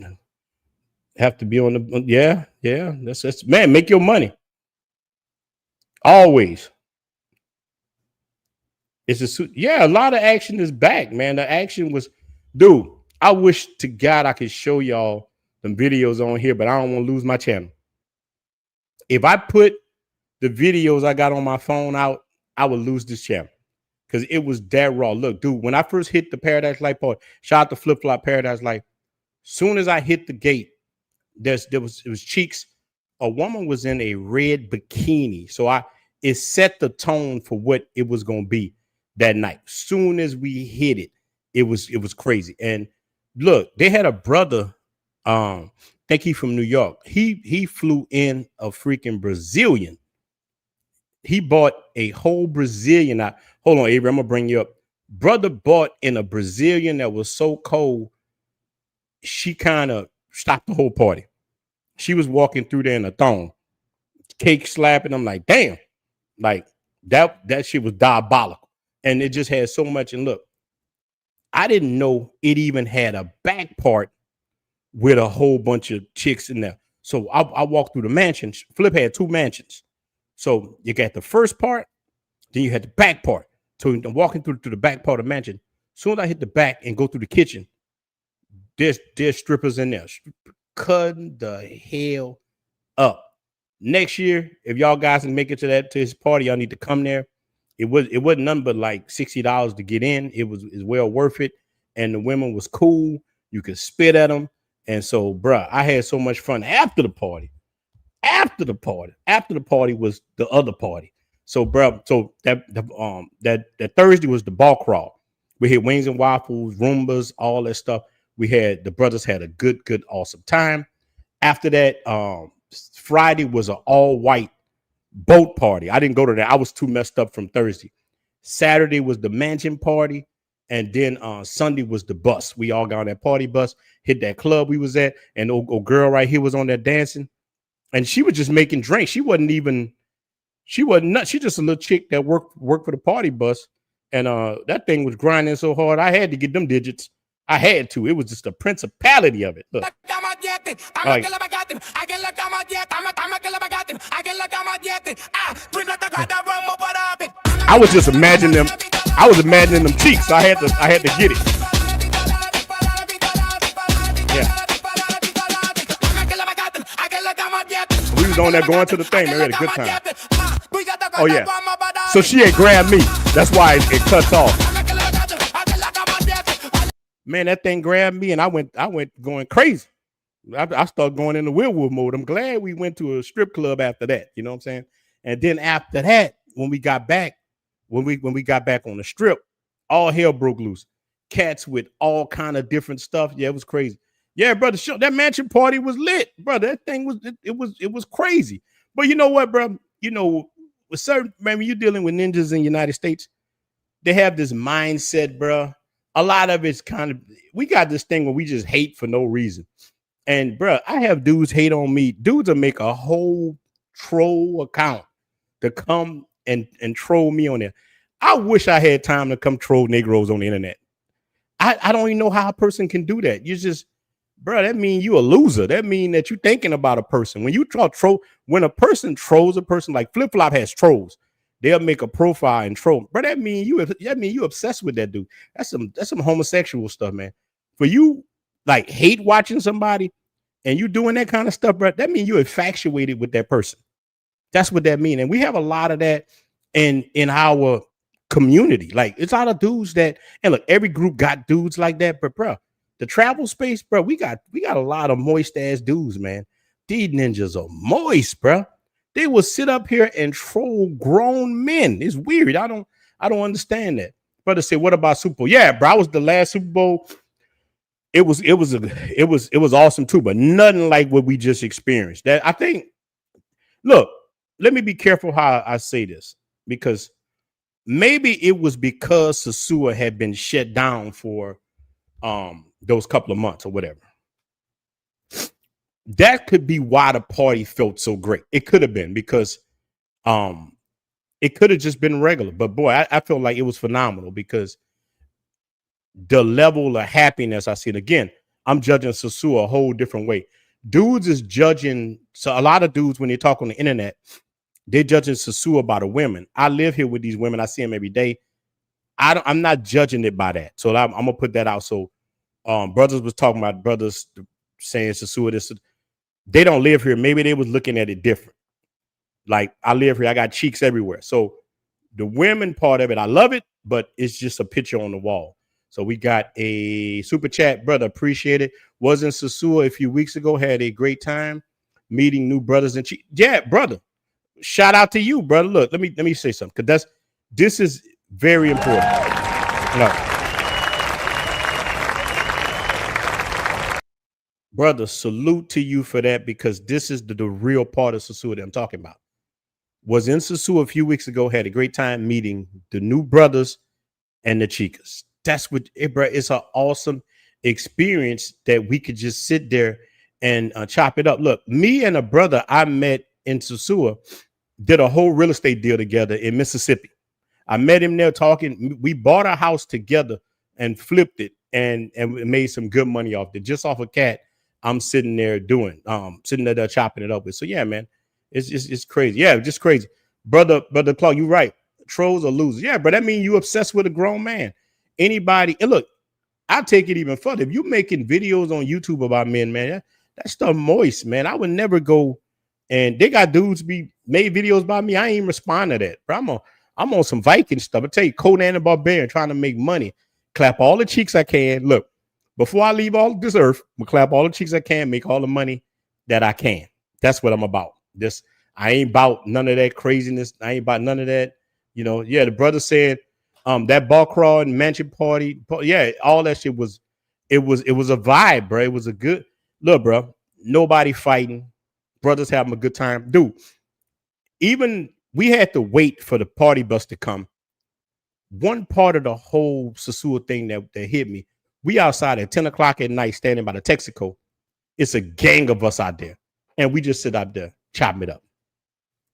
on the yeah. That's man, make your money. Always. A lot of action is back, man. The action was, dude. I wish to God I could show y'all some videos on here, but I don't want to lose my channel. If I put the videos I got on my phone out, I would lose this channel because it was that raw. Look, dude, when I first hit the Paradise Light part, shout out to Flip Flop Paradise Light. Soon as I hit the gate, it was cheeks. A woman was in a red bikini, so it set the tone for what it was going to be that night. Soon as we hit it, it was crazy. And look, they had a brother. Think he from New York. He flew in a freaking Brazilian. He bought a whole Brazilian. Hold on, Avery, I'm gonna bring you up. Brother bought in a Brazilian that was so cold, she kind of stopped the whole party. She was walking through there in a thong, cake slapping. I'm like, damn, like that shit was diabolical, and it just had so much. And look, I didn't know it even had a back part with a whole bunch of chicks in there. So I walked through the mansion. Flip had 2 mansions. So you got the first part, then you had the back part. So I'm walking through the back part of the mansion. As soon as I hit the back and go through the kitchen, there's strippers in there, cutting the hell up. Next year, if y'all guys can make it to his party, y'all need to come there. It wasn't nothing but like $60 to get in. It's well worth it, and the women was cool. You could spit at them, and so, bruh, I had so much fun after the party. After the party was the other party. So, bro, so that Thursday was the ball crawl. We had wings and waffles, Roombas, all that stuff. The brothers had a good, awesome time. After that, Friday was an all white boat party. I didn't go to that. I was too messed up from Thursday. Saturday was the mansion party, and then Sunday was the bus. We all got on that party bus, hit that club we was at, and old girl right here was on there dancing. And she was just making drinks. She wasn't nuts. She just a little chick that worked for the party bus. And that thing was grinding so hard. I had to get them digits. I had to. It was just the principality of it. Look. Like, I was just imagining them. I was imagining them cheeks. I had to get it. Yeah. We was on there going to the thing. Man, we had a good time. Oh yeah. So she had grabbed me. That's why it cuts off. Man, that thing grabbed me, and I went going crazy. I started going into werewolf mode. I'm glad we went to a strip club after that. You know what I'm saying? And then after that, when we got back on the strip, all hell broke loose. Cats with all kind of different stuff. Yeah, it was crazy. Yeah, brother, that mansion party was lit, brother. That thing was crazy. But you know what, bro? You know, with certain, man, when you're dealing with ninjas in the United States, they have this mindset, bro. A lot of it's kind of, we got this thing where we just hate for no reason. And bro, I have dudes hate on me. Dudes will make a whole troll account to come and troll me on there. I wish I had time to come troll Negroes on the internet. I don't even know how a person can do that. You just, bro, that means you a loser. That means that you thinking about a person. When you troll, when a person trolls a person, like Flip Flop has trolls, they'll make a profile and troll. Bro, that means you obsessed with that dude. That's some homosexual stuff, man. For you, like, hate watching somebody and you doing that kind of stuff, bro, that means you infatuated with that person. That's what that means. And we have a lot of that in our community. Like, it's a lot of dudes that, and look, every group got dudes like that, but bro, the travel space, bro, we got a lot of moist ass dudes, man. These ninjas are moist, bro. They will sit up here and troll grown men. It's weird. I don't understand that. Brother say, what about Super Bowl? Yeah, bro, I was the last Super Bowl. It was awesome too, but nothing like what we just experienced. That I think. Look, let me be careful how I say this, because maybe it was because Sosúa had been shut down for those couple of months or whatever. That could be why the party felt so great. It could have been because it could have just been regular. But boy, I felt like it was phenomenal because the level of happiness I see it. Again, I'm judging Sosúa a whole different way. Dudes is judging. So a lot of dudes, when they talk on the internet, they're judging Sosúa by the women. I live here with these women. I see them every day. I'm not judging it by that. So I'm gonna put that out. So brothers was talking about brothers saying Sosúa this. They don't live here. Maybe they was looking at it different. Like, I live here. I got cheeks everywhere. So the women part of it, I love it, but it's just a picture on the wall. So we got a super chat, brother. Appreciate it. Was in Sosúa a few weeks ago. Had a great time meeting new brothers and cheeks. Yeah, brother. Shout out to you, brother. Look, let me say something, because this is very important. No. brother, salute to you for that, because this is the real part of Sosúa that I'm talking about. Was in Sosúa a few weeks ago, had a great time meeting the new brothers and the chicas. That's what it's an awesome experience that we could just sit there and chop it up. Look, me and a brother I met in Sosúa did a whole real estate deal together in Mississippi. I met him there talking. We bought a house together and flipped it and made some good money off it, just off a cat I'm sitting there sitting there chopping it up with. So yeah, man, it's crazy. Yeah, just crazy. Brother Claude, you right. Trolls are losers. Yeah, but that means you obsessed with a grown man. Anybody, and look, I'll take it even further. If you're making videos on YouTube about men, man, that stuff moist, man. I would never go, and they got dudes made videos about me. I ain't even respond to that. Bro, I'm on some Viking stuff. I tell you, Conan the Barbarian trying to make money. Clap all the cheeks I can. Look, before I leave all this earth, I'm gonna clap all the cheeks I can, make all the money that I can. That's what I'm about. I ain't about none of that craziness. I ain't about none of that. You know, yeah, the brother said that bar crawl and mansion party, yeah, all that shit was a vibe, bro. It was a good look, bro. Nobody fighting, brothers having a good time. Dude, even we had to wait for the party bus to come. One part of the whole Sosúa thing that hit me, we outside at 10 o'clock at night standing by the Texaco. It's a gang of us out there, and we just sit out there chopping it up.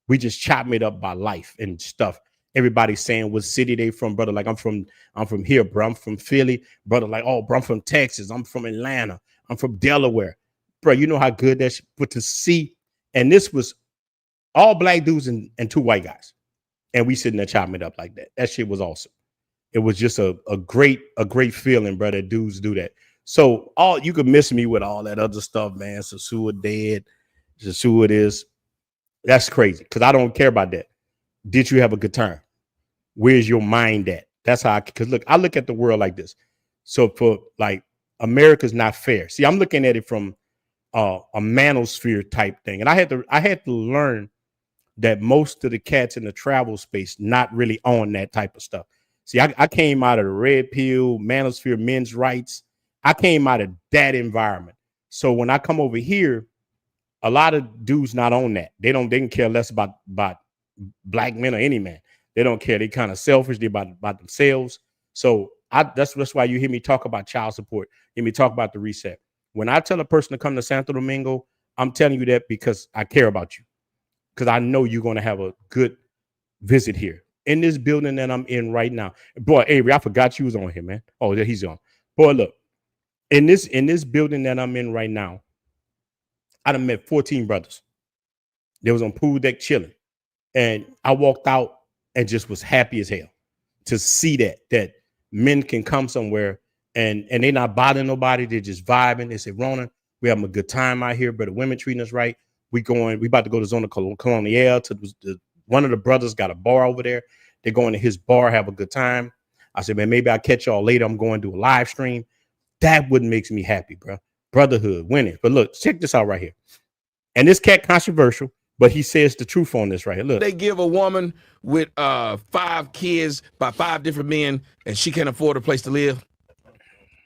We just chopping it up by life and stuff. Everybody's saying what city they from, brother. Like I'm from here, bro. I'm from Philly, brother. Like, oh, bro, I'm from Texas. I'm from Atlanta. I'm from Delaware, bro. You know how good that shit, but to see, and this was all black dudes and 2 white guys, and we sitting there chopping it up like that. That shit was awesome. It was just a great feeling, brother. Dudes do that. So you could miss me with all that other stuff, man. Sosúa dead. Sosúa is. That's crazy because I don't care about that. Did you have a good time? Where's your mind at? That's how because look, I look at the world like this. So for like America's not fair. See, I'm looking at it from a manosphere type thing. And I had to learn that most of the cats in the travel space not really on that type of stuff. See, I came out of the red pill, manosphere, men's rights. I came out of that environment. So when I come over here, a lot of dudes not on that. They can care less about black men or any man. They don't care. They kind of selfish. They about themselves. So that's why you hear me talk about child support. Hear me talk about the reset. When I tell a person to come to Santo Domingo, I'm telling you that because I care about you. Because I know you're going to have a good visit here in this building that I'm in right now. Boy, Avery, I forgot you was on here, man. Oh, yeah, he's on. Boy, look, in this building that I'm in right now, I done met 14 brothers. They was on pool deck chilling. And I walked out and just was happy as hell to see that men can come somewhere and they not bothering nobody. They're just vibing. They say, Ronin, we having a good time out here, but the women treating us right. We about to go to Zona Colonial to one of the brothers got a bar over there. They're going to his bar, have a good time. I said, man, maybe I'll catch y'all later. I'm going to do a live stream. That what makes me happy, bro. Brotherhood, winning. But look, check this out right here. And this cat controversial, but he says the truth on this right here. Look. They give a woman with 5 kids by 5 different men, and she can't afford a place to live.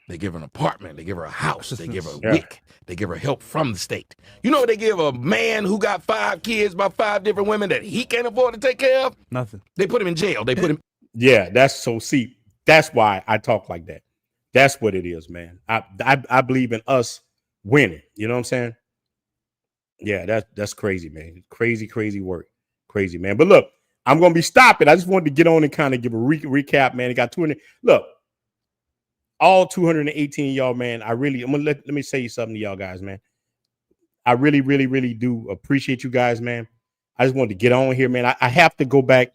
They give her an apartment. They give her a house. They give her a WIC. They give her help from the state. You know what they give a man who got 5 kids by 5 different women that he can't afford to take care of? Nothing. They put him in jail. They put him. Yeah, that's why I talk like that. That's what it is, man. I believe in us winning. You know what I'm saying? Yeah, that's crazy, man. Crazy work. Crazy, man. But look, I'm going to be stopping. I just wanted to get on and kind of give a recap, man. It got 200. Look, all 218 y'all, man. I'm gonna let me say you something to y'all guys, man. I really do appreciate you guys, man. I just wanted to get on here, man. I have to go back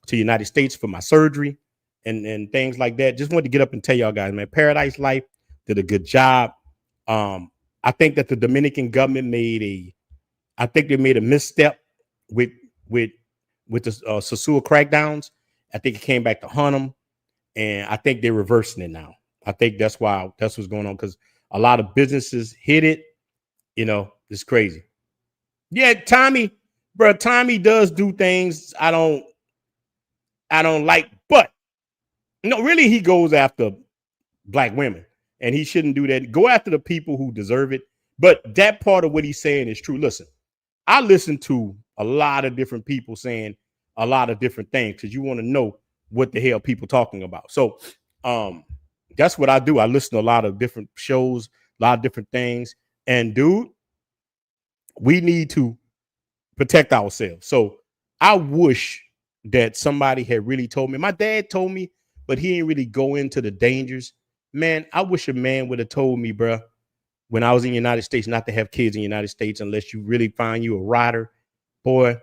to the United States for my surgery and things like that. Just wanted to get up and tell y'all guys, man, Paradise Life did a good job. I think that the Dominican government made a misstep with the Sosúa crackdowns. I think it came back to hunt them, and I think they're reversing it now. I think that's what's going on, because a lot of businesses hit it. You know, it's crazy. Yeah, Tommy does do things I don't like, but no, really, he goes after black women, and he shouldn't do that. Go after the people who deserve it, But that part of what he's saying is true. Listen, I listen to a lot of different people saying a lot of different things because you want to know what the hell people talking about. So that's what I do. I listen to a lot of different shows, a lot of different things. And dude, we need to protect ourselves. So I wish that somebody had really told me. My dad told me, but he didn't really go into the dangers. Man, I wish a man would have told me, bro, when I was in the United States, not to have kids in the United States unless you really find you a rider. Boy,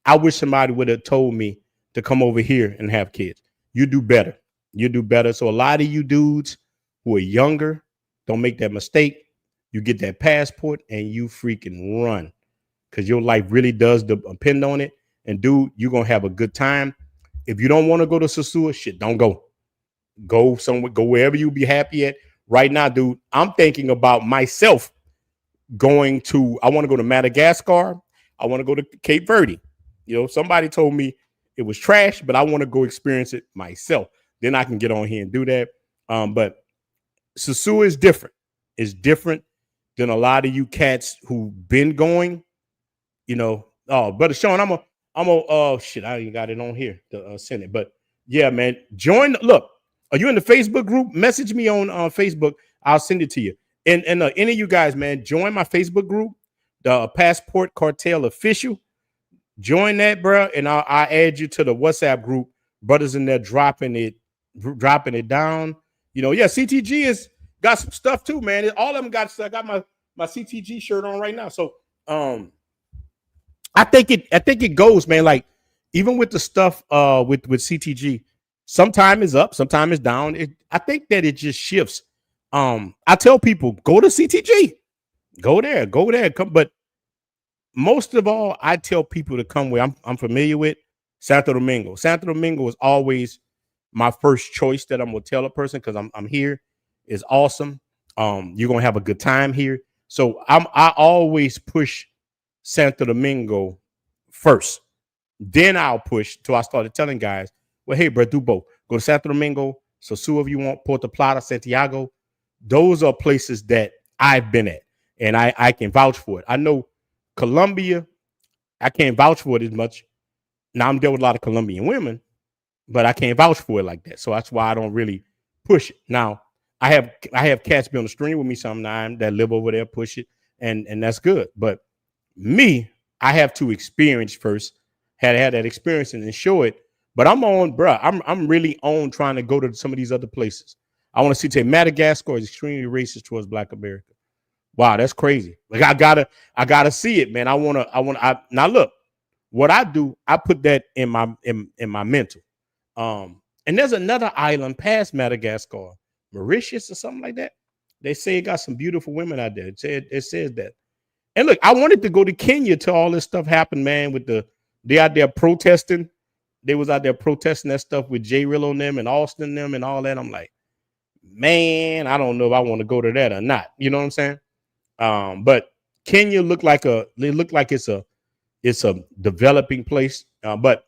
I wish somebody would have told me to come over here and have kids. You do better. You do better. So a lot of you dudes who are younger, don't make that mistake. You get that passport and you freaking run because your life really does depend on it. And dude, you're going to have a good time. If you don't want to go to Sosúa, shit, don't go. Go somewhere, go wherever you be happy at. Right now, dude, I'm thinking about myself going to, I want to go to Madagascar. I want to go to Cape Verde. You know, somebody told me it was trash, but I want to go experience it myself. Then I can get on here and do that. But Sosúa is different. It's different than a lot of you cats who've been going, you know. Oh, Brother Sean, shit, I ain't got it on here to send it. But yeah, man, join. Look, are you in the Facebook group? Message me on Facebook. I'll send it to you. And any of you guys, man, join my Facebook group, the Passport Cartel Official. Join that, bro, and I'll add you to the WhatsApp group. Brothers in there dropping it down. You know, yeah, CTG has got some stuff too, man. All of them got stuff. I got my CTG shirt on right now. So I think it goes, man. Like even with the stuff with CTG, sometime is up, sometime is down. I think that it just shifts. I tell people go to CTG, go there, come. But most of all, I tell people to come where I'm familiar with. Santo Domingo. Santo Domingo is always my first choice that I'm gonna tell a person because I'm here. It's awesome. You're gonna have a good time here. So I always push Santo Domingo first. Then I'll push till I started telling guys, well, hey, bro, do both. Go to Santo Domingo, Sosúa if you want, Puerto Plata, Santiago. Those are places that I've been at, and I can vouch for it. I know Colombia, I can't vouch for it as much. Now I'm dealing with a lot of Colombian women, but I can't vouch for it like that. So that's why I don't really push it. Now I have cats be on the stream with me sometimes that live over there, push it, and that's good. But me, I have to experience first, had that experience and then show it. But I'm on, bro. I'm really on trying to go to some of these other places. I want to see Madagascar is extremely racist towards Black America. Wow, that's crazy. Like I gotta see it, man. Now look, what I do, I put that in my mental. And there's another island past Madagascar, Mauritius or something like that. They say it got some beautiful women out there. It says that. And look, I wanted to go to Kenya till all this stuff happened, man. They out there protesting. They was out there protesting that stuff with J Rill on them and Austin and them and all that. I'm like, man, I don't know if I want to go to that or not. You know what I'm saying? But Kenya looked like it's a developing place. But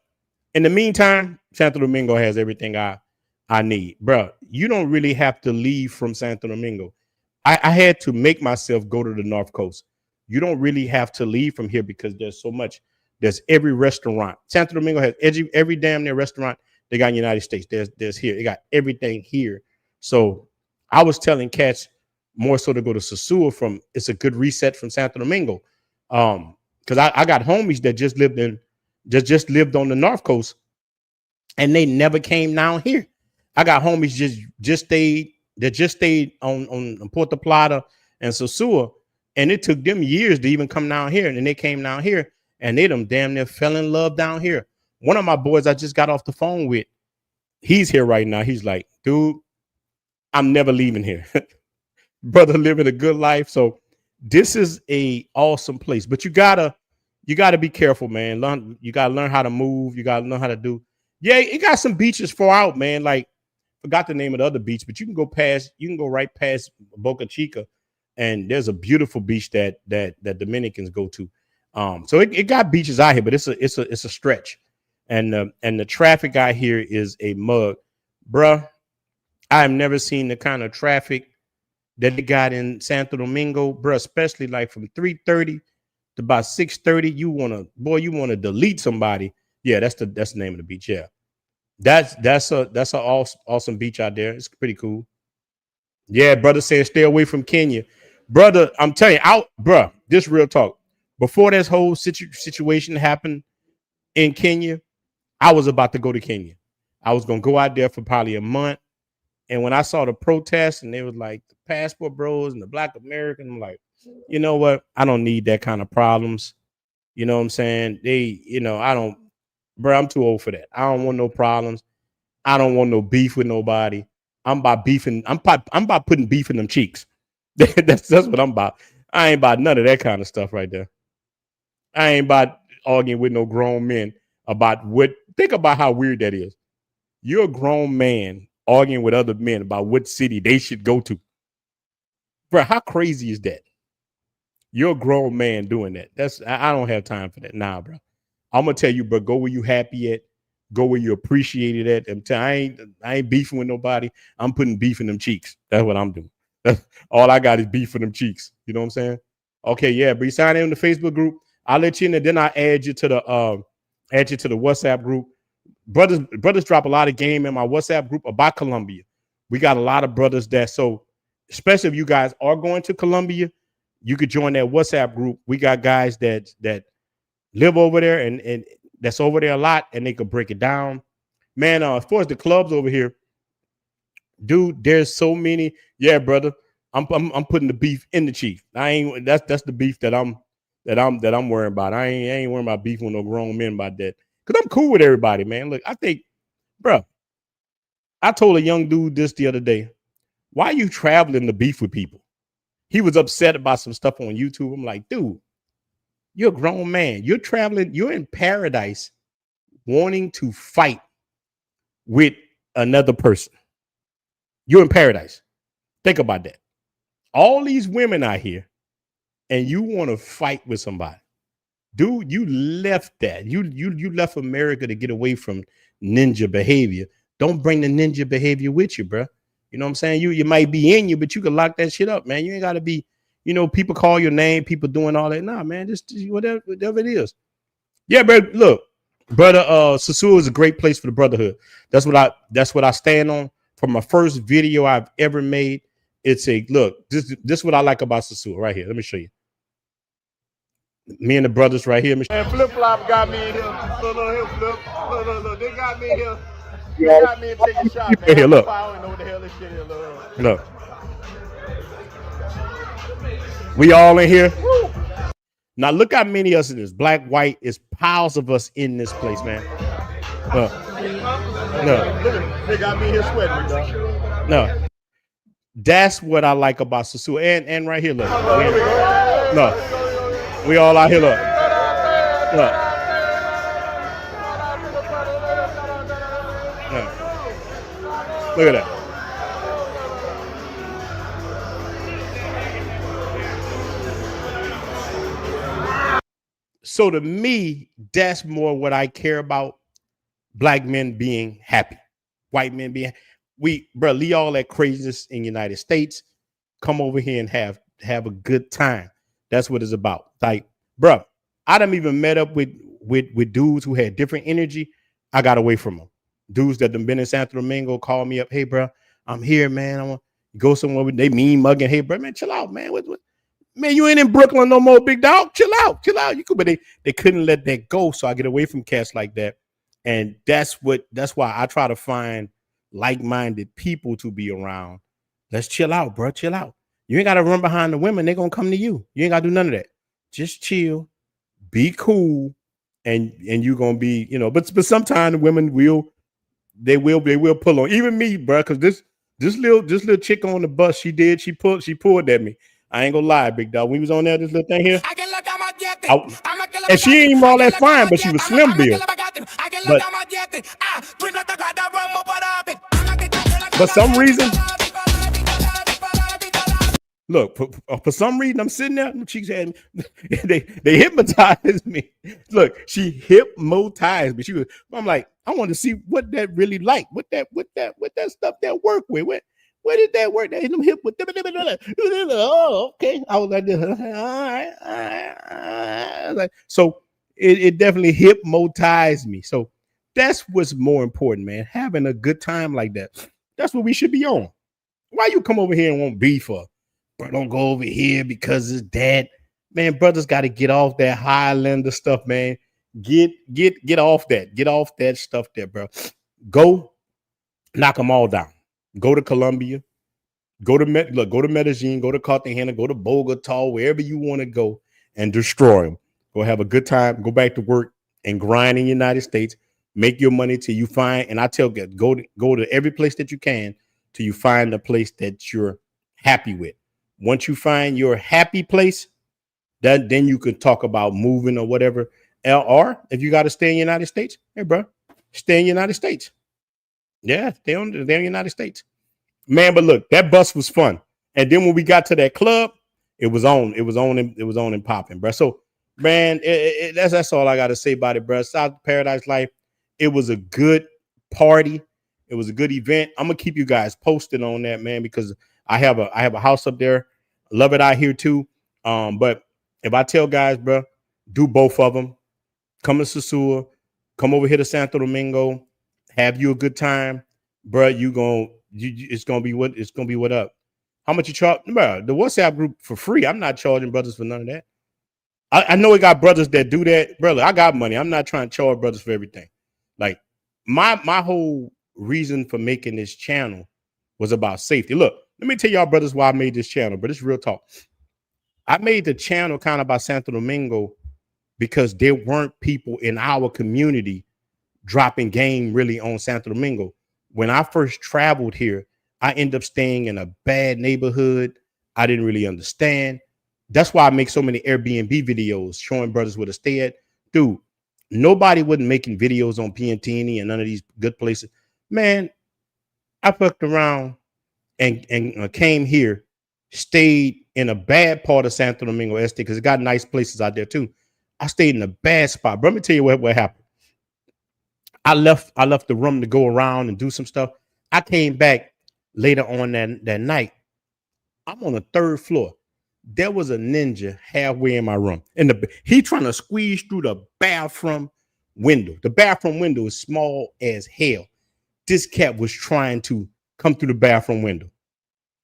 in the meantime, Santo Domingo has everything I need, bro. You don't really have to leave from Santo Domingo. I had to make myself go to the North Coast. You don't really have to leave from here because there's so much. There's every restaurant. Santo Domingo has every damn near restaurant they got in the United States. There's here. They got everything here. So I was telling cats more so to go to Sosúa it's a good reset from Santo Domingo. Because I got homies that just lived on the North Coast and they never came down here. I got homies just stayed on Puerto Plata and Sosúa, and it took them years to even come down here. And then they came down here and they damn near fell in love down here. One of my boys I just got off the phone with, he's here right now. He's like, dude, I'm never leaving here. Brother living a good life. So this is a awesome place, but you gotta be careful, man. You gotta learn how to move. You gotta learn how to do. Yeah, it got some beaches far out, man. Like forgot the name of the other beach, but you can go right past Boca Chica, and there's a beautiful beach that Dominicans go to. So it got beaches out here, but it's a stretch, and the traffic out here is a mug, bruh. I have never seen the kind of traffic that they got in Santo Domingo, bro, especially like from 3:30 to about 6:30. You wanna delete somebody. Yeah, that's the name of the beach. Yeah. That's a awesome beach out there. It's pretty cool. Yeah, brother saying stay away from Kenya. Brother, I'm telling you, bruh, this real talk. Before this whole situation happened in Kenya, I was about to go to Kenya. I was gonna go out there for probably a month. And when I saw the protests and they was like the passport bros and the Black American, I'm like, you know what? I don't need that kind of problems. You know what I'm saying? I don't, bro, I'm too old for that. I don't want no problems. I don't want no beef with nobody. I'm about beefing. I'm about putting beef in them cheeks. that's what I'm about. I ain't about none of that kind of stuff right there. I ain't about arguing with no grown men about what. Think about how weird that is. You're a grown man arguing with other men about what city they should go to. Bro, how crazy is that? You're a grown man doing that. I don't have time for that. Nah, bro. I'm gonna tell you, bro, go where you happy at. Go where you appreciate it at. I ain't beefing with nobody. I'm putting beef in them cheeks. That's what I'm doing. That's all I got is beef for them cheeks. You know what I'm saying? Okay, yeah, but you sign in the Facebook group. I'll let you in there. Then I add you to the WhatsApp group. Brothers drop a lot of game in my WhatsApp group about Colombia. We got a lot of brothers that, so especially if you guys are going to Colombia, you could join that WhatsApp group. We got guys that live over there and that's over there a lot, and they could break it down. Man, as far as the clubs over here, dude, there's so many. Yeah, brother, I'm putting the beef in the chief. That's the beef that I'm worrying about. I ain't worrying about beef with no grown men about that. Cause I'm cool with everybody, man. Look, I think, bro, I told a young dude this the other day. Why are you traveling to beef with people? He was upset about some stuff on YouTube. I'm like, dude, you're a grown man. You're traveling. You're in paradise wanting to fight with another person. You're in paradise. Think about that. All these women out here, and you want to fight with somebody. Dude, you left that. You left America to get away from ninja behavior. Don't bring the ninja behavior with you, bro. You know what I'm saying? You might be in you, but you can lock that shit up, man. You ain't got to be, people call your name, people doing all that. Nah, man, just whatever it is. Yeah, but look, brother, Sosúa is a great place for the brotherhood. That's what I stand on. From my first video I've ever made, it's look, this is what I like about Sosúa right here. Let me show you. Me and the brothers right here. And Flip Flop got me in here. Look, Flip. They got me in here. They got me taking shots, man. Here, look. I don't know what the hell this shit is. Look. We all in here. Woo. Now look how many of us in this. Black, white, is piles of us in this place, man. Look. They got me here sweating, dog. No. That's what I like about Sosúa. And right here, look. Look. We all out here, look. Look at that. So to me, that's more what I care about. Black men being happy, white men being. Leave all that craziness in the United States. Come over here and have a good time. That's what it's about. Like, bro, I done even met up with dudes who had different energy. I got away from them. Dudes that done been in Santo Domingo call me up. Hey, bro, I'm here, man. I want to go somewhere. They mean mugging. Hey, bro, man, chill out, man. What? Man, you ain't in Brooklyn no more, big dog. Chill out. You could, but they couldn't let that go. So I get away from cats like that. And that's why I try to find like-minded people to be around. Let's chill out, bro. Chill out. You ain't got to run behind the women. They're going to come to you. You ain't got to do none of that. Just chill, be cool, and you're going to be, but sometimes the women will pull on. Even me, bro, because this little chick on the bus, she pulled at me. I ain't going to lie, big dog. We was on there, this little thing here. And she ain't even all that fine, but she was slim build. But some reason... Look, for some reason, I'm sitting there. The cheeks had me. They hypnotized me. Look, she hypnotized me. I'm like, I want to see what that really like. What that stuff that work with. Where did that work? They hit them hip with oh, okay. I was like, all right. Like, so it definitely hypnotized me. So that's what's more important, man. Having a good time like that. That's what we should be on. Why you come over here and want beef for? But don't go over here because it's that. Man, brothers got to get off that Highlander stuff, man. Get off that. Get off that stuff there, bro. Go knock them all down. Go to Colombia. Go to Medellin. Go to Cartagena. Go to Bogota. Wherever you want to go and destroy them. Go have a good time. Go back to work and grind in the United States. Make your money till you find. And I tell you, go to every place that you can till you find a place that you're happy with. Once you find your happy place, then you can talk about moving or whatever. Or if you got to stay in the United States, hey, bro, stay in the United States. Yeah, stay in the United States. Man, but look, that bus was fun. And then when we got to that club, it was on and popping, bro. So, man, that's all I got to say about it, bro. South Paradise Life, it was a good party. It was a good event. I'm gonna keep you guys posted on that, man, because I have a house up there. Love it out here too. But if I tell guys, bro, do both of them. Come to Sosúa, come over here to Santo Domingo, have you a good time, bro. It's gonna be what up. How much you charge, bro? The WhatsApp group for free. I'm not charging brothers for none of that. I know we got brothers that do that, brother. I got money. I'm not trying to charge brothers for everything. Like my whole reason for making this channel was about safety. Look, let me tell y'all, brothers, why I made this channel, but it's real talk. I made the channel kind of by Santo Domingo because there weren't people in our community dropping game really on Santo Domingo. When I first traveled here, I ended up staying in a bad neighborhood. I didn't really understand. That's why I make so many Airbnb videos showing brothers where to stay at. Dude, nobody wasn't making videos on PNT and none of these good places. Man, I fucked around and came here, stayed in a bad part of Santo Domingo Este because it got nice places out there too. I stayed in a bad spot. But let me tell you what happened. I left the room to go around and do some stuff. I came back later on that night. I'm on the 3rd floor. There was a ninja halfway in my room. And he trying to squeeze through the bathroom window. The bathroom window is small as hell. This cat was trying to come through the bathroom window.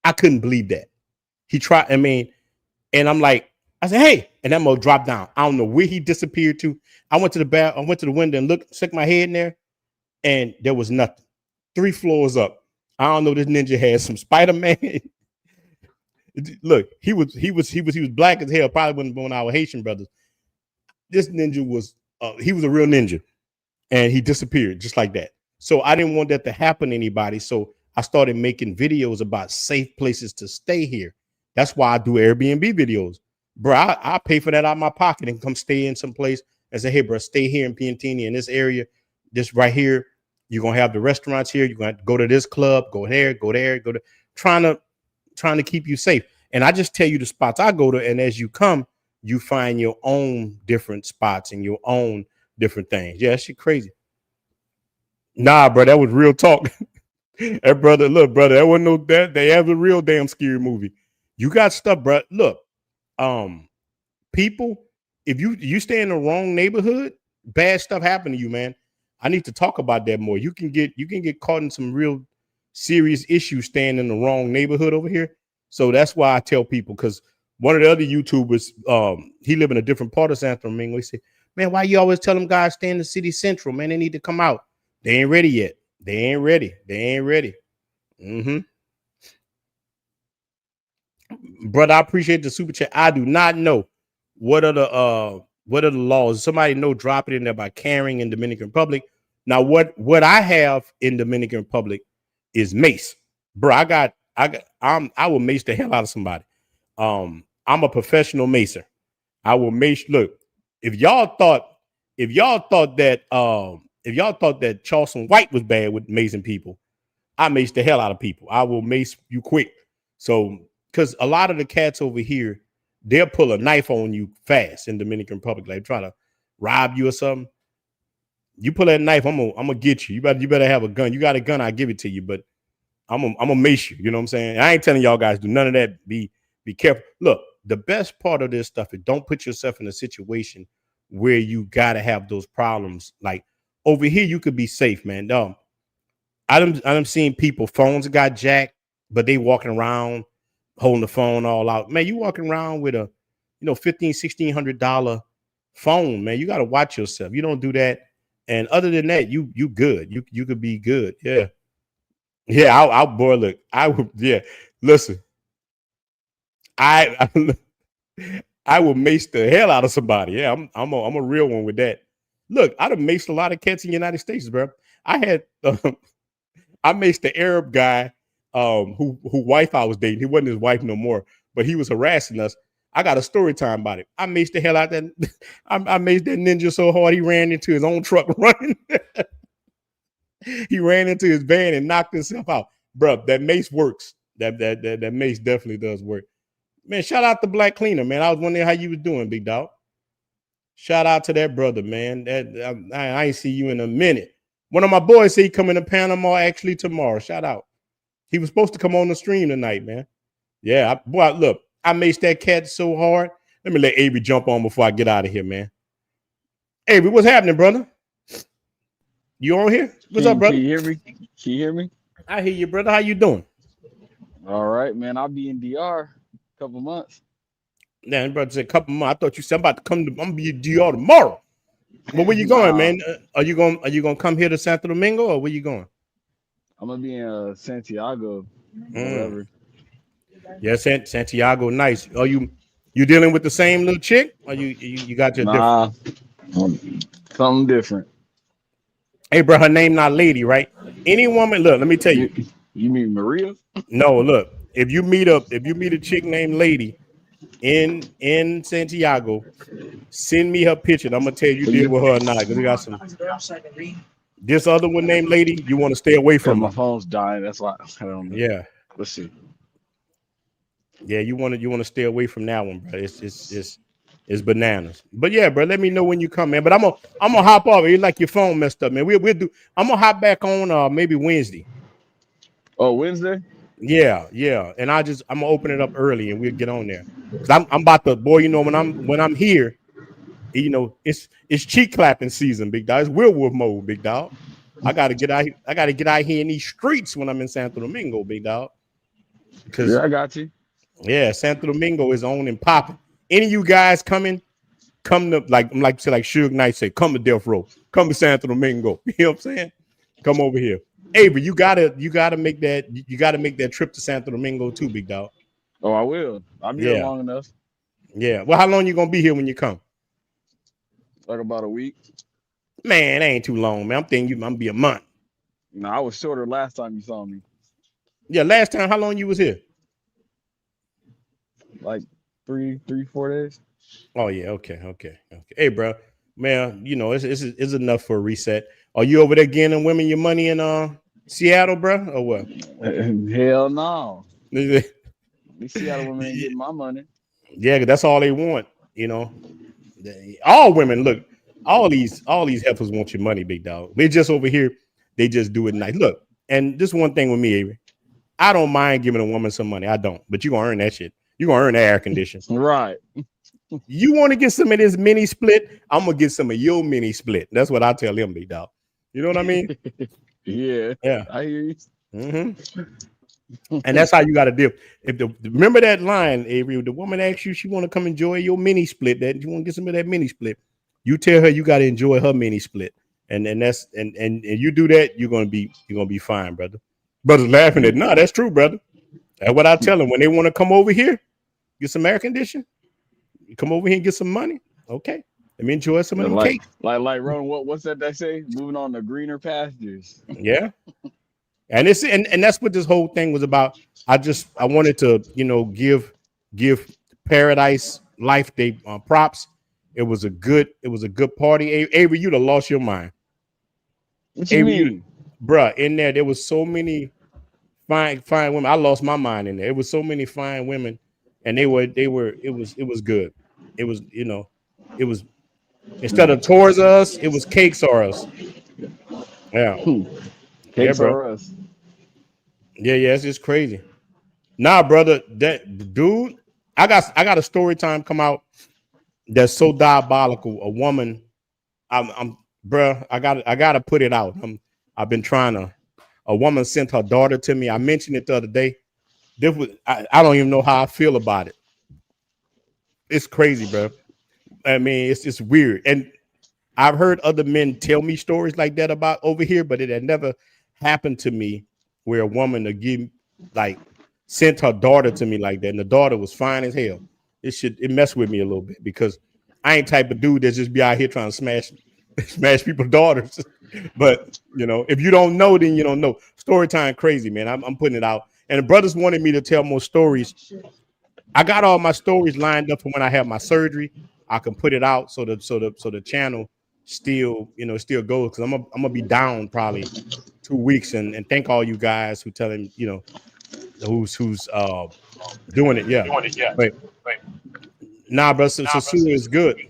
I couldn't believe that. He tried, and I'm like, I said, hey, and that mo dropped down. I don't know where he disappeared to. I went to the window and stuck my head in there, and there was nothing. 3 floors up. I don't know. This ninja had some Spider-Man. Look, he was black as hell. Probably when our Haitian brothers. This ninja was he was a real ninja, and he disappeared just like that. So I didn't want that to happen to anybody. So I started making videos about safe places to stay here. That's why I do Airbnb videos, bro. I pay for that out of my pocket and come stay in some place and say, hey, bro, stay here in Piantini in this area, this right here. You're gonna have the restaurants here. You're gonna have to go to this club, go there, go to trying to keep you safe. And I just tell you the spots I go to, and as you come, you find your own different spots and your own different things. Yeah, that shit crazy. Nah, bro, that was real talk. Hey, brother, look, brother, that wasn't no that. They have a real damn scary movie. You got stuff, bro. Look, people, if you stay in the wrong neighborhood, bad stuff happen to you, man. I need to talk about that more. You can get caught in some real serious issues staying in the wrong neighborhood over here. So that's why I tell people, because one of the other YouTubers, he live in a different part of Santo Domingo. He said, man, why you always tell them guys stay in the city central, man? They need to come out. They ain't ready yet. They ain't ready. Brother, I appreciate the super chat. I do not know what are the laws. Somebody know, drop it in there by carrying in Dominican Republic. Now, what I have in Dominican Republic is mace. Bro, I will mace the hell out of somebody. I'm a professional macer. I will mace. Look, if y'all thought that Charleston White was bad with macing people, I mace the hell out of people. I will mace you quick. So, because a lot of the cats over here, they'll pull a knife on you fast in Dominican Republic, like try to rob you or something. You pull that knife, I'm gonna get you. You better have a gun. You got a gun, I'll give it to you. But I'm gonna mace you. You know what I'm saying? I ain't telling y'all guys do none of that. Be careful. Look, the best part of this stuff is don't put yourself in a situation where you gotta have those problems. Like over here, you could be safe, man. I done seen people phones got jacked, but they walking around holding the phone all out. Man, you walking around with a $1,500-$1,600 phone, man. You got to watch yourself. You don't do that. And other than that, you good. You could be good. Yeah. Yeah, I'll boy, look. I would, yeah. Listen, I I will mace the hell out of somebody. Yeah, I'm a real one with that. Look, I'd have maced a lot of cats in the United States, bro. I had I maced the Arab guy who wife I was dating. He wasn't his wife no more, but he was harassing us. I got a story time about it. I maced the hell out that I maced that ninja so hard he ran into his own truck running. He ran into his van and knocked himself out. Bro, that mace works. That mace definitely does work. Man, shout out to Black Cleaner, man. I was wondering how you was doing, big dog. Shout out to that brother, man. I ain't see you in a minute. One of my boys say he coming to Panama actually tomorrow. Shout out. He was supposed to come on the stream tonight, man. Yeah, boy, look, I maced that cat so hard. Let me let Avery jump on before I get out of here, man. Avery, what's happening, brother? You on here? What's up, brother? Can you hear me? Can you hear me? I hear you, brother. How you doing? All right, man. I'll be in DR a couple months. Yeah, brother said a couple months. I thought you said I'm about to come to. I'm gonna be in DR tomorrow. Well, where you going, man? Are you gonna come here to Santo Domingo, or where you going? I'm gonna be in Santiago. Whatever. Yeah, Santiago, nice. Are you dealing with the same little chick, or you got your different? Something different. Hey, bro, her name not Lady, right? Any woman, look, let me tell you. You mean Maria? No, look. If you meet a chick named Lady in Santiago, send me her picture. And I'm gonna tell you deal with her or not. Because we got some. This other one named Lady, you want to stay away from her. My phone's dying. That's why I don't know. Yeah. Let's see. Yeah, you want to stay away from that one, bro. It's bananas. But yeah, bro, let me know when you come, man. But I'm gonna hop off. It's like your phone messed up, man. We'll do. I'm gonna hop back on maybe Wednesday. Oh, Wednesday? Yeah. And I'm gonna open it up early and we'll get on there. Cause I'm about to, boy, when I'm here, it's cheek clapping season, big dog. It's werewolf mode, big dog. I gotta get out here in these streets when I'm in Santo Domingo, big dog. Yeah, I got you. Yeah, Santo Domingo is on and popping. Any of you guys come to like Suge Knight say, come to Death Row, come to Santo Domingo. You know what I'm saying? Come over here. Avery, you gotta make that trip to Santo Domingo too, big dog. Oh, I will. I'll be here long enough. Yeah. Well, how long you gonna be here when you come? Like about a week. Man, that ain't too long, man. I'm thinking I'm gonna be a month. No, I was shorter last time you saw me. Yeah, last time, how long you was here? Like 4 days. Oh yeah, okay. Hey, bro, man, it's enough for a reset. Are you over there getting women your money in Seattle, bro, or what? Hell no. These Seattle women ain't getting my money. Yeah, because that's all they want. All women, look, all these heifers want your money, big dog. They just over here, they just do it nice. Look, and this one thing with me, Avery, I don't mind giving a woman some money. I don't, but you gonna earn that shit. You gonna earn the air condition. Right. You want to get some of this mini split? I'm gonna get some of your mini split. That's what I tell them, big dog. You know what I mean? Yeah. I hear you. Mm-hmm. And that's how you got to deal. Remember that line, Avery? If the woman asks you, she want to come enjoy your mini split. That you want to get some of that mini split. You tell her you got to enjoy her mini split, and you do that, you're gonna be fine, brother. Brother's laughing at no, that's true, brother. That's what I tell them when they want to come over here, get some air conditioning. You come over here and get some money. Okay. Let me enjoy some of them cake. Like Ronin, what's that they say? Moving on to greener pastures. Yeah. And that's what this whole thing was about. I wanted to, give Paradise Life Day props. It was a good party. Avery, you'd have lost your mind. What you mean? Bruh, in there was so many fine women. I lost my mind in there. It was so many fine women, and it was good. It was, it was instead of towards us, it was cakes or us. Yeah. Cakes or us. Yeah, it's just crazy. Nah, brother, that dude, I got a story time come out that's so diabolical. A woman, I'm bruh, I gotta put it out. I've been trying to. A woman sent her daughter to me. I mentioned it the other day. This was I don't even know how I feel about it. It's crazy, bro. I mean, it's just weird. And I've heard other men tell me stories like that about over here, but it had never happened to me where a woman like sent her daughter to me like that, and the daughter was fine as hell. It messed with me a little bit because I ain't type of dude that just be out here trying to smash people's daughters. But if you don't know, then you don't know. Story time crazy, man. I'm putting it out, and the brothers wanted me to tell more stories. I got all my stories lined up for when I have my surgery. I can put it out so the channel still goes, because I'm gonna be down probably 2 weeks, and thank all you guys who telling who's doing it. Yeah, but nah, bro, Sosúa is good.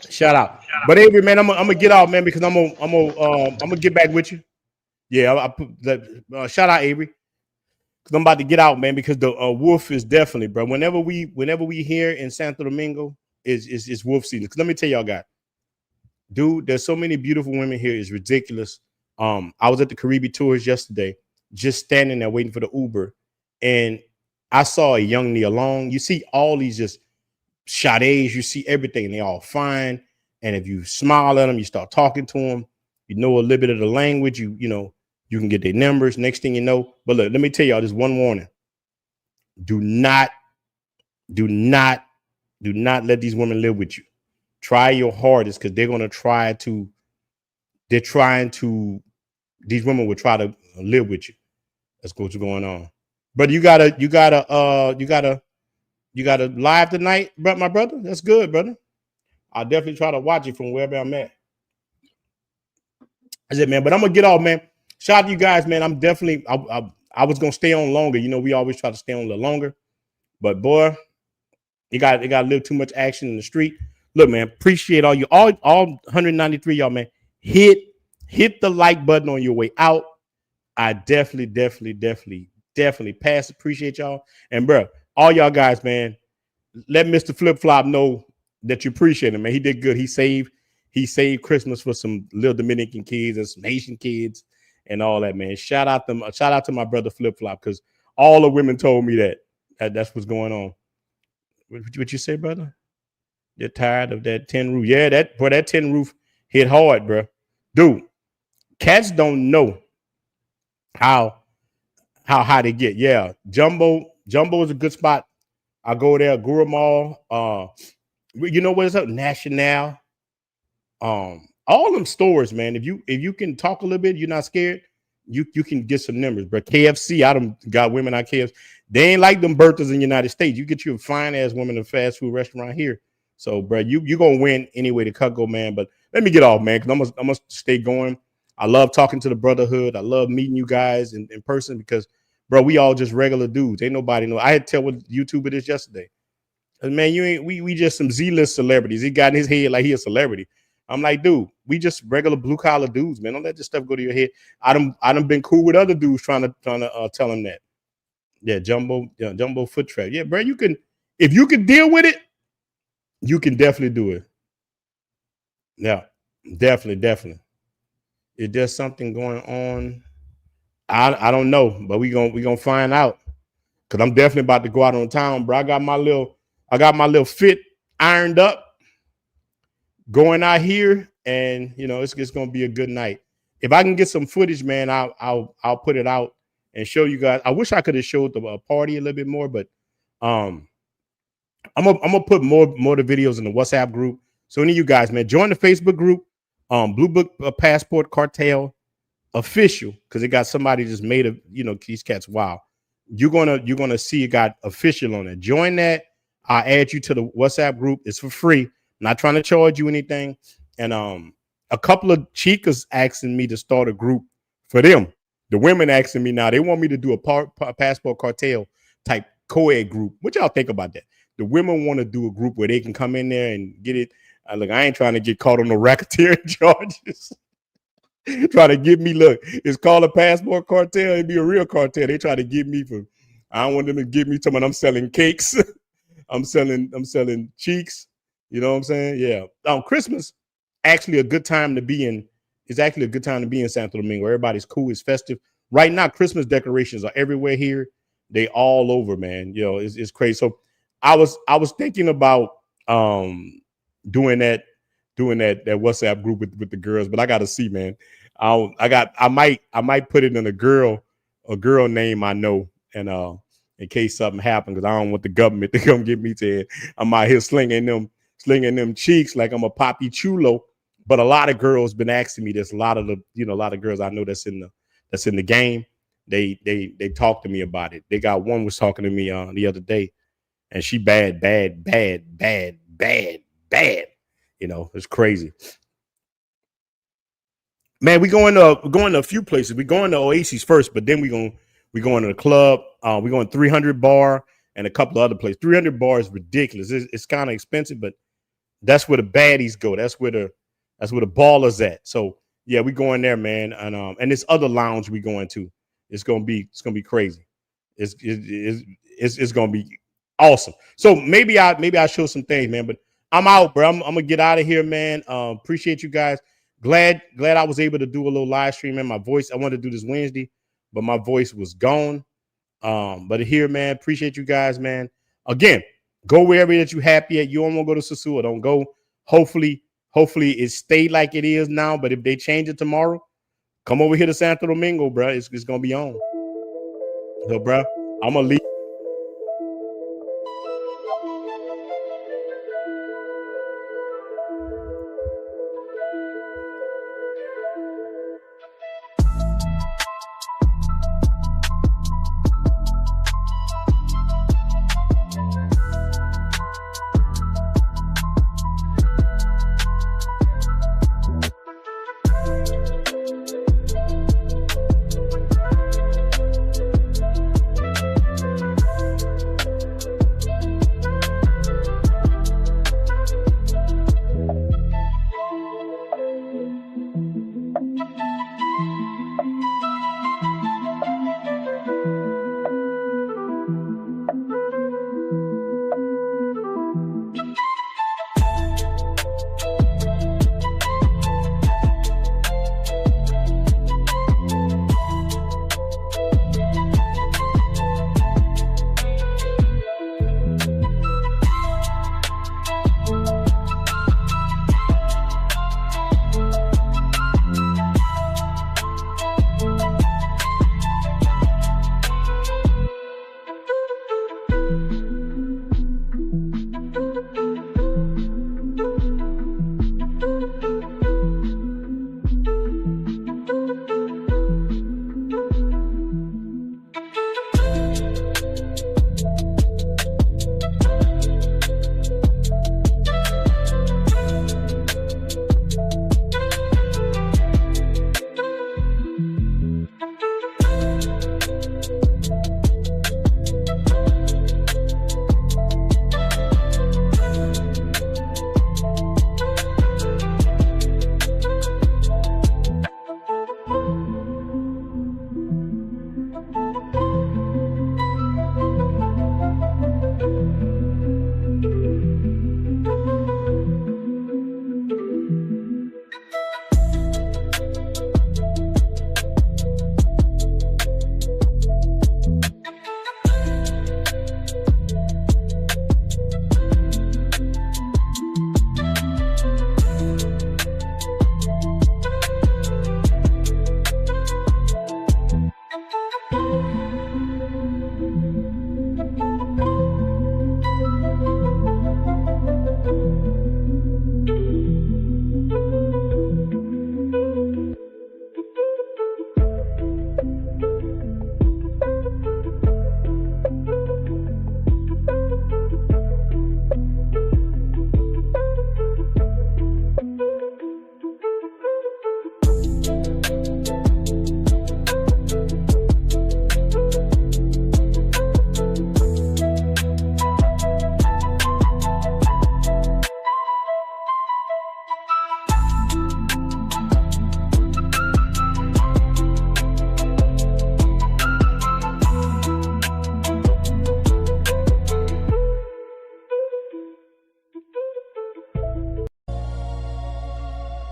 Shout out, but Avery, man, I'm gonna get out, man, because I'm gonna get back with you. Yeah, I put that. Shout out, Avery. Cause I'm about to get out, man, because the wolf is definitely, bro. Whenever we here in Santo Domingo, is wolf season. Cause let me tell y'all, guys, dude, there's so many beautiful women here. It's ridiculous. I was at the Caribbean tours yesterday, just standing there waiting for the Uber, and I saw a young Nia Long. You see all these just Sades, you see everything. They all fine, and if you smile at them, you start talking to them. You know a little bit of the language. You can get their numbers. Next thing you know, but look, let me tell y'all this one warning: do not let these women live with you. Try your hardest, because they're gonna try to. They're trying to. These women will try to live with you. That's what's going on. But you gotta live tonight, my brother. That's good, brother. I'll definitely try to watch it from wherever I'm at. That's it, man. But I'm gonna get off, man. Shout out to you guys, man. I'm definitely. I was gonna stay on longer. We always try to stay on a little longer, but boy, you got a little too much action in the street. Look, man. Appreciate all 193 y'all, man. Hit the like button on your way out. I definitely pass. Appreciate y'all, and bro, all y'all guys, man. Let Mr. Flip Flop know that you appreciate him, man. He did good. He saved Christmas for some little Dominican kids and some Haitian kids and all that, man. Shout out to my brother Flip Flop, because all the women told me that's what's going on. What you say, brother? You're tired of that tin roof? Yeah, that tin roof hit hard, bro. Dude, cats don't know how high they get. Yeah, Jumbo is a good spot. I go there, Guru Mall. You know what is up? National. All them stores, man. If you can talk a little bit, you're not scared. You can get some numbers, bro. KFC, I done got women at KFC. They ain't like them Berthas in the United States. You get you a fine ass woman in a fast food restaurant here. So, bro, you gonna win anyway to cut go, man. But let me get off, man, because I'm gonna stay going. I love talking to the brotherhood. I love meeting you guys in person, because, bro, we all just regular dudes. Ain't nobody know. I had to tell what YouTuber is yesterday. Man, you ain't. We just some Z-list celebrities. He got in his head like he a celebrity. I'm like, dude, we just regular blue collar dudes, man. Don't let this stuff go to your head. I done been cool with other dudes trying to tell him that. Yeah, Jumbo foot trap. Yeah, bro, if you can deal with it, you can definitely do it. Yeah, definitely. Is there something going on? I don't know, but we gonna find out, because I'm definitely about to go out on town, bro. I got my little fit ironed up, going out here, and it's gonna be a good night. If I can get some footage, man, I'll put it out and show you guys. I wish I could have showed the party a little bit more, but I'm gonna put more of the videos in the WhatsApp group. So any of you guys, man, join the Facebook group, Blue Book Passport Cartel Official, because it got somebody just made a these cats. Wow, you're gonna see it got official on it. Join that. I'll add you to the WhatsApp group. It's for free. Not trying to charge you anything. And a couple of chicas asking me to start a group for them. The women asking me now, they want me to do a passport cartel type co-ed group. What y'all think about that? The women want to do a group where they can come in there and get it. Look, I ain't trying to get caught on the racketeering charges. Try to get me. Look, it's called a passport cartel. It'd be a real cartel. They try to get me for. I don't want them to get me. Someone I'm selling cakes. I'm selling cheeks. You know what I'm saying? Yeah. Christmas actually a good time to be in. It's actually a good time to be in Santo Domingo. Everybody's cool. It's festive. Right now, Christmas decorations are everywhere here. They all over, man. You know, it's crazy. So I was thinking about doing that WhatsApp group with the girls, but I gotta see, man. I might put it in a girl name I know, and in case something happens, because I don't want the government to come get me to it. I'm out here slinging them cheeks like I'm a Poppy Chulo. But a lot of girls been asking me this. A lot of girls I know that's in the game. They talk to me about it. They got one was talking to me the other day, and she bad. You know, it's crazy. Man, we're going to a few places. We're going to Oasis first, but then we're going to the club. We're going 300 bar and a couple of other places. 300 bar is ridiculous. It's kind of expensive, but that's where the baddies go. That's where the ballers at. So yeah, we going there, man. And this other lounge we going to. It's gonna be crazy. It's gonna be awesome. So maybe I show some things, man. But I'm out, bro. I'm gonna get out of here, man. Appreciate you guys. Glad I was able to do a little live stream, man. My voice, I wanted to do this Wednesday, but my voice was gone. But here, man, appreciate you guys, man. Again, go wherever that you happy at. You don't want to go to Sosúa, don't go. Hopefully it stay like it is now. But if they change it tomorrow, come over here to Santo Domingo, bro. It's gonna be on. So, bro, I'm gonna leave.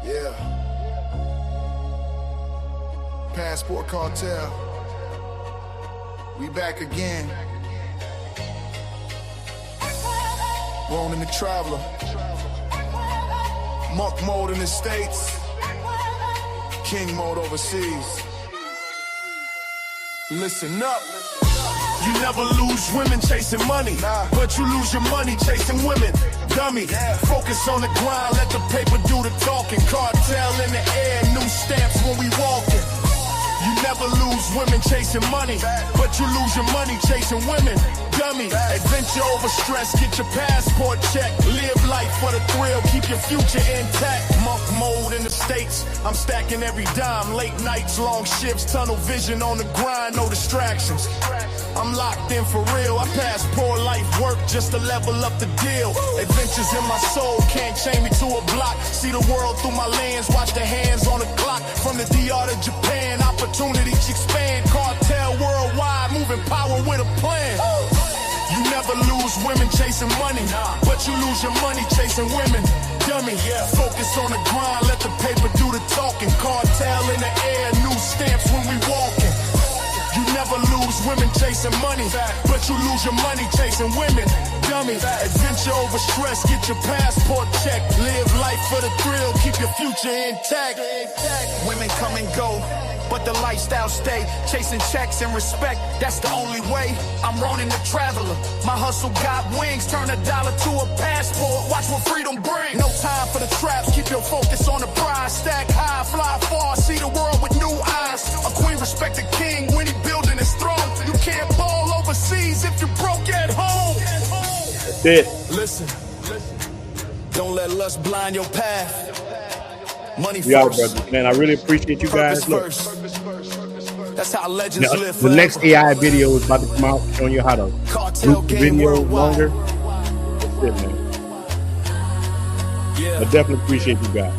Yeah. Passport cartel. We back again. Ronin the traveler. Monk mode in the States. King mode overseas. Listen up. You never lose women chasing money, but you lose your money chasing women. Dummy, focus on the grind, let the paper do the talking. Cartel in the air, new stamps when we walking. You never lose women chasing money, but you lose your money chasing women. Dummy, adventure over stress, get your passport checked. Live life for the thrill, keep your future intact. Monk mode in the States, I'm stacking every dime. Late nights, long shifts, tunnel vision on the grind, no distractions. I'm locked in for real, I pass poor life work just to level up the deal. Adventures in my soul, can't chain me to a block. See the world through my lens, watch the hands on the clock. From the DR to Japan, opportunities expand. Cartel worldwide, moving power with a plan. You never lose women chasing money, but you lose your money chasing women. Dummy, focus on the grind, let the paper do the talking. Cartel in the air, new stamps when we walking. You never lose women chasing money, but you lose your money chasing women. Dummy, adventure over stress, get your passport checked. Live life for the thrill, keep your future intact. Women come and go, but the lifestyle stay. Chasing checks and respect, that's the only way. I'm Ronin the traveler, my hustle got wings. Turn a dollar to a passport, watch what freedom brings. No time for the traps, keep your focus on the prize. Stack high, fly far, see the world with new eyes. A queen respect the king when he building his throne. You can't ball overseas if you broke at home. That's it. Listen, don't let lust blind your path. Money We out, first. brother. Man, I really appreciate you guys. Look, that's how legends live the forever. next AI video is about to come out showing you how to Cartel loop the game video worldwide. longer. That's it, man. Yeah. I definitely appreciate you guys.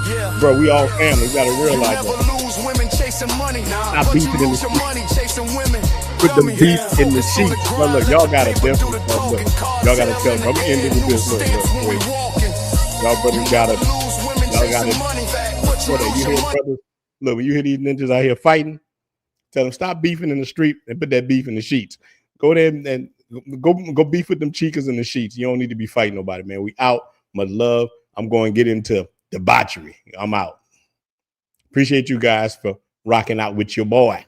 Yeah. Bro, we all family. We gotta You realize never that. lose women chasing money, Not but you beefing in lose the your money chasing women. Put the Dummy, beef in the focus on sheets. grind, But look, let y'all the gotta paper do definitely the tell. Look, talking. y'all gotta Cartel tell. I'm in the ending air, with this. new Look, stamps when we wait. walking. Y'all brothers gotta. Lose women Y'all gotta. chasing money, but you What are lose you your hear, money. brothers? Look, when you hear these ninjas out here fighting, tell them stop beefing in the street and put that beef in the sheets. Go there and go beef with them chicas in the sheets. You don't need to be fighting nobody, man. We out. Much love. I'm going to get into debauchery. I'm out. Appreciate you guys for rocking out with your boy.